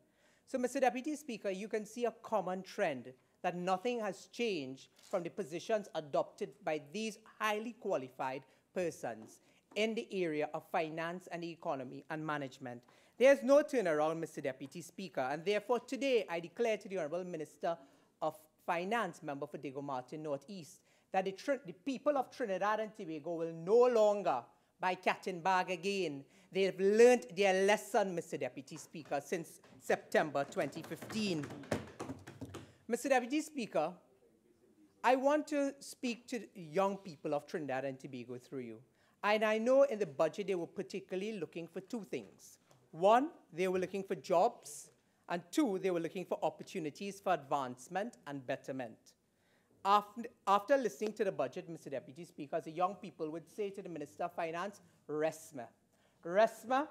So, Mr. Deputy Speaker, you can see a common trend that nothing has changed from the positions adopted by these highly qualified persons in the area of finance and the economy and management. There's no turnaround, Mr. Deputy Speaker, and therefore today I declare to the Honourable Minister of Finance, member for Diego Martin North East, that the people of Trinidad and Tobago will no longer buy cat and bag again. They've learned their lesson, Mr. Deputy Speaker, since September 2015. Mr. Deputy Speaker, I want to speak to young people of Trinidad and Tobago through you. And I know in the budget they were particularly looking for two things. One, they were looking for jobs, and two, they were looking for opportunities for advancement and betterment. After listening to the budget, Mr. Deputy Speaker, the young people would say to the Minister of Finance, resma. Resma,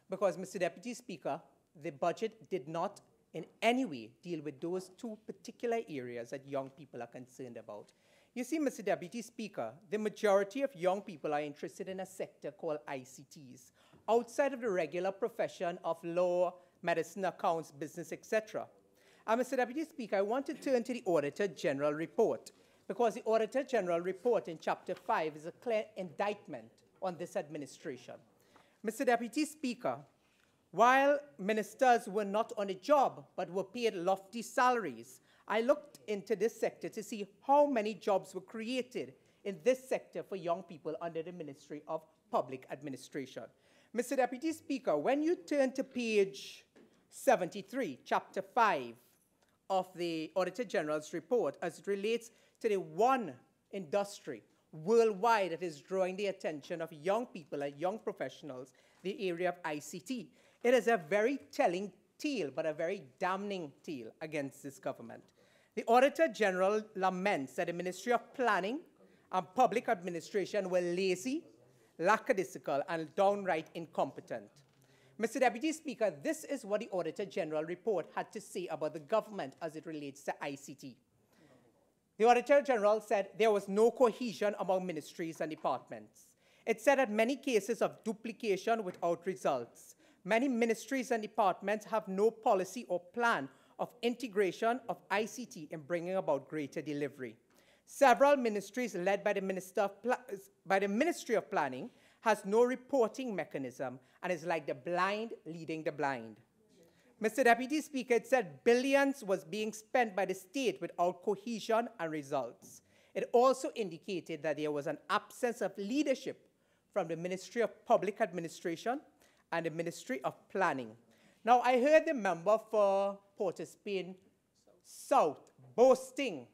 because, Mr. Deputy Speaker, the budget did not in any way deal with those two particular areas that young people are concerned about. You see, Mr. Deputy Speaker, the majority of young people are interested in a sector called ICTs, outside of the regular profession of law, medicine, accounts, business, etc. And Mr. Deputy Speaker, I want to turn to the Auditor General report, because the Auditor General report in Chapter 5 is a clear indictment on this administration. Mr. Deputy Speaker, while ministers were not on a job but were paid lofty salaries, I looked into this sector to see how many jobs were created in this sector for young people under the Ministry of Public Administration. Mr. Deputy Speaker, when you turn to page 73, Chapter 5 of the Auditor General's report, as it relates to the one industry worldwide that is drawing the attention of young people and young professionals, the area of ICT, it is a very telling tale, but a very damning tale against this government. The Auditor General laments that the Ministry of Planning and Public Administration were lazy, lackadaisical, and downright incompetent. Mr. Deputy Speaker, this is what the Auditor General report had to say about the government as it relates to ICT. The Auditor General said there was no cohesion among ministries and departments. It said that many cases of duplication without results. Many ministries and departments have no policy or plan of integration of ICT in bringing about greater delivery. Several ministries led by the Ministry of Planning has no reporting mechanism and is like the blind leading the blind. Mr. Deputy Speaker, it said billions was being spent by the state without cohesion and results. It also indicated that there was an absence of leadership from the Ministry of Public Administration and the Ministry of Planning. Now, I heard the member for Port of Spain South boasting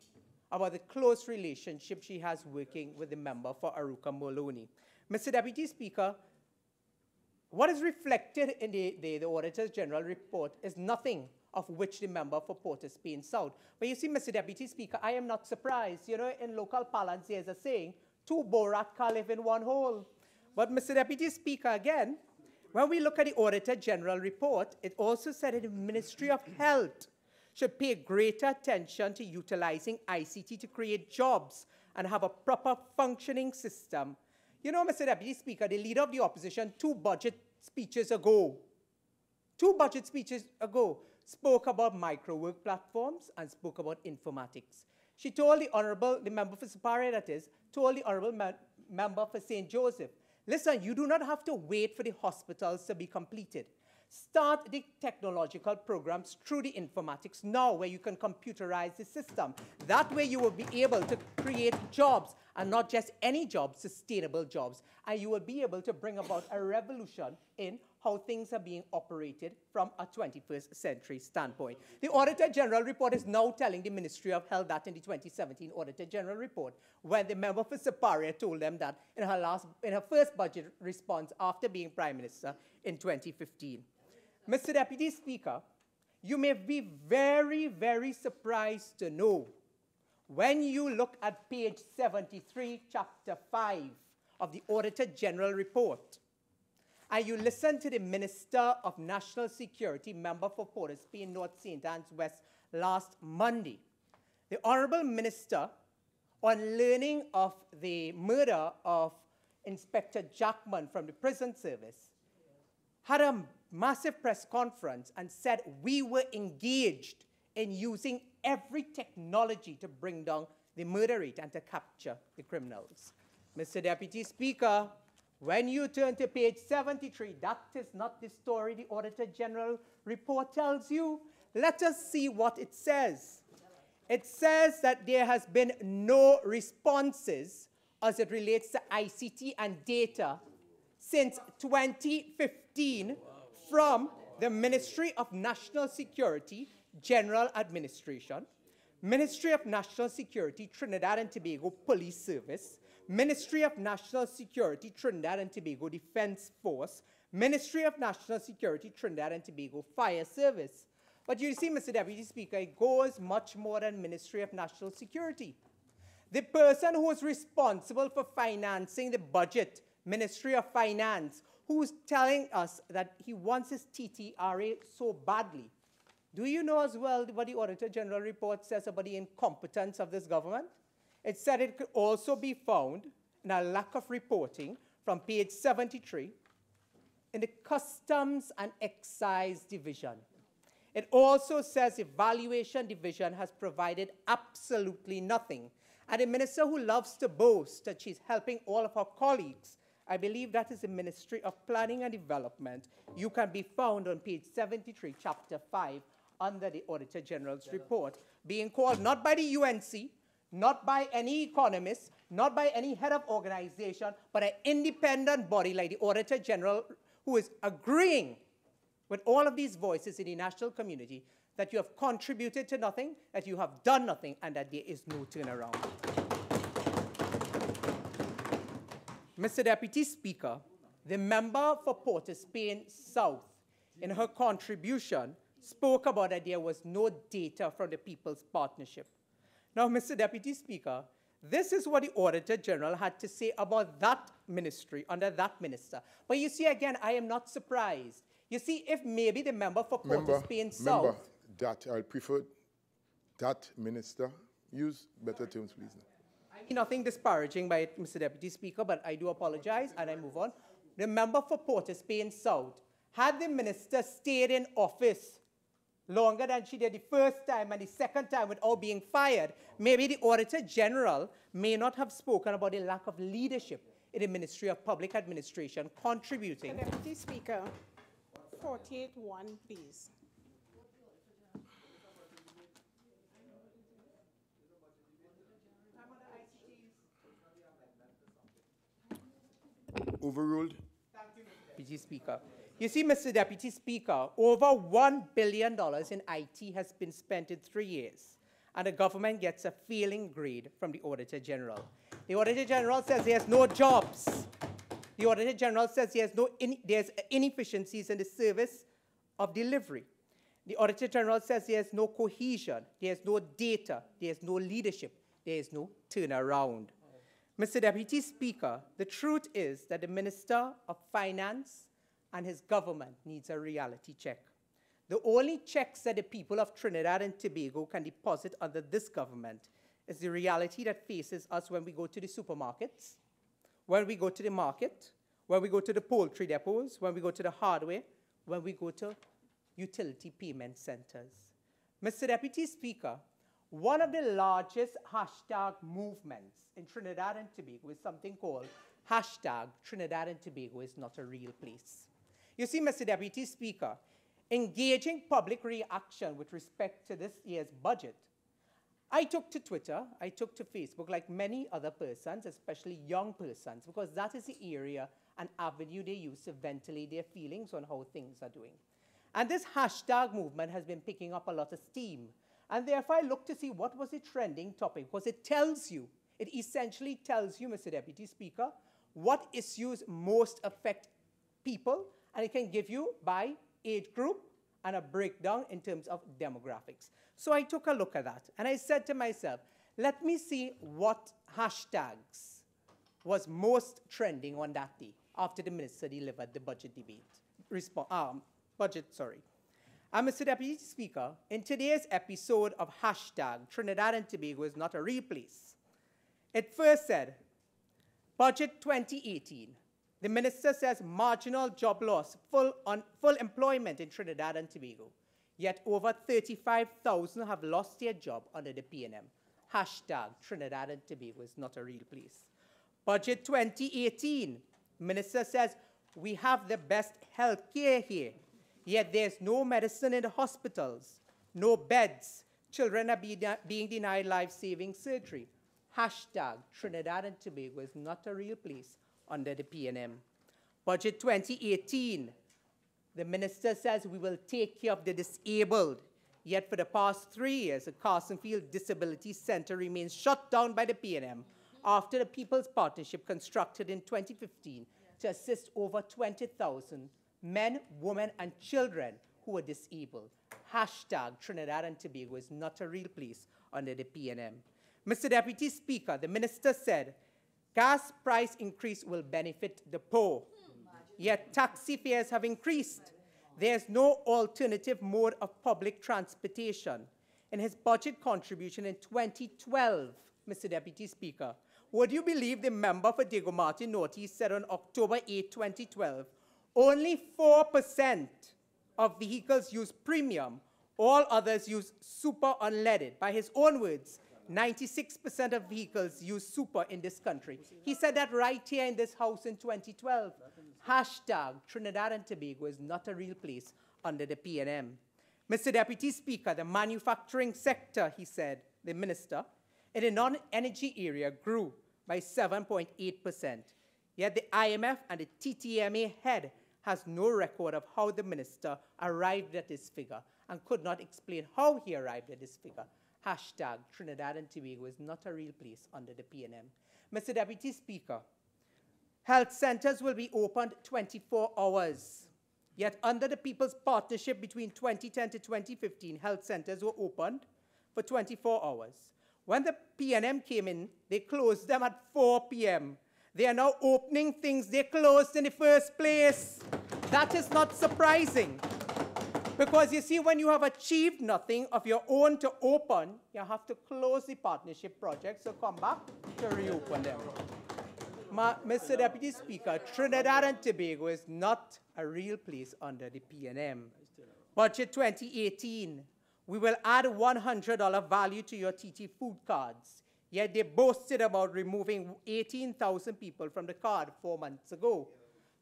about the close relationship she has working with the member for Aruka Moloney. Mr. Deputy Speaker, what is reflected in the Auditor General report is nothing of which the member for Port of Spain South. But you see, Mr. Deputy Speaker, I am not surprised. You know, in local parlance, there's a saying, two borat can't live in one hole. But Mr. Deputy Speaker, again, when we look at the Auditor General report, it also said that the Ministry of Health should pay greater attention to utilizing ICT to create jobs and have a proper functioning system. You know, Mr. Deputy Speaker, the leader of the opposition, two budget speeches ago, spoke about micro-work platforms and spoke about informatics. She told the member for Siparia, that is, told the honorable member for St. Joseph, listen, you do not have to wait for the hospitals to be completed. Start the technological programs through the informatics now, where you can computerize the system. That way you will be able to create jobs, and not just any jobs, sustainable jobs. And you will be able to bring about a revolution in how things are being operated from a 21st century standpoint. The Auditor General report is now telling the Ministry of Health that in the 2017 Auditor General report, when the member for Siparia told them that in her first budget response after being Prime Minister in 2015. Mr. Deputy Speaker, you may be very, very surprised to know when you look at page 73, chapter 5 of the Auditor General report, and you listen to the Minister of National Security, member for Port of Spain North St. Anne's West last Monday, the Honorable Minister, on learning of the murder of Inspector Jackman from the prison service, had a massive press conference and said we were engaged in using every technology to bring down the murder rate and to capture the criminals. Mr. Deputy Speaker, when you turn to page 73, that is not the story the Auditor General report tells you. Let us see what it says. It says that there has been no responses as it relates to ICT and data since 2015 from the Ministry of National Security, General Administration, Ministry of National Security, Trinidad and Tobago Police Service, Ministry of National Security, Trinidad and Tobago Defense Force, Ministry of National Security, Trinidad and Tobago Fire Service. But you see, Mr. Deputy Speaker, it goes much more than Ministry of National Security. The person who is responsible for financing the budget, Ministry of Finance, who's telling us that he wants his TTRA so badly. Do you know as well what the Auditor General report says about the incompetence of this government? It said it could also be found in a lack of reporting from page 73 in the Customs and Excise Division. It also says the Valuation Division has provided absolutely nothing. And a minister who loves to boast that she's helping all of her colleagues, I believe that is the Ministry of Planning and Development. You can be found on page 73, chapter 5, under the Auditor General's report, being called not by the UNC, not by any economist, not by any head of organization, but an independent body like the Auditor General, who is agreeing with all of these voices in the national community that you have contributed to nothing, that you have done nothing, and that there is no turnaround. Mr. Deputy Speaker, the member for Port of Spain South, in her contribution, spoke about that there was no data from the People's Partnership. Now, Mr. Deputy Speaker, this is what the Auditor General had to say about that ministry under that minister. But you see, again, I am not surprised. You see, if maybe the member for Port of Spain South... that I prefer that minister. Use better terms, please. I mean nothing disparaging by it, Mr. Deputy Speaker, but I do apologize, and I move on. The member for Port of Spain South, had the minister stayed in office longer than she did the first time and the second time without being fired, maybe the Auditor General may not have spoken about the lack of leadership in the Ministry of Public Administration contributing. Mr. Deputy Speaker, 48-1, please. Overruled. Thank you, Mr. Deputy Speaker. You see, Mr. Deputy Speaker, over $1 billion in IT has been spent in 3 years, and the government gets a failing grade from the Auditor General. The Auditor General says there's no jobs. The Auditor General says there's inefficiencies in the service of delivery. The Auditor General says there's no cohesion, there's no data, there's no leadership, there's no turnaround. Mr. Deputy Speaker, the truth is that the Minister of Finance and his government needs a reality check. The only checks that the people of Trinidad and Tobago can deposit under this government is the reality that faces us when we go to the supermarkets, when we go to the market, when we go to the poultry depots, when we go to the hardware, when we go to utility payment centers. Mr. Deputy Speaker, one of the largest hashtag movements in Trinidad and Tobago is something called hashtag Trinidad and Tobago is not a real place. You see, Mr. Deputy Speaker, engaging public reaction with respect to this year's budget, I took to Twitter, I took to Facebook like many other persons, especially young persons, because that is the area and avenue they use to ventilate their feelings on how things are doing. And this hashtag movement has been picking up a lot of steam. And therefore, I looked to see what was the trending topic, because it tells you, it essentially tells you, Mr. Deputy Speaker, what issues most affect people, and it can give you by age group and a breakdown in terms of demographics. So I took a look at that, and I said to myself, let me see what hashtags was most trending on that day after the minister delivered the budget debate. And Mr. Deputy Speaker, in today's episode of hashtag Trinidad and Tobago is not a real place, it first said, Budget 2018, The minister says marginal job loss, full employment in Trinidad and Tobago. Yet over 35,000 have lost their job under the PNM. Hashtag Trinidad and Tobago is not a real place. Budget 2018, minister says we have the best health care here, yet there's no medicine in the hospitals, no beds. Children are being denied life-saving surgery. Hashtag Trinidad and Tobago is not a real place under the PNM. Budget 2018, the minister says we will take care of the disabled. Yet for the past 3 years, the Carsonfield Disability Center remains shut down by the PNM after the People's Partnership constructed in 2015 to assist over 20,000 men, women, and children who are disabled. Hashtag Trinidad and Tobago is not a real place under the PNM. Mr. Deputy Speaker, the minister said gas price increase will benefit the poor. Yet taxi fares have increased. There's no alternative mode of public transportation. In his budget contribution in 2012, Mr. Deputy Speaker, would you believe the member for Diego Martin Northeast said on October 8, 2012, only 4% of vehicles use premium, all others use super unleaded. By his own words, 96% of vehicles use super in this country. He said that right here in this house in 2012. Hashtag Trinidad and Tobago is not a real place under the PNM. Mr. Deputy Speaker, the manufacturing sector, he said, the minister, in the non-energy area grew by 7.8%. Yet the IMF and the TTMA head has no record of how the minister arrived at this figure and could not explain how he arrived at this figure. Hashtag Trinidad and Tobago is not a real place under the PNM. Mr. Deputy Speaker, health centers will be opened 24 hours. Yet under the People's Partnership between 2010 to 2015, health centers were opened for 24 hours. When the PNM came in, they closed them at 4 p.m. They are now opening things they closed in the first place. That is not surprising. Because you see, when you have achieved nothing of your own to open, you have to close the partnership project, so come back to reopen them. Mr. Deputy Speaker, Trinidad and Tobago is not a real place under the PNM. Budget 2018, we will add $100 value to your TT food cards. Yet they boasted about removing 18,000 people from the card 4 months ago.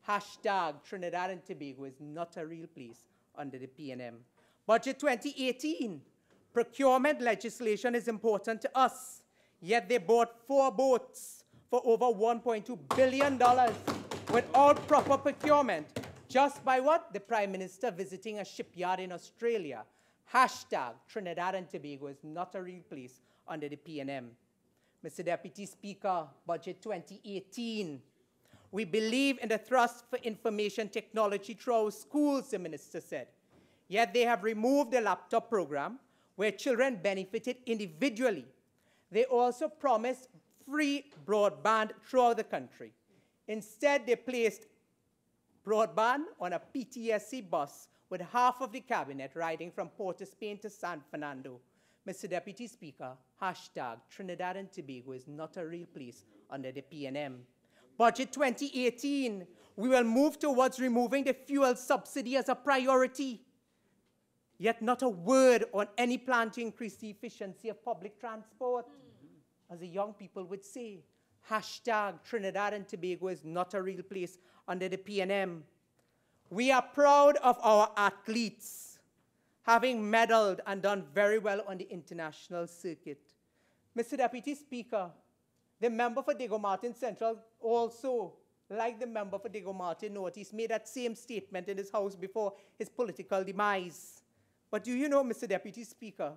Hashtag Trinidad and Tobago is not a real place under the PNM. Budget 2018, procurement legislation is important to us. Yet they bought 4 boats for over $1.2 billion without proper procurement, just by what? The Prime Minister visiting a shipyard in Australia. Hashtag Trinidad and Tobago is not a real place under the PNM. Mr. Deputy Speaker, Budget 2018. We believe in the thrust for information technology through our schools, the minister said. Yet they have removed the laptop program where children benefited individually. They also promised free broadband throughout the country. Instead, they placed broadband on a PTSC bus with half of the cabinet riding from Port of Spain to San Fernando. Mr. Deputy Speaker, hashtag Trinidad and Tobago is not a real place under the PNM. Budget 2018, we will move towards removing the fuel subsidy as a priority. Yet not a word on any plan to increase the efficiency of public transport. As the young people would say, hashtag Trinidad and Tobago is not a real place under the PNM. We are proud of our athletes having medaled and done very well on the international circuit. Mr. Deputy Speaker, the member for Diego Martin Central also, like the member for Diego Martin Northeast, made that same statement in his house before his political demise. But do you know, Mr. Deputy Speaker,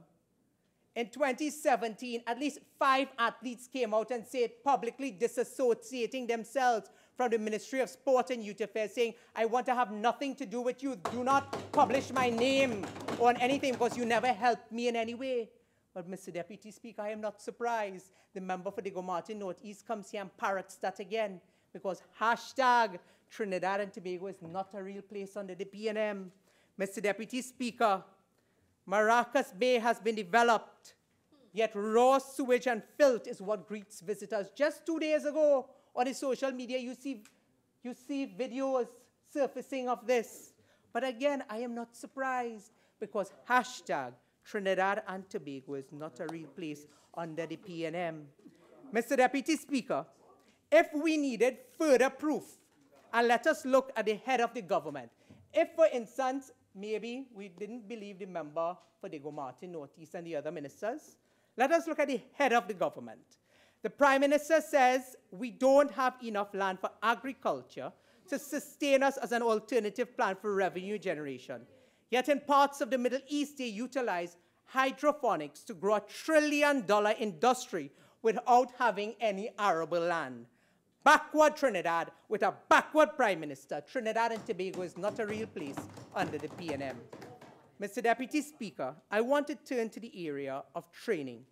in 2017, at least 5 athletes came out and said, publicly disassociating themselves from the Ministry of Sport and Youth Affairs, saying, I want to have nothing to do with you. Do not publish my name on anything because you never helped me in any way. But, Mr. Deputy Speaker, I am not surprised. The member for Diego Martin Northeast comes here and parrots that again, because hashtag Trinidad and Tobago is not a real place under the PNM. Mr. Deputy Speaker, Maracas Bay has been developed, yet raw sewage and filth is what greets visitors. Just 2 days ago on the social media, you see You see videos surfacing of this. But again, I am not surprised because hashtag Trinidad and Tobago is not a real place under the PNM. Mr. Deputy Speaker, if we needed further proof, and let us look at the head of the government. If, for instance, maybe we didn't believe the member for Diego Martin Northeast and the other ministers, let us look at the head of the government. The Prime Minister says we don't have enough land for agriculture to sustain us as an alternative plan for revenue generation. Yet in parts of the Middle East, they utilize hydroponics to grow $1 trillion industry without having any arable land. Backward Trinidad with a backward Prime Minister. Trinidad and Tobago is not a real place under the PNM. Mr. Deputy Speaker, I want to turn to the area of training.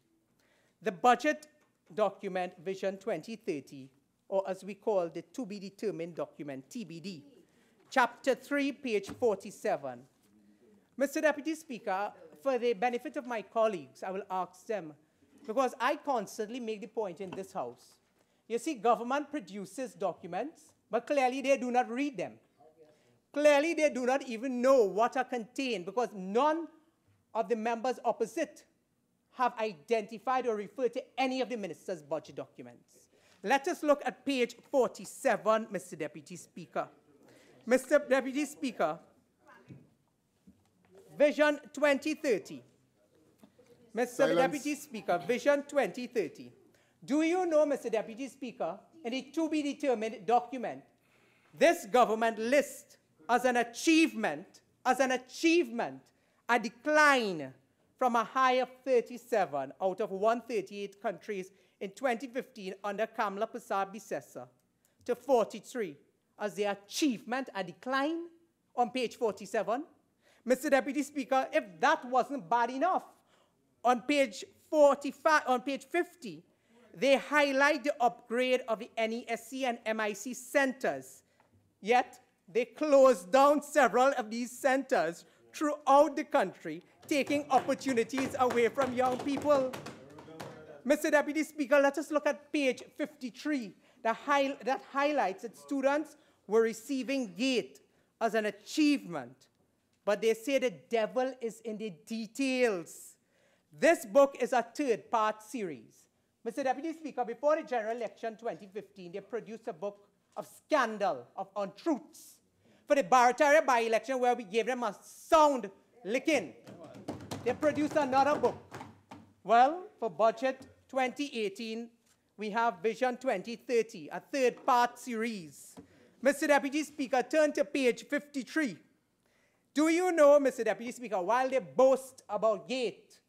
The budget document Vision 2030, or as we call the to be determined document, TBD, Chapter 3, page 47. Mr. Deputy Speaker, for the benefit of my colleagues, I will ask them, because I constantly make the point in this House. You see, government produces documents, but clearly they do not read them. Clearly they do not even know what are contained, because none of the members opposite have identified or referred to any of the minister's budget documents. Let us look at page 47, Mr. Deputy Speaker. Mr. Deputy Speaker, Vision 2030. Mr. Deputy Speaker, Vision 2030. Do you know, Mr. Deputy Speaker, in the to-be-determined document, this government lists as an achievement, a decline from a high of 37 out of 138 countries in 2015 under Kamala Persad-Bissessar to 43 as the achievement, a decline on page 47. Mr. Deputy Speaker, if that wasn't bad enough, on page 50, they highlight the upgrade of the NESC and MIC centers. Yet, they closed down several of these centers throughout the country, taking opportunities away from young people. Mr. Deputy Speaker, let us look at page 53 that highlights that students were receiving GATE as an achievement. But they say the devil is in the details. This book is a third-part series. Mr. Deputy Speaker, before the general election 2015, they produced a book of scandal, of untruths. For the Barataria by-election, where we gave them a sound licking, they produced another book. Well, for budget 2018, we have Vision 2030, a third-part series. Mr. Deputy Speaker, turn to page 53. Do you know, Mr. Deputy Speaker, while they boast about GATE,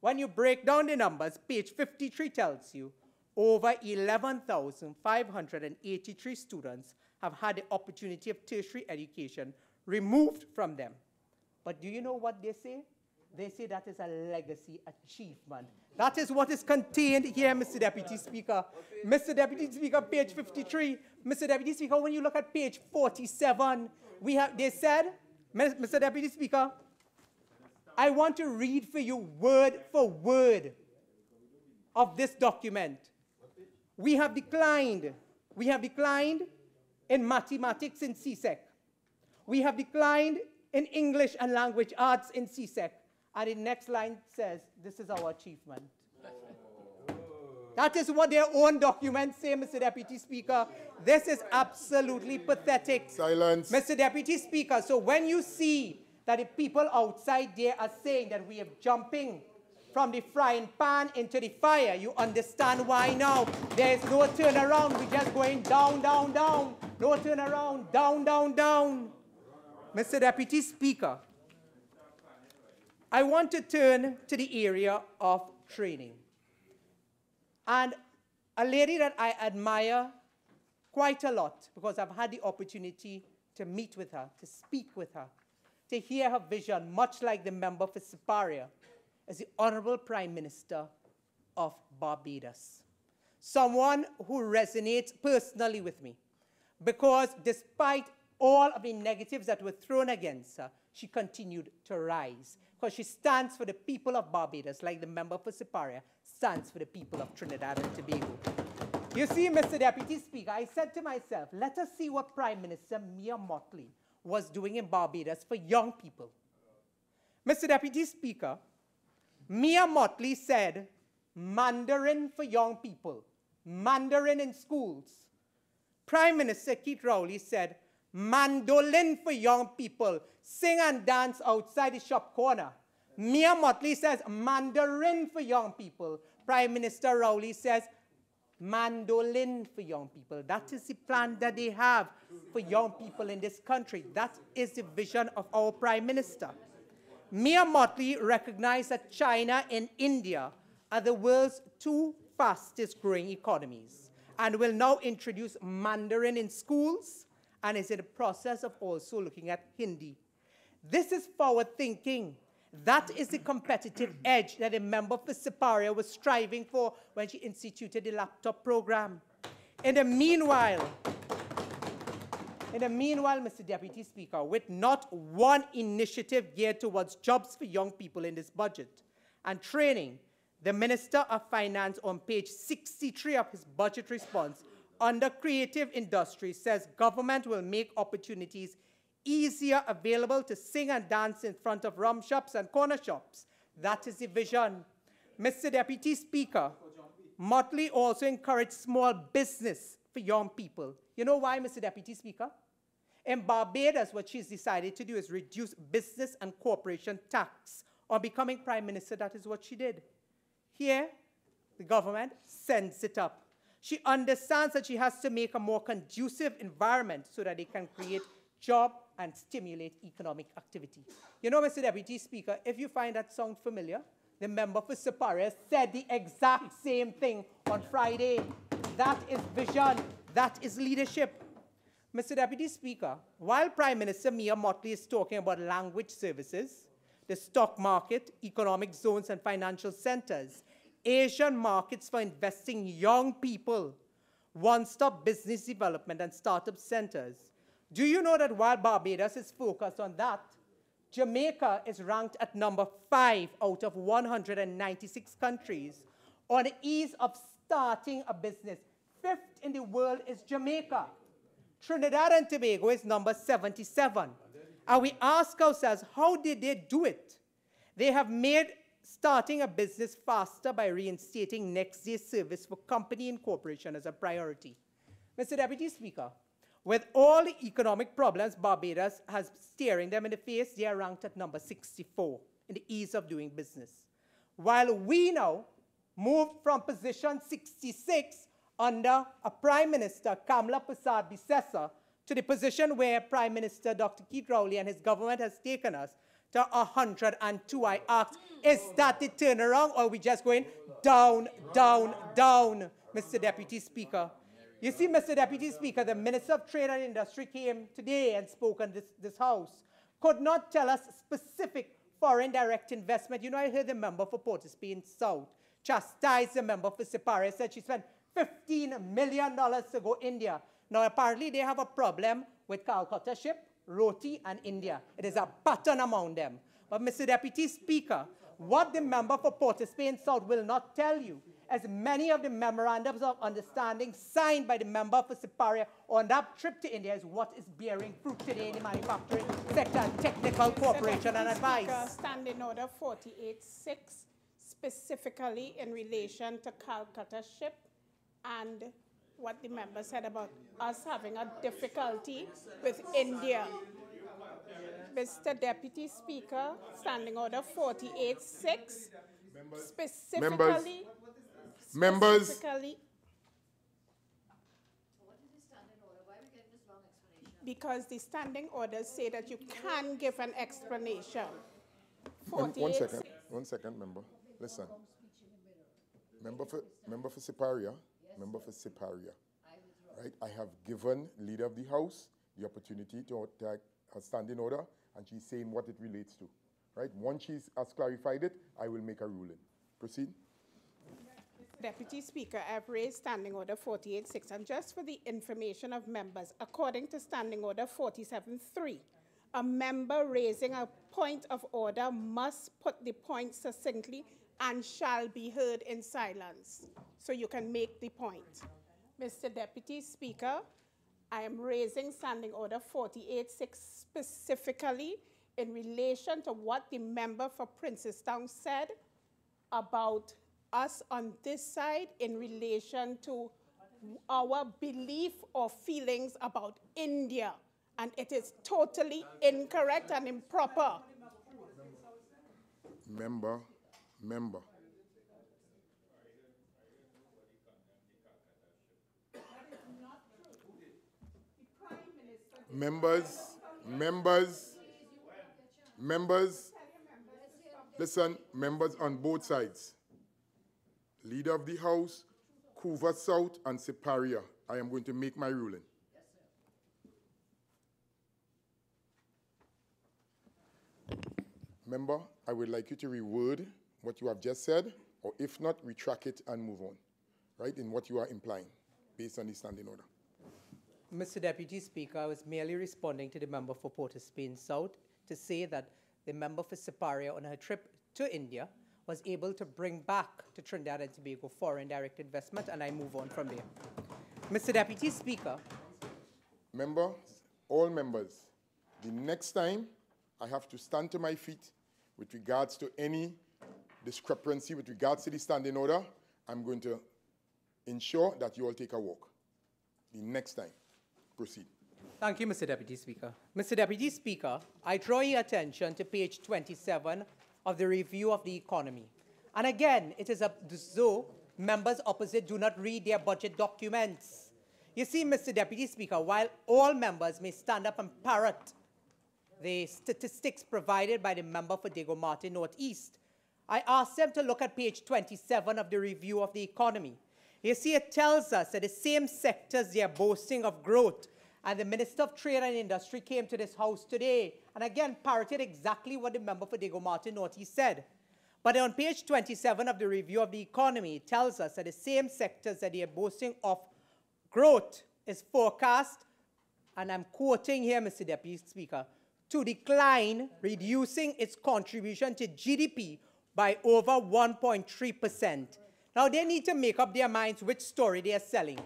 when you break down the numbers, page 53 tells you over 11,583 students have had the opportunity of tertiary education removed from them. But do you know what they say? They say that is a legacy achievement. That is what is contained here, Mr. Deputy Speaker. Mr. Deputy Speaker, page 53. Mr. Deputy Speaker, when you look at page 47, they said, Mr. Deputy Speaker, I want to read for you word for word of this document. We have declined in mathematics in CSEC. We have declined in English and language arts in CSEC. And the next line says, this is our achievement. That is what their own documents say, Mr. Deputy Speaker. This is absolutely pathetic. Silence. Mr. Deputy Speaker, so when you see that the people outside there are saying that we are jumping from the frying pan into the fire, you understand why now. There is no turnaround. We're just going down, down, down. No turnaround. Down, down, down. Mr. Deputy Speaker, I want to turn to the area of training. And a lady that I admire quite a lot, because I've had the opportunity to meet with her, to speak with her, to hear her vision, much like the member for Siparia, is the Honorable Prime Minister of Barbados. Someone who resonates personally with me, because despite all of the negatives that were thrown against her, she continued to rise, because she stands for the people of Barbados, like the member for Siparia stands for the people of Trinidad and Tobago. You see, Mr. Deputy Speaker, I said to myself, let us see what Prime Minister Mia Mottley was doing in Barbados for young people. Mr. Deputy Speaker, Mia Mottley said, Mandarin for young people, Mandarin in schools. Prime Minister Keith Rowley said, mandolin for young people, sing and dance outside the shop corner. Mia Mottley says, Mandarin for young people. Prime Minister Rowley says, mandolin for young people. That is the plan that they have for young people in this country. That is the vision of our Prime Minister. Mia Mottley recognized that China and India are the world's two fastest growing economies and will now introduce Mandarin in schools and is in the process of also looking at Hindi. This is forward thinking. That is the competitive edge that a member for Siparia was striving for when she instituted the laptop program. In the meanwhile, Mr. Deputy Speaker, with not one initiative geared towards jobs for young people in this budget and training, the Minister of Finance on page 63 of his budget response under creative industries says government will make opportunities easier available to sing and dance in front of rum shops and corner shops. That is the vision. Mr. Deputy Speaker, Mottley also encouraged small business for young people. You know why, Mr. Deputy Speaker? In Barbados, what she's decided to do is reduce business and corporation tax. On becoming Prime Minister, that is what she did. Here, the government sends it up. She understands that she has to make a more conducive environment so that they can create jobs and stimulate economic activity. You know, Mr. Deputy Speaker, if you find that sound familiar, the member for Siparia said the exact same thing on Friday. That is vision. That is leadership. Mr. Deputy Speaker, while Prime Minister Mia Mottley is talking about language services, the stock market, economic zones, and financial centers, Asian markets for investing young people, one-stop business development, and startup centers. Do you know that while Barbados is focused on that, Jamaica is ranked at number 5 out of 196 countries on the ease of starting a business. 5th in the world is Jamaica. Trinidad and Tobago is number 77. And we ask ourselves, how did they do it? They have made starting a business faster by reinstating next-day service for company incorporation as a priority. Mr. Deputy Speaker, with all the economic problems Barbados has staring them in the face, they are ranked at number 64 in the ease of doing business. While we now moved from position 66 under a Prime Minister, Kamla Persad-Bissessar, to the position where Prime Minister Dr. Keith Rowley and his government has taken us to 102. I asked, is that the turnaround, or are we just going down, down, down, Mr. Deputy Speaker? You see, Mr. Deputy Speaker, the Minister of Trade and Industry came today and spoke in this House, could not tell us specific foreign direct investment. You know, I heard the member for Port of Spain South chastise the member for Siparia, said she spent $15 million to go India. Now, apparently, they have a problem with Calcutta ship, Roti, and India. It is a pattern among them. But, Mr. Deputy Speaker, what the member for Port of Spain South will not tell you, as many of the memorandums of understanding signed by the member for Siparia on that trip to India is what is bearing fruit today in the manufacturing sector and technical cooperation and advice. Speaker, Standing Order 48.6, specifically in relation to Calcutta ship and what the member said about us having a difficulty with India. Mr. Deputy Speaker, Standing Order 48.6, specifically... Members. Because the standing orders say that you can give an explanation. 1 second, member. Listen. Member for Siparia, right? I have given Leader of the House the opportunity to take a standing order, and she's saying what it relates to, right? Once she has clarified it, I will make a ruling. Proceed. Deputy Speaker, I've raised Standing Order 48.6, and just for the information of members, according to Standing Order 47.3, a member raising a point of order must put the point succinctly and shall be heard in silence, so you can make the point. Mr. Deputy Speaker, I am raising Standing Order 48.6 specifically in relation to what the member for Princestown said about us on this side in relation to our belief or feelings about India. And it is totally incorrect and improper. Member. Members, listen, members on both sides. Leader of the House, Couva South and Siparia. I am going to make my ruling. Member, I would like you to reword what you have just said, or if not, retract it and move on, right, in what you are implying, based on the standing order. Mr. Deputy Speaker, I was merely responding to the member for Port of Spain South to say that the member for Siparia on her trip to India was able to bring back to Trinidad and Tobago foreign direct investment, and I move on from there. Mr. Deputy Speaker. Members, all members, the next time I have to stand to my feet with regards to any discrepancy with regards to the standing order, I'm going to ensure that you all take a walk. The next time. Proceed. Thank you, Mr. Deputy Speaker. Mr. Deputy Speaker, I draw your attention to page 27 of the review of the economy. And again, it is as though members opposite do not read their budget documents. You see, Mr. Deputy Speaker, while all members may stand up and parrot the statistics provided by the member for Diego Martin Northeast, I asked them to look at page 27 of the review of the economy. You see, it tells us that the same sectors they are boasting of growth, and the Minister of Trade and Industry came to this House today and again parroted exactly what the member for Diego Martin Northeast said. But on page 27 of the review of the economy, it tells us that the same sectors that they are boasting of growth is forecast, and I'm quoting here, Mr. Deputy Speaker, to decline, reducing its contribution to GDP by over 1.3%. Now, they need to make up their minds which story they are selling.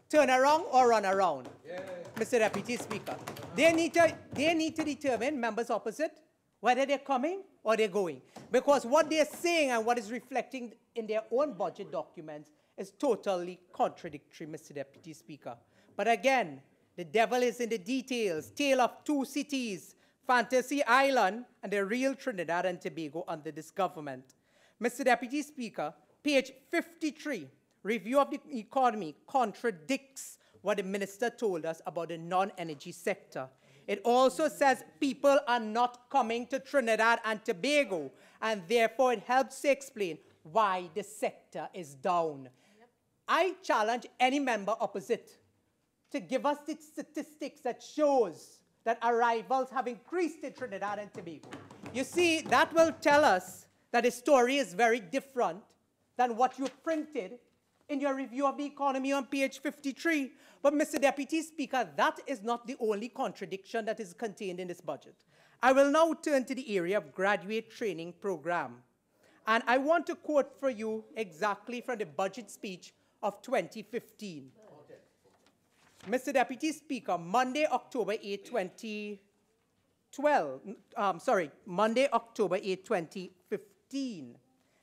Turn around or run around, Mr. Deputy Speaker. They need to determine, members opposite, whether they're coming or they're going. Because what they're saying and what is reflecting in their own budget documents is totally contradictory, Mr. Deputy Speaker. But again, the devil is in the details. Tale of two cities, Fantasy Island and the real Trinidad and Tobago under this government. Mr. Deputy Speaker, page 53, review of the economy, contradicts what the minister told us about the non-energy sector. It also says people are not coming to Trinidad and Tobago, and therefore it helps to explain why the sector is down. I challenge any member opposite to give us the statistics that shows that arrivals have increased in Trinidad and Tobago. You see, that will tell us that the story is very different than what you printed in your review of the economy on page 53. But, Mr. Deputy Speaker, that is not the only contradiction that is contained in this budget. I will now turn to the area of graduate training program. And I want to quote for you exactly from the budget speech of 2015. Mr. Deputy Speaker, Monday, October 8, 2015.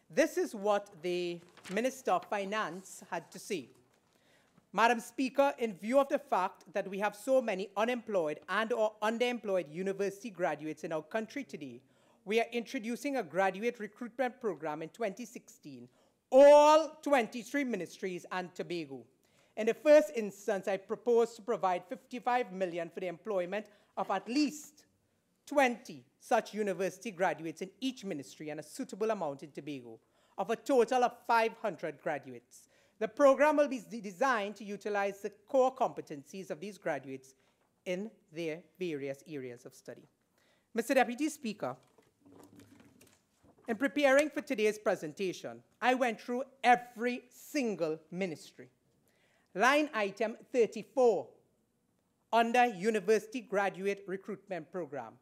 This is what the Minister of Finance had to say. Madam Speaker, in view of the fact that we have so many unemployed and or underemployed university graduates in our country today, we are introducing a graduate recruitment program in 2016, all 23 ministries and Tobago. In the first instance, I propose to provide $55 million for the employment of at least 20 such university graduates in each ministry and a suitable amount in Tobago, of a total of 500 graduates. The program will be designed to utilize the core competencies of these graduates in their various areas of study. Mr. Deputy Speaker, in preparing for today's presentation, I went through every single ministry. Line item 34, under University Graduate Recruitment Program.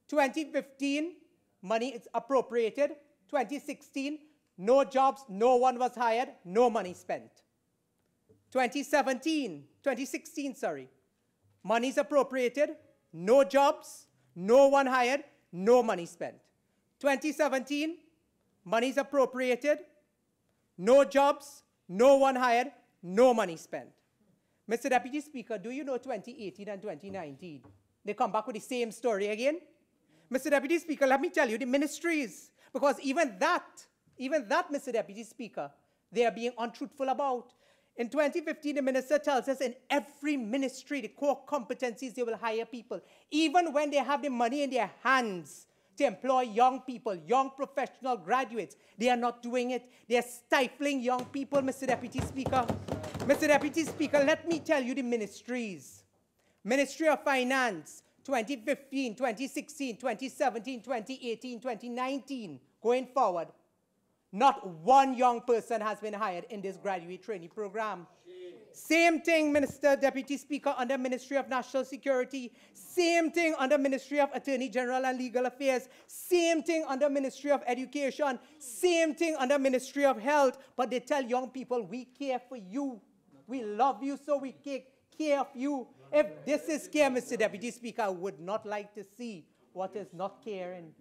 2015, money is appropriated. 2016, no jobs, no one was hired, no money spent. 2016, sorry. Money's appropriated, no jobs, no one hired, no money spent. 2017, money's appropriated, no jobs, no one hired, no money spent. Mr. Deputy Speaker, do you know 2018 and 2019? They come back with the same story again? Mr. Deputy Speaker, let me tell you, the ministries, because even that, Mr. Deputy Speaker, they are being untruthful about. In 2015, the minister tells us in every ministry, the core competencies, they will hire people. Even when they have the money in their hands to employ young people, young professional graduates, they are not doing it. They are stifling young people, Mr. Deputy Speaker. Mr. Deputy Speaker, let me tell you the ministries. Ministry of Finance, 2015, 2016, 2017, 2018, 2019, going forward. Not one young person has been hired in this graduate training program. Same thing, Mr. Deputy Speaker, under Ministry of National Security. Same thing under Ministry of Attorney General and Legal Affairs. Same thing under Ministry of Education. Same thing under Ministry of Health. But they tell young people, we care for you. We love you, so we take care of you. If this is care, Mr. Deputy Speaker, I would not like to see what is not caring.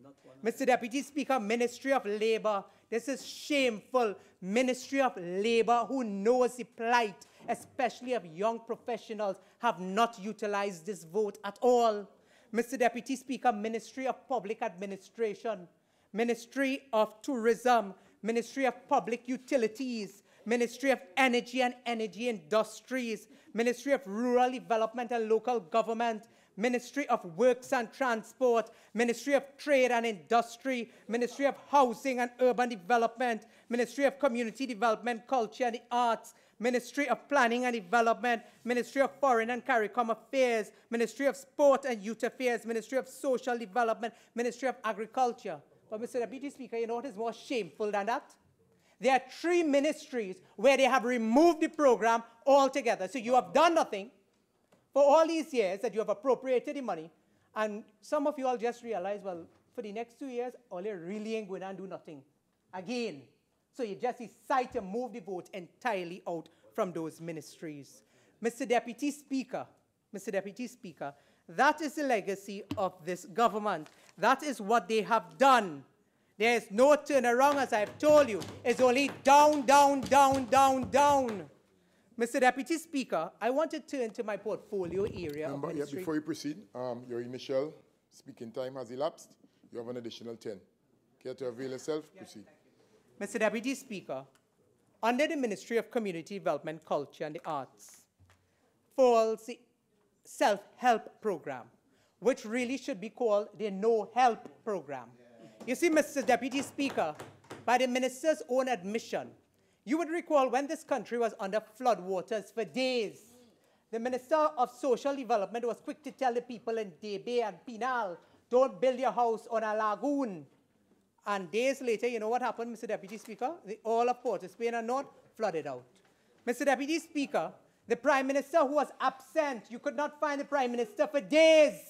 Mr. Deputy Speaker, Ministry of Labor, this is shameful. Ministry of Labor, who knows the plight, especially of young professionals, have not utilized this vote at all. Mr. Deputy Speaker, Ministry of Public Administration, Ministry of Tourism, Ministry of Public Utilities, Ministry of Energy and Energy Industries, Ministry of Rural Development and Local Government, Ministry of Works and Transport, Ministry of Trade and Industry, Ministry of Housing and Urban Development, Ministry of Community Development, Culture and the Arts, Ministry of Planning and Development, Ministry of Foreign and CARICOM Affairs, Ministry of Sport and Youth Affairs, Ministry of Social Development, Ministry of Agriculture. But Mr. Deputy Speaker, you know what is more shameful than that? There are 3 ministries where they have removed the program altogether. So you have done nothing for all these years that you have appropriated the money, and some of you all just realize, well, for the next 2 years, all you really ain't going to do nothing again. So you just decide to move the vote entirely out from those ministries. Mr. Deputy Speaker, that is the legacy of this government. That is what they have done. There is no turnaround, as I've told you. It's only down, down, down, down, down. Mr. Deputy Speaker, I want to turn to my portfolio area. Before you proceed, your initial speaking time has elapsed. You have an additional 10. Care to avail yourself? Proceed. Mr. Deputy Speaker, under the Ministry of Community Development, Culture and the Arts falls the self-help program, which really should be called the no-help program. You see, Mr. Deputy Speaker, by the minister's own admission, you would recall when this country was under floodwaters for days, the Minister of Social Development was quick to tell the people in Debe and Pinal, don't build your house on a lagoon. And days later, you know what happened, Mr. Deputy Speaker? All of Port of Spain and North flooded out. Mr. Deputy Speaker, the Prime Minister who was absent, you could not find the Prime Minister for days,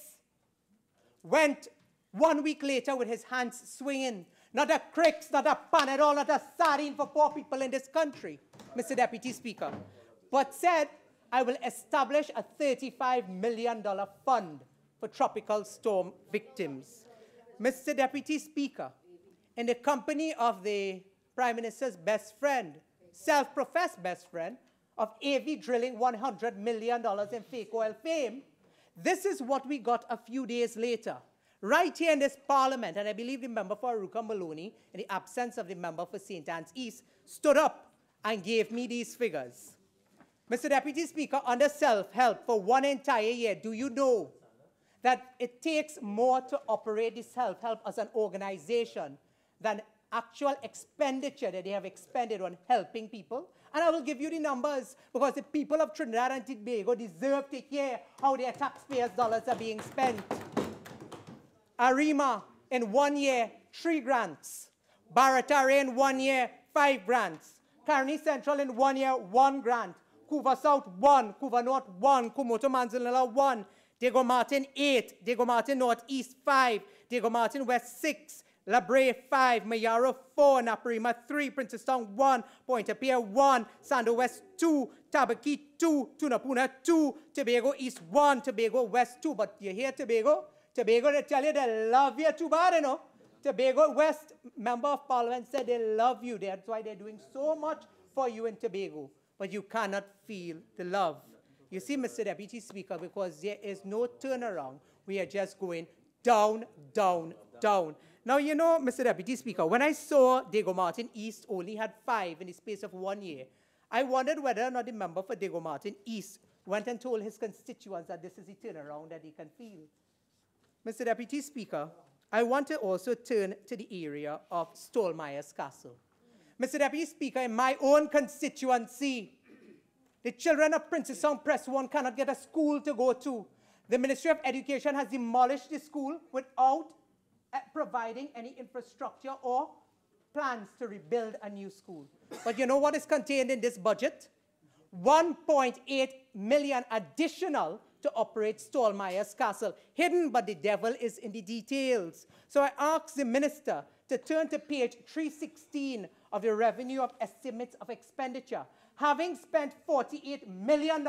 went 1 week later with his hands swinging. Not a cricks, not a pan at all, not a sardine for poor people in this country, Mr. Deputy Speaker. But said, I will establish a $35 million fund for tropical storm victims. Mr. Deputy Speaker, in the company of the Prime Minister's best friend, self-professed best friend, of AV drilling $100 million in fake oil fame, this is what we got a few days later. Right here in this Parliament, and I believe the member for Aruka Maloney, in the absence of the member for St. Anne's East, stood up and gave me these figures. Mr. Deputy Speaker, under self-help for 1 entire year, do you know that it takes more to operate this self-help as an organization than actual expenditure that they have expended on helping people? And I will give you the numbers, because the people of Trinidad and Tobago deserve to hear how their taxpayers' dollars are being spent. Arima, in 1 year, 3 grants. Baratare, in 1 year, 5 grants. Caroni Central, in 1 year, 1 grant. Couva South, 1. Couva North, 1. Kumoto Manzanilla, 1. Diego Martin, 8. Diego Martin North East, 5. Diego Martin West, 6. La Brea 5, Mayaro 4, Naparima 3, Princestown 1, Pointe-a-Pierre 1, Sando West 2, Tabaki 2, Tunapuna 2, Tobago East 1, Tobago West 2. But you hear Tobago? Tobago, they tell you they love you too bad, you know. Tobago West, member of parliament, said they love you. That's why they're doing so much for you in Tobago. But you cannot feel the love. You see, Mr. Deputy Speaker, because there is no turnaround. We are just going down, down, down. Now, you know, Mr. Deputy Speaker, when I saw Diego Martin East only had 5 in the space of 1 year, I wondered whether or not the member for Diego Martin East went and told his constituents that this is the turnaround that they can feel. Mr. Deputy Speaker, I want to also turn to the area of Stolmeyer's Castle. Mr. Deputy Speaker, in my own constituency, the children of Princestown Press 1 cannot get a school to go to. The Ministry of Education has demolished the school without providing any infrastructure or plans to rebuild a new school. But you know what is contained in this budget? 1.8 million additional to operate Stolmeyer's Castle. Hidden, but the devil is in the details. So I ask the minister to turn to page 316 of the Revenue of Estimates of Expenditure. Having spent $48 million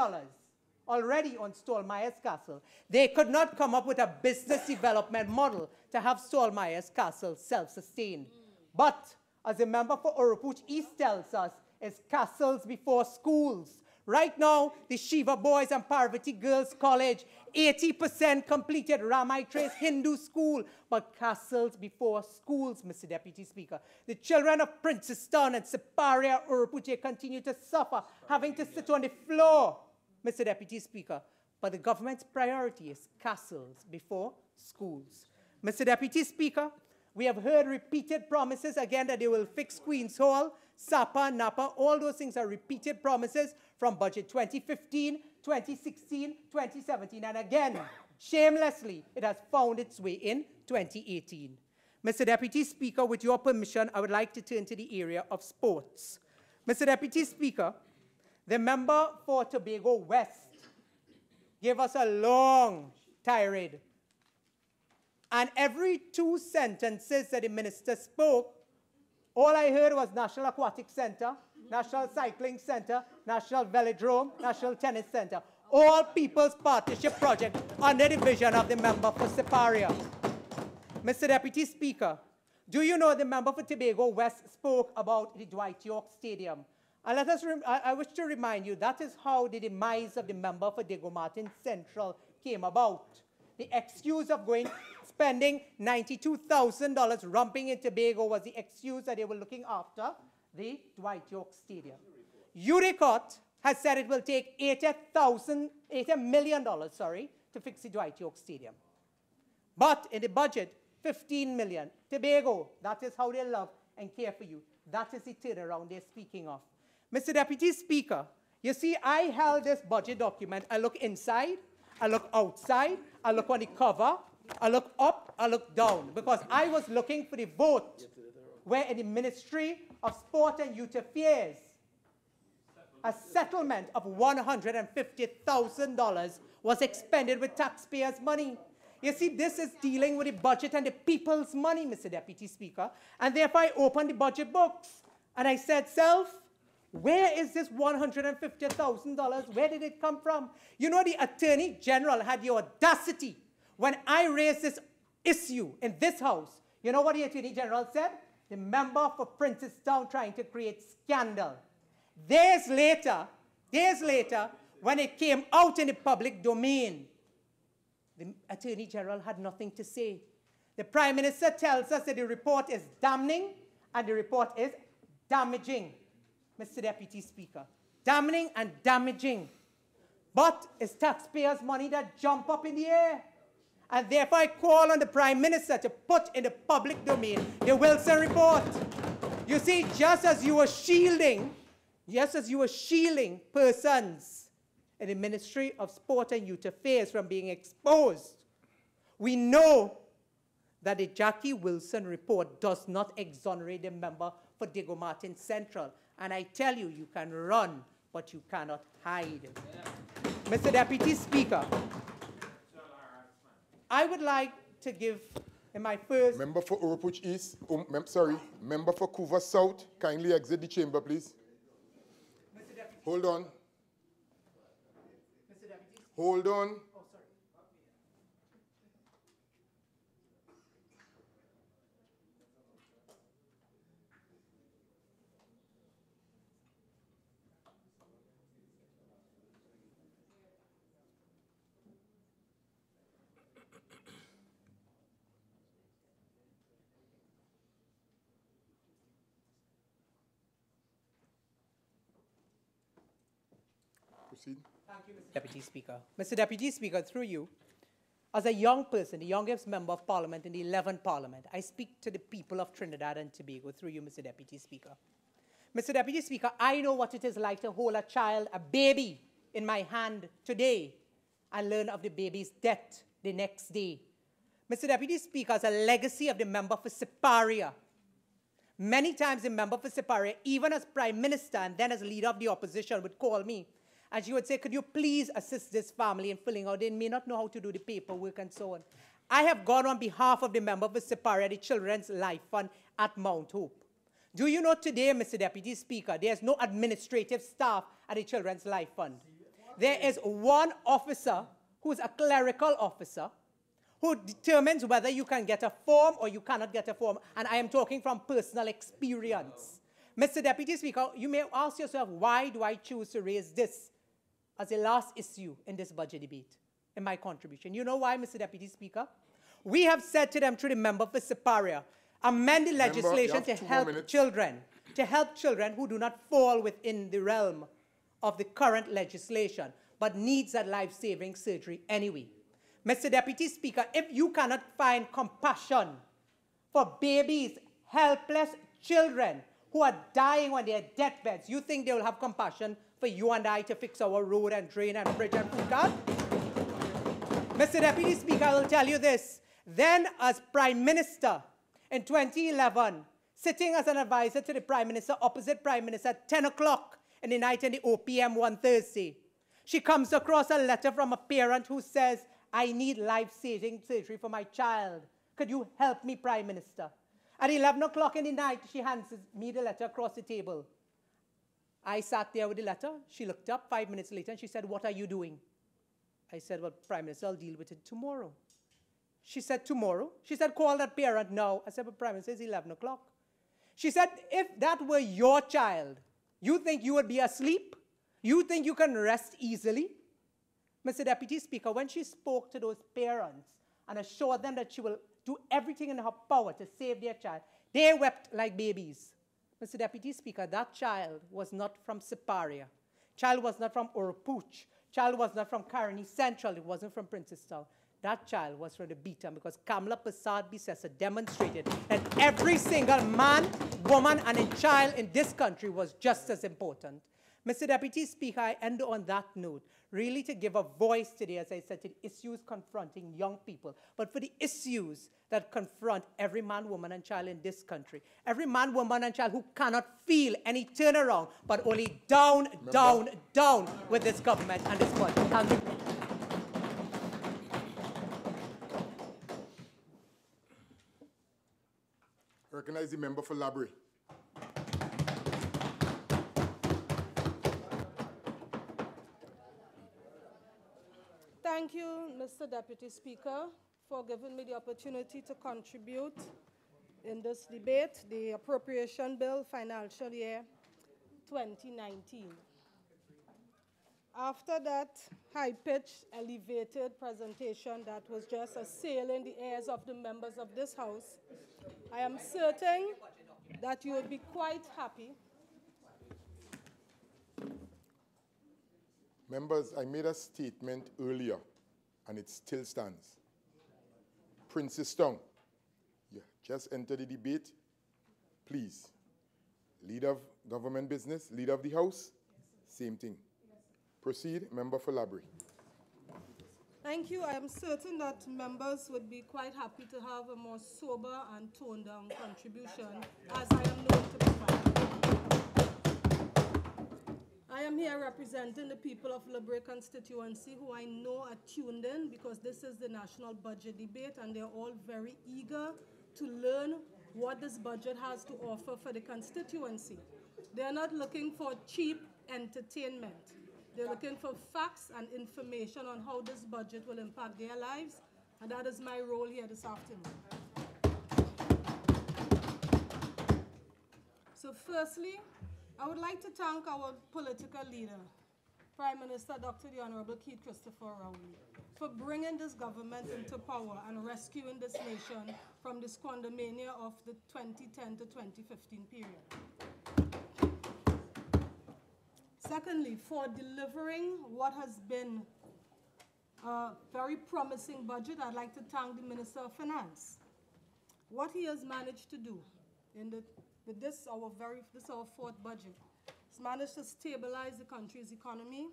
already on Stolmeyer's Castle, they could not come up with a business development model to have Stolmeyer's Castle self-sustained. But, as a member for Oropuch East tells us, it's castles before schools. Right now, the Shiva Boys and Parvati Girls College, 80% completed Ramai Trace Hindu School, but castles before schools, Mr. Deputy Speaker. The children of Princestown and Siparia, Oropuche continue to suffer, having to sit on the floor, Mr. Deputy Speaker. But the government's priority is castles before schools. Mr. Deputy Speaker, we have heard repeated promises again that they will fix Queen's Hall, Sapa, Napa. All those things are repeated promises from budget 2015, 2016, 2017. And again, shamelessly, it has found its way in 2018. Mr. Deputy Speaker, with your permission, I would like to turn to the area of sports. Mr. Deputy Speaker, the member for Tobago West gave us a long tirade. And every 2 sentences that the minister spoke, all I heard was National Aquatic Center, National Cycling Center, National Velodrome, National Tennis Center. All People's Partnership Project under the vision of the member for Siparia. Mr. Deputy Speaker, do you know the member for Tobago West spoke about the Dwight York Stadium? And I wish to remind you, that is how the demise of the member for Diego Martin Central came about. The excuse of spending $92,000 romping in Tobago was the excuse that they were looking after the Dwight York Stadium. URICOT has said it will take $80 million to fix the Dwight York Stadium. But in the budget, $15 million. Tobago, that is how they love and care for you. That is the turnaround they're speaking of. Mr. Deputy Speaker, you see, I held this budget document. I look inside, I look outside, I look on the cover, I look up, I look down, because I was looking for the vote where in the Ministry of Sport and Youth Affairs, a settlement of $150,000 was expended with taxpayers' money. You see, this is dealing with the budget and the people's money, Mr. Deputy Speaker, and therefore I opened the budget books and I said, self, where is this $150,000? Where did it come from? You know, the Attorney General had the audacity when I raised this issue in this House. You know what the Attorney General said? The member for Princestown trying to create scandal. Days later, when it came out in the public domain, the Attorney General had nothing to say. The Prime Minister tells us that the report is damning and the report is damaging. Mr. Deputy Speaker, damning and damaging. But it's taxpayers' money that jump up in the air. And therefore I call on the Prime Minister to put in the public domain the Wilson report. You see, just as you were shielding persons in the Ministry of Sport and Youth Affairs from being exposed, we know that the Jackie Wilson report does not exonerate the member for Diego Martin Central. And I tell you, you can run, but you cannot hide. Yeah. Mr. Deputy Speaker, I would like to give in my first... Member for Oropuch East, member for Couva South, kindly exit the chamber, please. Hold on. Hold on. Proceed. Thank you, Mr. Deputy Speaker. Mr. Deputy Speaker, through you, as a young person, the youngest member of Parliament in the 11th Parliament, I speak to the people of Trinidad and Tobago through you, Mr. Deputy Speaker. Mr. Deputy Speaker, I know what it is like to hold a child, a baby, in my hand today and learn of the baby's death the next day. Mr. Deputy Speaker, as a legacy of the member for Siparia, many times the member for Siparia, even as Prime Minister and then as leader of the opposition, would call me and she would say, could you please assist this family in filling out? They may not know how to do the paperwork and so on. I have gone on behalf of the member for Siparia, the Children's Life Fund at Mount Hope. Do you know today, Mr. Deputy Speaker, there's no administrative staff at the Children's Life Fund. There is one officer who's a clerical officer who determines whether you can get a form or you cannot get a form. And I am talking from personal experience. Mr. Deputy Speaker, you may ask yourself, why do I choose to raise this as the last issue in this budget debate, in my contribution? You know why, Mr. Deputy Speaker? We have said to them, through the member for Siparia, amend the legislation to help children who do not fall within the realm of the current legislation, but needs that life-saving surgery anyway. Mr. Deputy Speaker, if you cannot find compassion for babies, helpless children who are dying on their deathbeds, you think they will have compassion for you and I to fix our road and drain and bridge and food card? Mr. Deputy Speaker, I will tell you this. Then, as Prime Minister in 2011, sitting as an advisor to the Prime Minister, opposite Prime Minister, at 10 o'clock in the night in the OPM one Thursday, she comes across a letter from a parent who says, I need life-saving surgery for my child. Could you help me, Prime Minister? At 11 o'clock in the night, she hands me the letter across the table. I sat there with the letter. She looked up 5 minutes later and she said, what are you doing? I said, well, Prime Minister, I'll deal with it tomorrow. She said, tomorrow? She said, call that parent now. I said, but Prime Minister, it's 11 o'clock. She said, if that were your child, you think you would be asleep? You think you can rest easily? Mr. Deputy Speaker, when she spoke to those parents and assured them that she will do everything in her power to save their child, they wept like babies. Mr. Deputy Speaker, that child was not from Siparia. Child was not from Oropuch. Child was not from Caroni Central. It wasn't from Princestown. That child was from the Beaton because Kamala Persad-Bissessar demonstrated that every single man, woman, and a child in this country was just as important. Mr. Deputy Speaker, I end on that note, really to give a voice today, as I said, to the issues confronting young people, but for the issues that confront every man, woman, and child in this country. Every man, woman, and child who cannot feel any turnaround, but only down, down, down with this government and this budget. Thank you. Recognize the member for Labrie. Thank you, Mr. Deputy Speaker, for giving me the opportunity to contribute in this debate, the Appropriation Bill financial year 2019. After that high-pitched, elevated presentation that was just assailing the ears of the members of this House, I am certain that you will be quite happy. Members, I made a statement earlier, and it still stands. Princestown, yeah, just enter the debate, please. Leader of government business, leader of the House, same thing. Proceed, member for Labrie. Thank you. I am certain that members would be quite happy to have a more sober and toned-down contribution, as I am known to provide. I am here representing the people of Libre constituency who I know are tuned in because this is the national budget debate and they're all very eager to learn what this budget has to offer for the constituency. They're not looking for cheap entertainment. They're looking for facts and information on how this budget will impact their lives, and that is my role here this afternoon. So firstly, I would like to thank our political leader, Prime Minister Dr. the Honorable Keith Christopher Rowley, for bringing this government into power and rescuing this nation from the squandermania of the 2010 to 2015 period. Secondly, for delivering what has been a very promising budget, I'd like to thank the Minister of Finance. What he has managed to do with this our fourth budget, he's managed to stabilize the country's economy.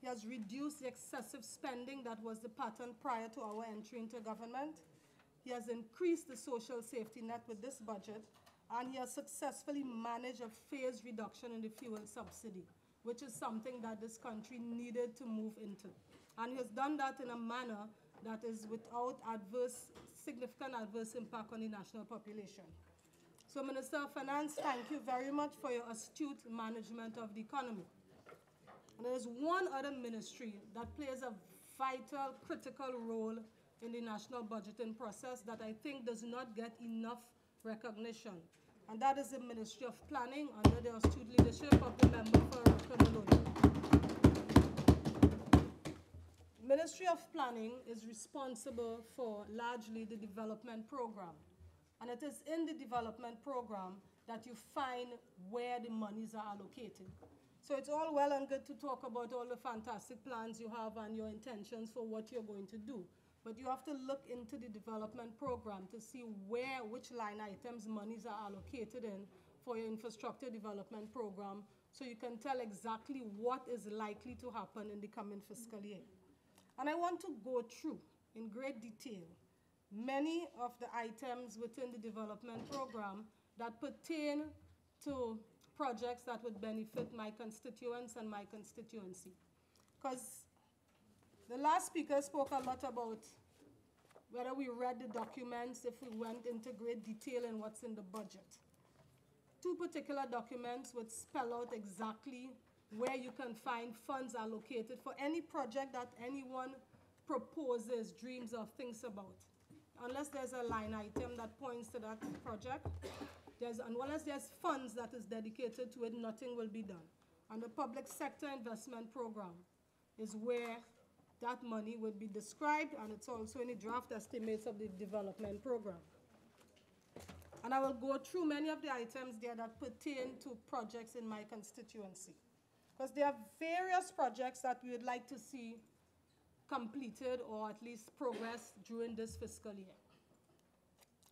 He has reduced the excessive spending that was the pattern prior to our entry into government. He has increased the social safety net with this budget, and he has successfully managed a phased reduction in the fuel subsidy, which is something that this country needed to move into. And he has done that in a manner that is without significant adverse impact on the national population. So, Minister of Finance, thank you very much for your astute management of the economy. And there is one other ministry that plays a vital, critical role in the national budgeting process that I think does not get enough recognition. And that is the Ministry of Planning under the astute leadership of the member for Maloney. Ministry of Planning is responsible for largely the development program. And it is in the development program that you find where the monies are allocated. So it's all well and good to talk about all the fantastic plans you have and your intentions for what you're going to do. But you have to look into the development program to see which line items monies are allocated in for your infrastructure development program, so you can tell exactly what is likely to happen in the coming fiscal year. And I want to go through in great detail many of the items within the development program that pertain to projects that would benefit my constituents and my constituency. Because the last speaker spoke a lot about whether we read the documents, if we went into great detail in what's in the budget. Two particular documents would spell out exactly where you can find funds allocated for any project that anyone proposes, dreams of, thinks about. Unless there's a line item that points to that project, unless there's funds that is dedicated to it, nothing will be done. And the public sector investment program is where that money would be described, and it's also in the draft estimates of the development program. And I will go through many of the items there that pertain to projects in my constituency. Because there are various projects that we would like to see completed or at least progress during this fiscal year.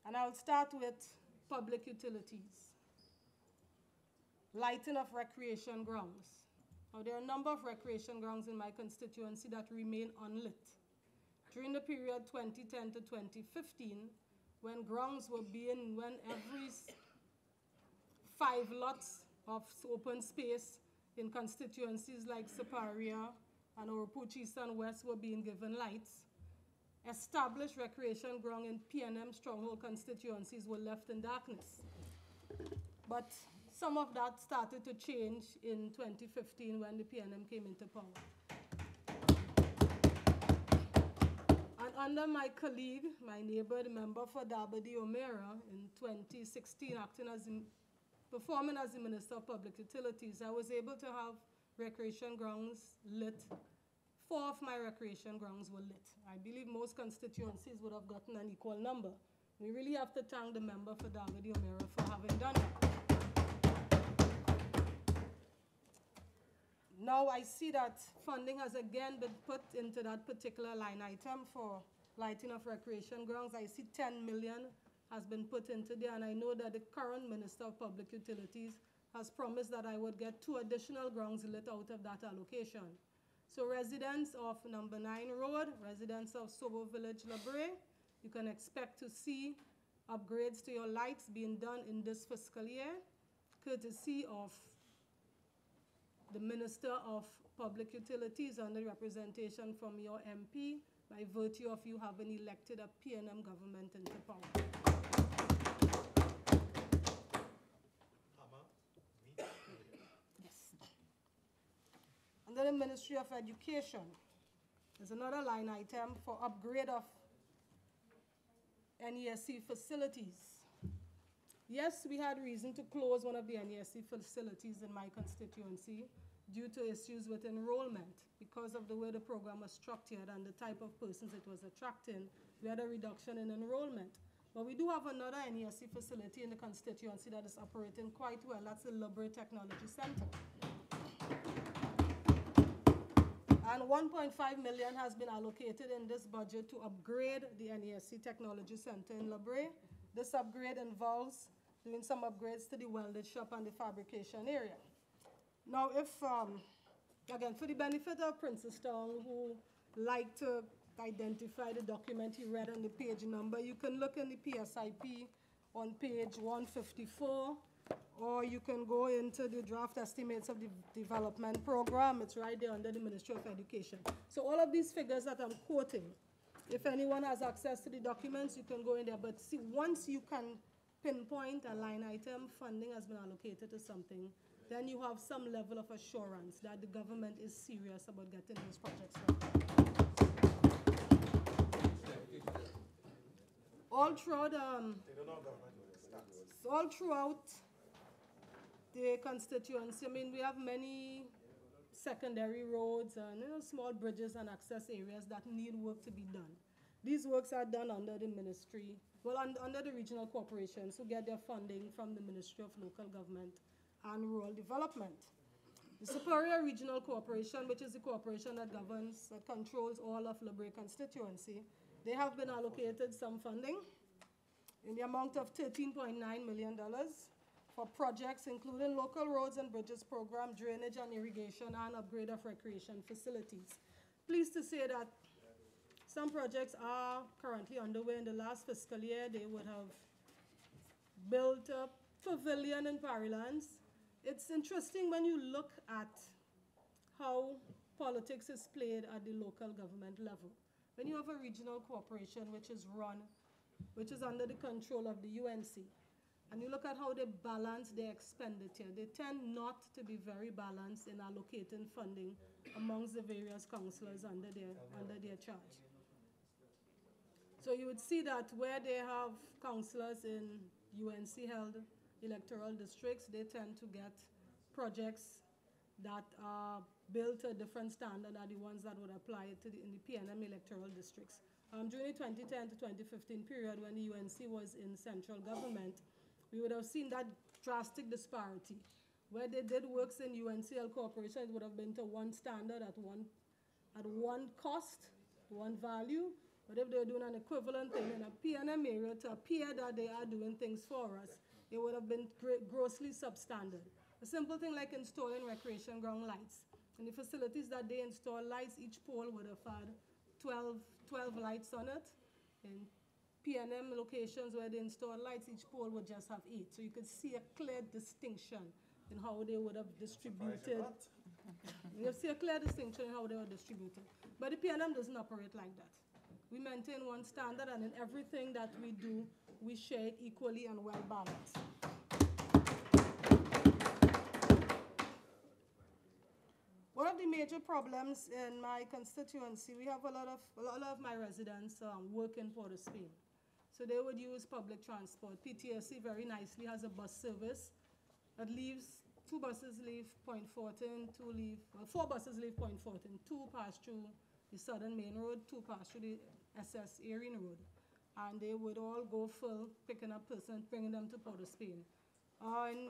And I'll start with public utilities. Lighting of recreation grounds. Now, there are a number of recreation grounds in my constituency that remain unlit. During the period 2010 to 2015, when grounds were when every 5 lots of open space in constituencies like Siparia and Oropouche East and West were being given lights, established recreation ground in PNM stronghold constituencies were left in darkness. But some of that started to change in 2015 when the PNM came into power. And under my colleague, my neighbor, the member for Dabadi O'Meara, in 2016, performing as the Minister of Public Utilities, I was able to have recreation grounds lit. 4 of my recreation grounds were lit. I believe most constituencies would have gotten an equal number. We really have to thank the member for Dabadi O'Meara for having done that. Now I see that funding has again been put into that particular line item for lighting of recreation grounds. I see 10 million has been put into there, and I know that the current Minister of Public Utilities has promised that I would get 2 additional grounds lit out of that allocation. So residents of Number 9 Road, residents of Sobo Village, Libre, you can expect to see upgrades to your lights being done in this fiscal year, courtesy of the Minister of Public Utilities under representation from your MP, by virtue of you having elected a PNM government into power. Yes. Under the Ministry of Education, there's another line item for upgrade of NESC facilities. Yes, we had reason to close one of the NESC facilities in my constituency due to issues with enrollment. Because of the way the program was structured and the type of persons it was attracting, we had a reduction in enrollment. But we do have another NESC facility in the constituency that is operating quite well. That's the Libre Technology Center. And 1.5 million has been allocated in this budget to upgrade the NESC Technology Center in Libre. This upgrade involves doing some upgrades to the welded shop and the fabrication area. Now, if, again, for the benefit of Princestown who like to identify the document he read on the page number, you can look in the PSIP on page 154, or you can go into the draft estimates of the development program. It's right there under the Ministry of Education. So all of these figures that I'm quoting, if anyone has access to the documents, you can go in there. But see, once you can pinpoint a line item, funding has been allocated to something, then you have some level of assurance that the government is serious about getting these projects done. All throughout the constituency, I mean, we have many secondary roads and small bridges and access areas that need work to be done. These works are done under the ministry, well, under the regional corporations who get their funding from the Ministry of Local Government and Rural Development. The Superior Regional Corporation, which is the corporation that governs, that controls all of Libre constituency, they have been allocated some funding in the amount of $13.9 million for projects including local roads and bridges program, drainage and irrigation, and upgrade of recreation facilities. Pleased to say that some projects are currently underway. In the last fiscal year, they would have built a pavilion in Parilands. It's interesting when you look at how politics is played at the local government level. When you have a regional corporation which is under the control of the UNC, and you look at how they balance their expenditure, they tend not to be very balanced in allocating funding amongst the various councillors under their charge. So you would see that where they have councillors in UNC-held electoral districts, they tend to get projects that are built to a different standard than the ones that would apply in the PNM electoral districts. During the 2010 to 2015 period, when the UNC was in central government, we would have seen that drastic disparity. Where they did works in UNCL corporation, it would have been to one standard at one cost, one value. But if they're doing an equivalent thing in a PNM area to appear that they are doing things for us, it would have been grossly substandard. A simple thing like installing recreation ground lights. In the facilities that they install lights, each pole would have had 12 lights on it. In PNM locations where they install lights, each pole would just have 8. So you could see a clear distinction in how they would have distributed. You see a clear distinction in how they were distributed. But the PNM doesn't operate like that. We maintain one standard, and in everything that we do, we share it equally and well balanced. One of the major problems in my constituency, we have a lot of my residents work in Port of Spain. So they would use public transport. PTSC very nicely has a bus service that leaves, 2 buses leave Point Fortin, 4 buses leave Point Fortin, 2 pass through the Southern Main Road, 2 pass through the SS Erin Road. And they would all go full, picking up persons, bringing them to Port of Spain. And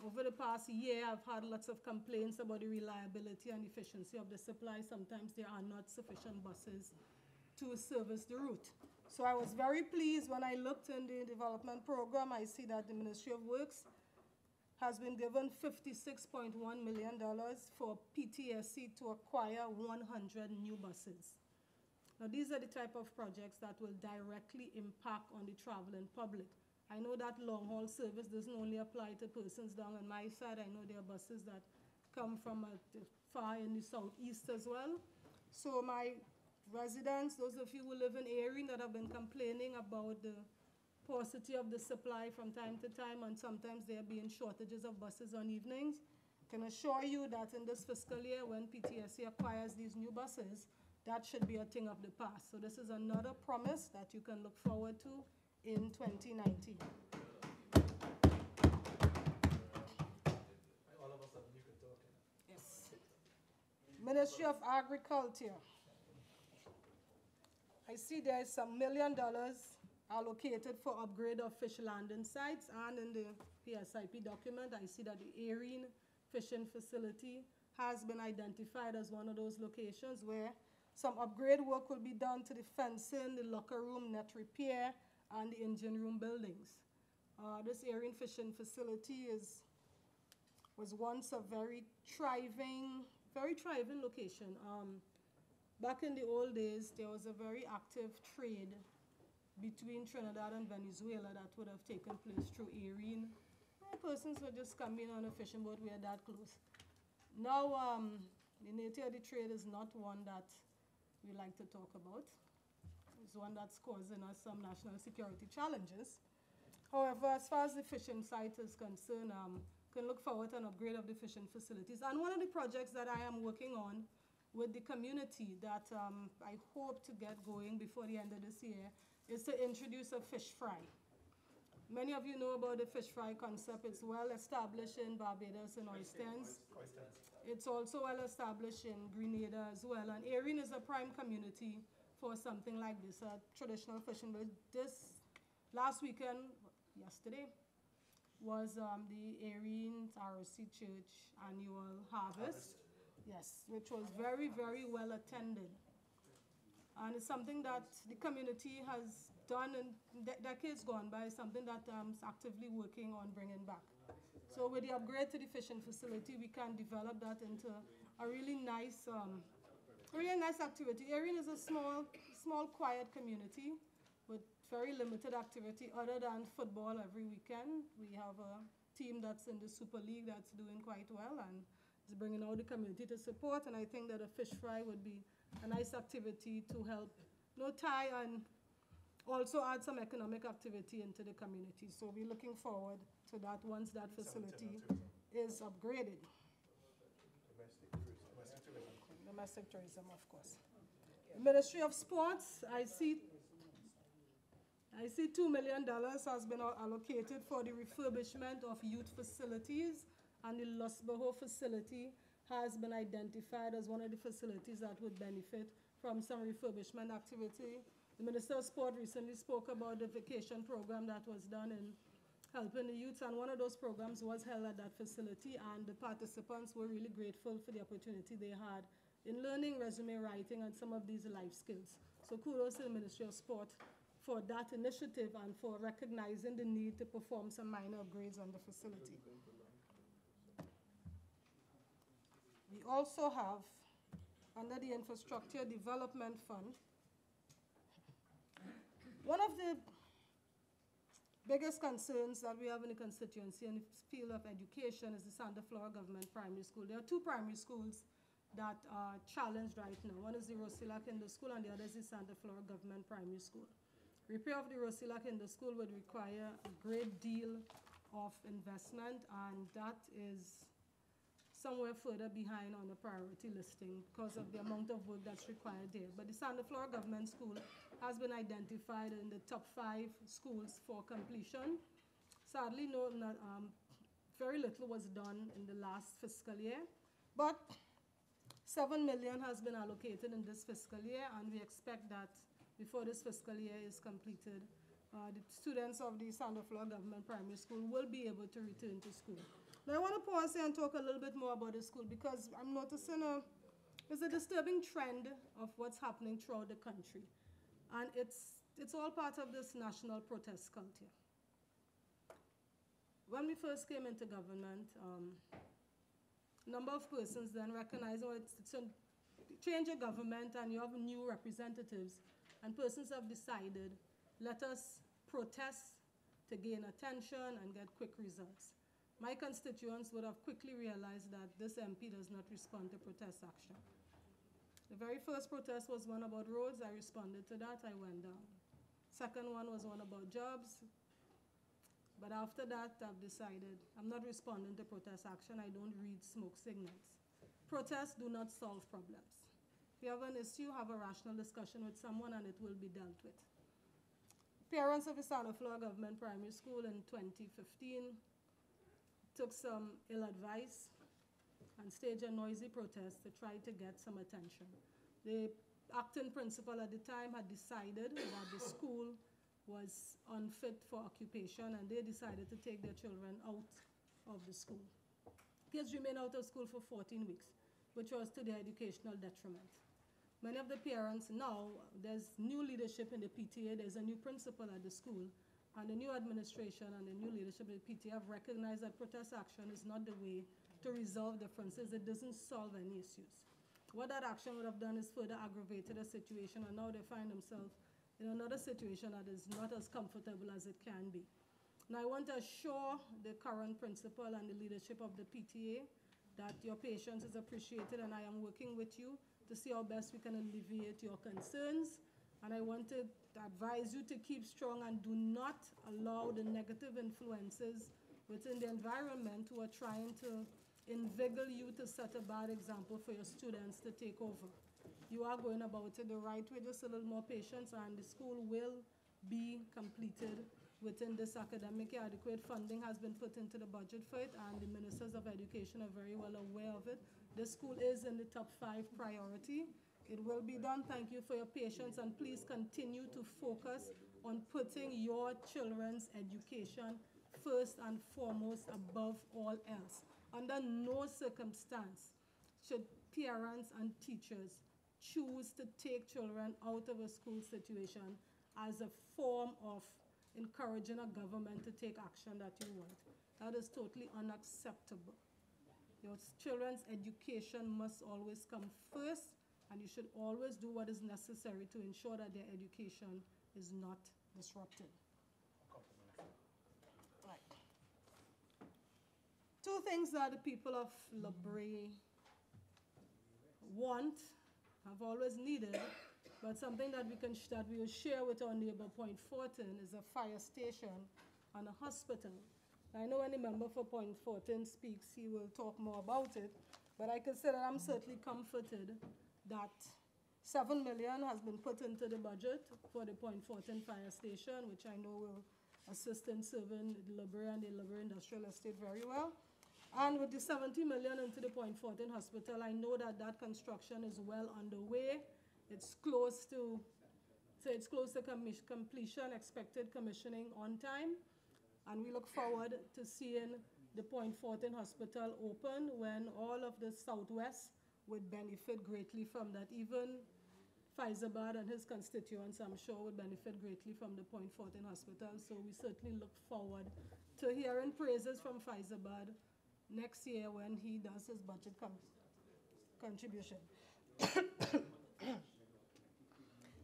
over the past year, I've had lots of complaints about the reliability and efficiency of the supply. Sometimes there are not sufficient buses to service the route. So I was very pleased when I looked in the development program. I see that the Ministry of Works has been given $56.1 million for PTSC to acquire 100 new buses. Now, these are the type of projects that will directly impact on the traveling public. I know that long-haul service doesn't only apply to persons down on my side. I know there are buses that come from far in the southeast as well. So my residents, those of you who live in Erin that have been complaining about the paucity of the supply from time to time, and sometimes there being shortages of buses on evenings, can assure you that in this fiscal year, when PTSA acquires these new buses, that should be a thing of the past. So this is another promise that you can look forward to in 2019. Yes. Ministry of Agriculture. I see there is some $1 million allocated for upgrade of fish landing sites, and in the PSIP document, I see that the Erin fishing facility has been identified as one of those locations where some upgrade work will be done to the fencing, the locker room, net repair, and the engine room buildings. This Erin fishing facility was once a very thriving location. Back in the old days, there was a very active trade between Trinidad and Venezuela that would have taken place through Erin. Persons would just come in on a fishing boat. We are that close. Now, the nature of the trade is not one that we like to talk about. It's one that's causing us some national security challenges. However, as far as the fishing site is concerned, can look forward to an upgrade of the fishing facilities. And one of the projects that I am working on with the community that I hope to get going before the end of this year is to introduce a fish fry. Many of you know about the fish fry concept. It's well established in Barbados and Oysters. It's also well established in Grenada as well. And Erin is a prime community for something like this, a traditional fishing. But this last weekend, yesterday, was the Erin ROC Church annual harvest. Yes, which was very, very well attended. And it's something that the community has done in decades gone by, something that is actively working on bringing back. So with the upgrade to the fishing facility, we can develop that into a really nice activity. Erin is a small, quiet community with very limited activity other than football every weekend. We have a team that's in the Super League that's doing quite well and is bringing out the community to support. And I think that a fish fry would be a nice activity to help tie and also add some economic activity into the community. So we're looking forward to that once that facility is upgraded. Domestic tourism, of course. The Ministry of Sports, I see $2 million has been allocated for the refurbishment of youth facilities, and the Losboho facility has been identified as one of the facilities that would benefit from some refurbishment activity. The Minister of Sport recently spoke about the vacation program that was done in helping the youth, and one of those programs was held at that facility, and the participants were really grateful for the opportunity they had in learning resume writing and some of these life skills. So kudos to the Ministry of Sport for that initiative and for recognizing the need to perform some minor upgrades on the facility. We also have, under the Infrastructure Development Fund, one of the biggest concerns that we have in the constituency in the field of education is the Santa Flora Government Primary School. There are two primary schools that are challenged right now. One is the Rosilla Kinder School and the other is the Santa Flora Government Primary School. Repair of the Rosilla Kinder School would require a great deal of investment, and that is somewhere further behind on the priority listing because of the amount of work that's required there. But the Santa Flora Government School has been identified in the top 5 schools for completion. Sadly, very little was done in the last fiscal year, but $7 million has been allocated in this fiscal year, and we expect that before this fiscal year is completed, the students of the Santa Flora Government Primary School will be able to return to school. Now I want to pause here and talk a little bit more about the school, because I'm noticing there's a disturbing trend of what's happening throughout the country. And it's all part of this national protest culture. When we first came into government, a number of persons then recognized, it's a change of government and you have new representatives, and persons have decided, let us protest to gain attention and get quick results. my constituents would have quickly realized that this MP does not respond to protest action. The very first protest was one about roads. I responded to that. I went down. Second one was one about jobs. But after that, I've decided I'm not responding to protest action. I don't read smoke signals. Protests do not solve problems. If you have an issue, have a rational discussion with someone and it will be dealt with. Parents of the Santa Flora Government Primary School in 2015 took some ill advice and staged a noisy protest to try to get some attention. The acting principal at the time had decided that the school was unfit for occupation, and they decided to take their children out of the school. Kids remained out of school for 14 weeks, which was to their educational detriment. Many of the parents now, there's new leadership in the PTA, there's a new principal at the school, and the new administration and the new leadership of the PTA have recognized that protest action is not the way to resolve differences. It doesn't solve any issues. What that action would have done is further aggravated the situation, and now they find themselves in another situation that is not as comfortable as it can be. Now I want to assure the current principal and the leadership of the PTA that your patience is appreciated, and I am working with you to see how best we can alleviate your concerns. And I want to advise you to keep strong and do not allow the negative influences within the environment who are trying to inveigle you to set a bad example for your students to take over. You are going about it the right way, just a little more patience, and the school will be completed within this academic year. Adequate funding has been put into the budget for it, and the ministers of education are very well aware of it. This school is in the top 5 priority. It will be done. Thank you for your patience, and please continue to focus on putting your children's education first and foremost above all else. Under no circumstance should parents and teachers choose to take children out of a school situation as a form of encouraging a government to take action that you want. That is totally unacceptable. Your children's education must always come first, and you should always do what is necessary to ensure that their education is not disrupted. Right. 2 things that the people of La Brea want, have always needed, but something that we will share with our neighbor Point Fortin is a fire station and a hospital. I know when the member for Point Fortin speaks, he will talk more about it, but I can say that I'm certainly comforted that $7 million has been put into the budget for the Point Fortin fire station, which I know will assist in serving the La Brea and the La Brea Industrial Estate very well. And with the $70 million into the Point Fortin Hospital, I know that that construction is well underway. It's close to completion, expected commissioning on time. And we look forward to seeing the Point Fortin Hospital open when all of the Southwest would benefit greatly from that. Even Faizabad and his constituents, I'm sure, would benefit greatly from the Point Fortin Hospital. So we certainly look forward to hearing praises from Faizabad next year when he does his budget contribution.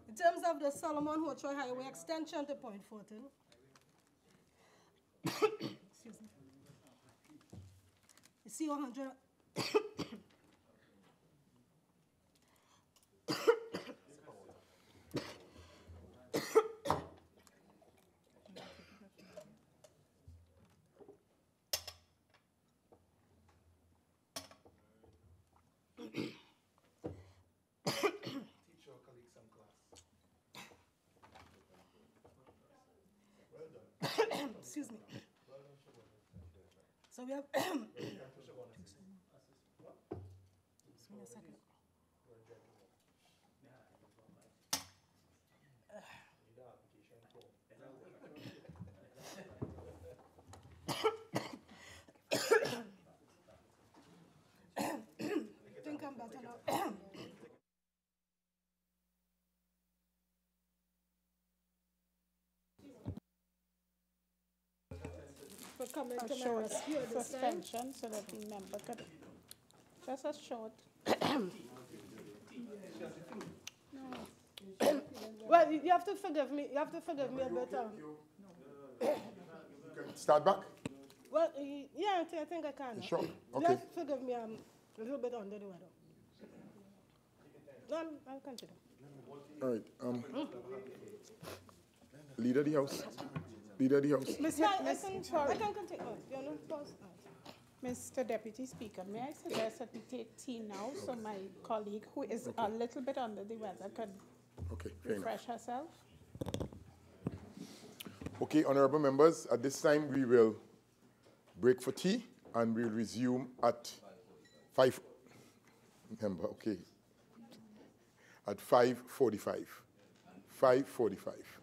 In terms of the Solomon Hochoy Highway extension to Point Fortin, excuse me, you see 100. Excuse me. So we have. Just give me a second. I think I'm better now. For coming to my rescue this time. Suspension so that the member could just a short. Well, you have to forgive me. You have to forgive me a bit. You can start back. Well, yeah, I think I can. Sure. Okay. Just forgive me, I'm a little bit under the weather. No, I'll continue. All right. Leader of the House. Leader of the House. I can continue. Oh, you know, pause. Mr. Deputy Speaker, may I suggest that we take tea now so my colleague, who is a little bit under the weather, could refresh herself? Okay, honorable members, at this time we will break for tea and we'll resume at 5. Remember, okay. At 5:45. 5:45.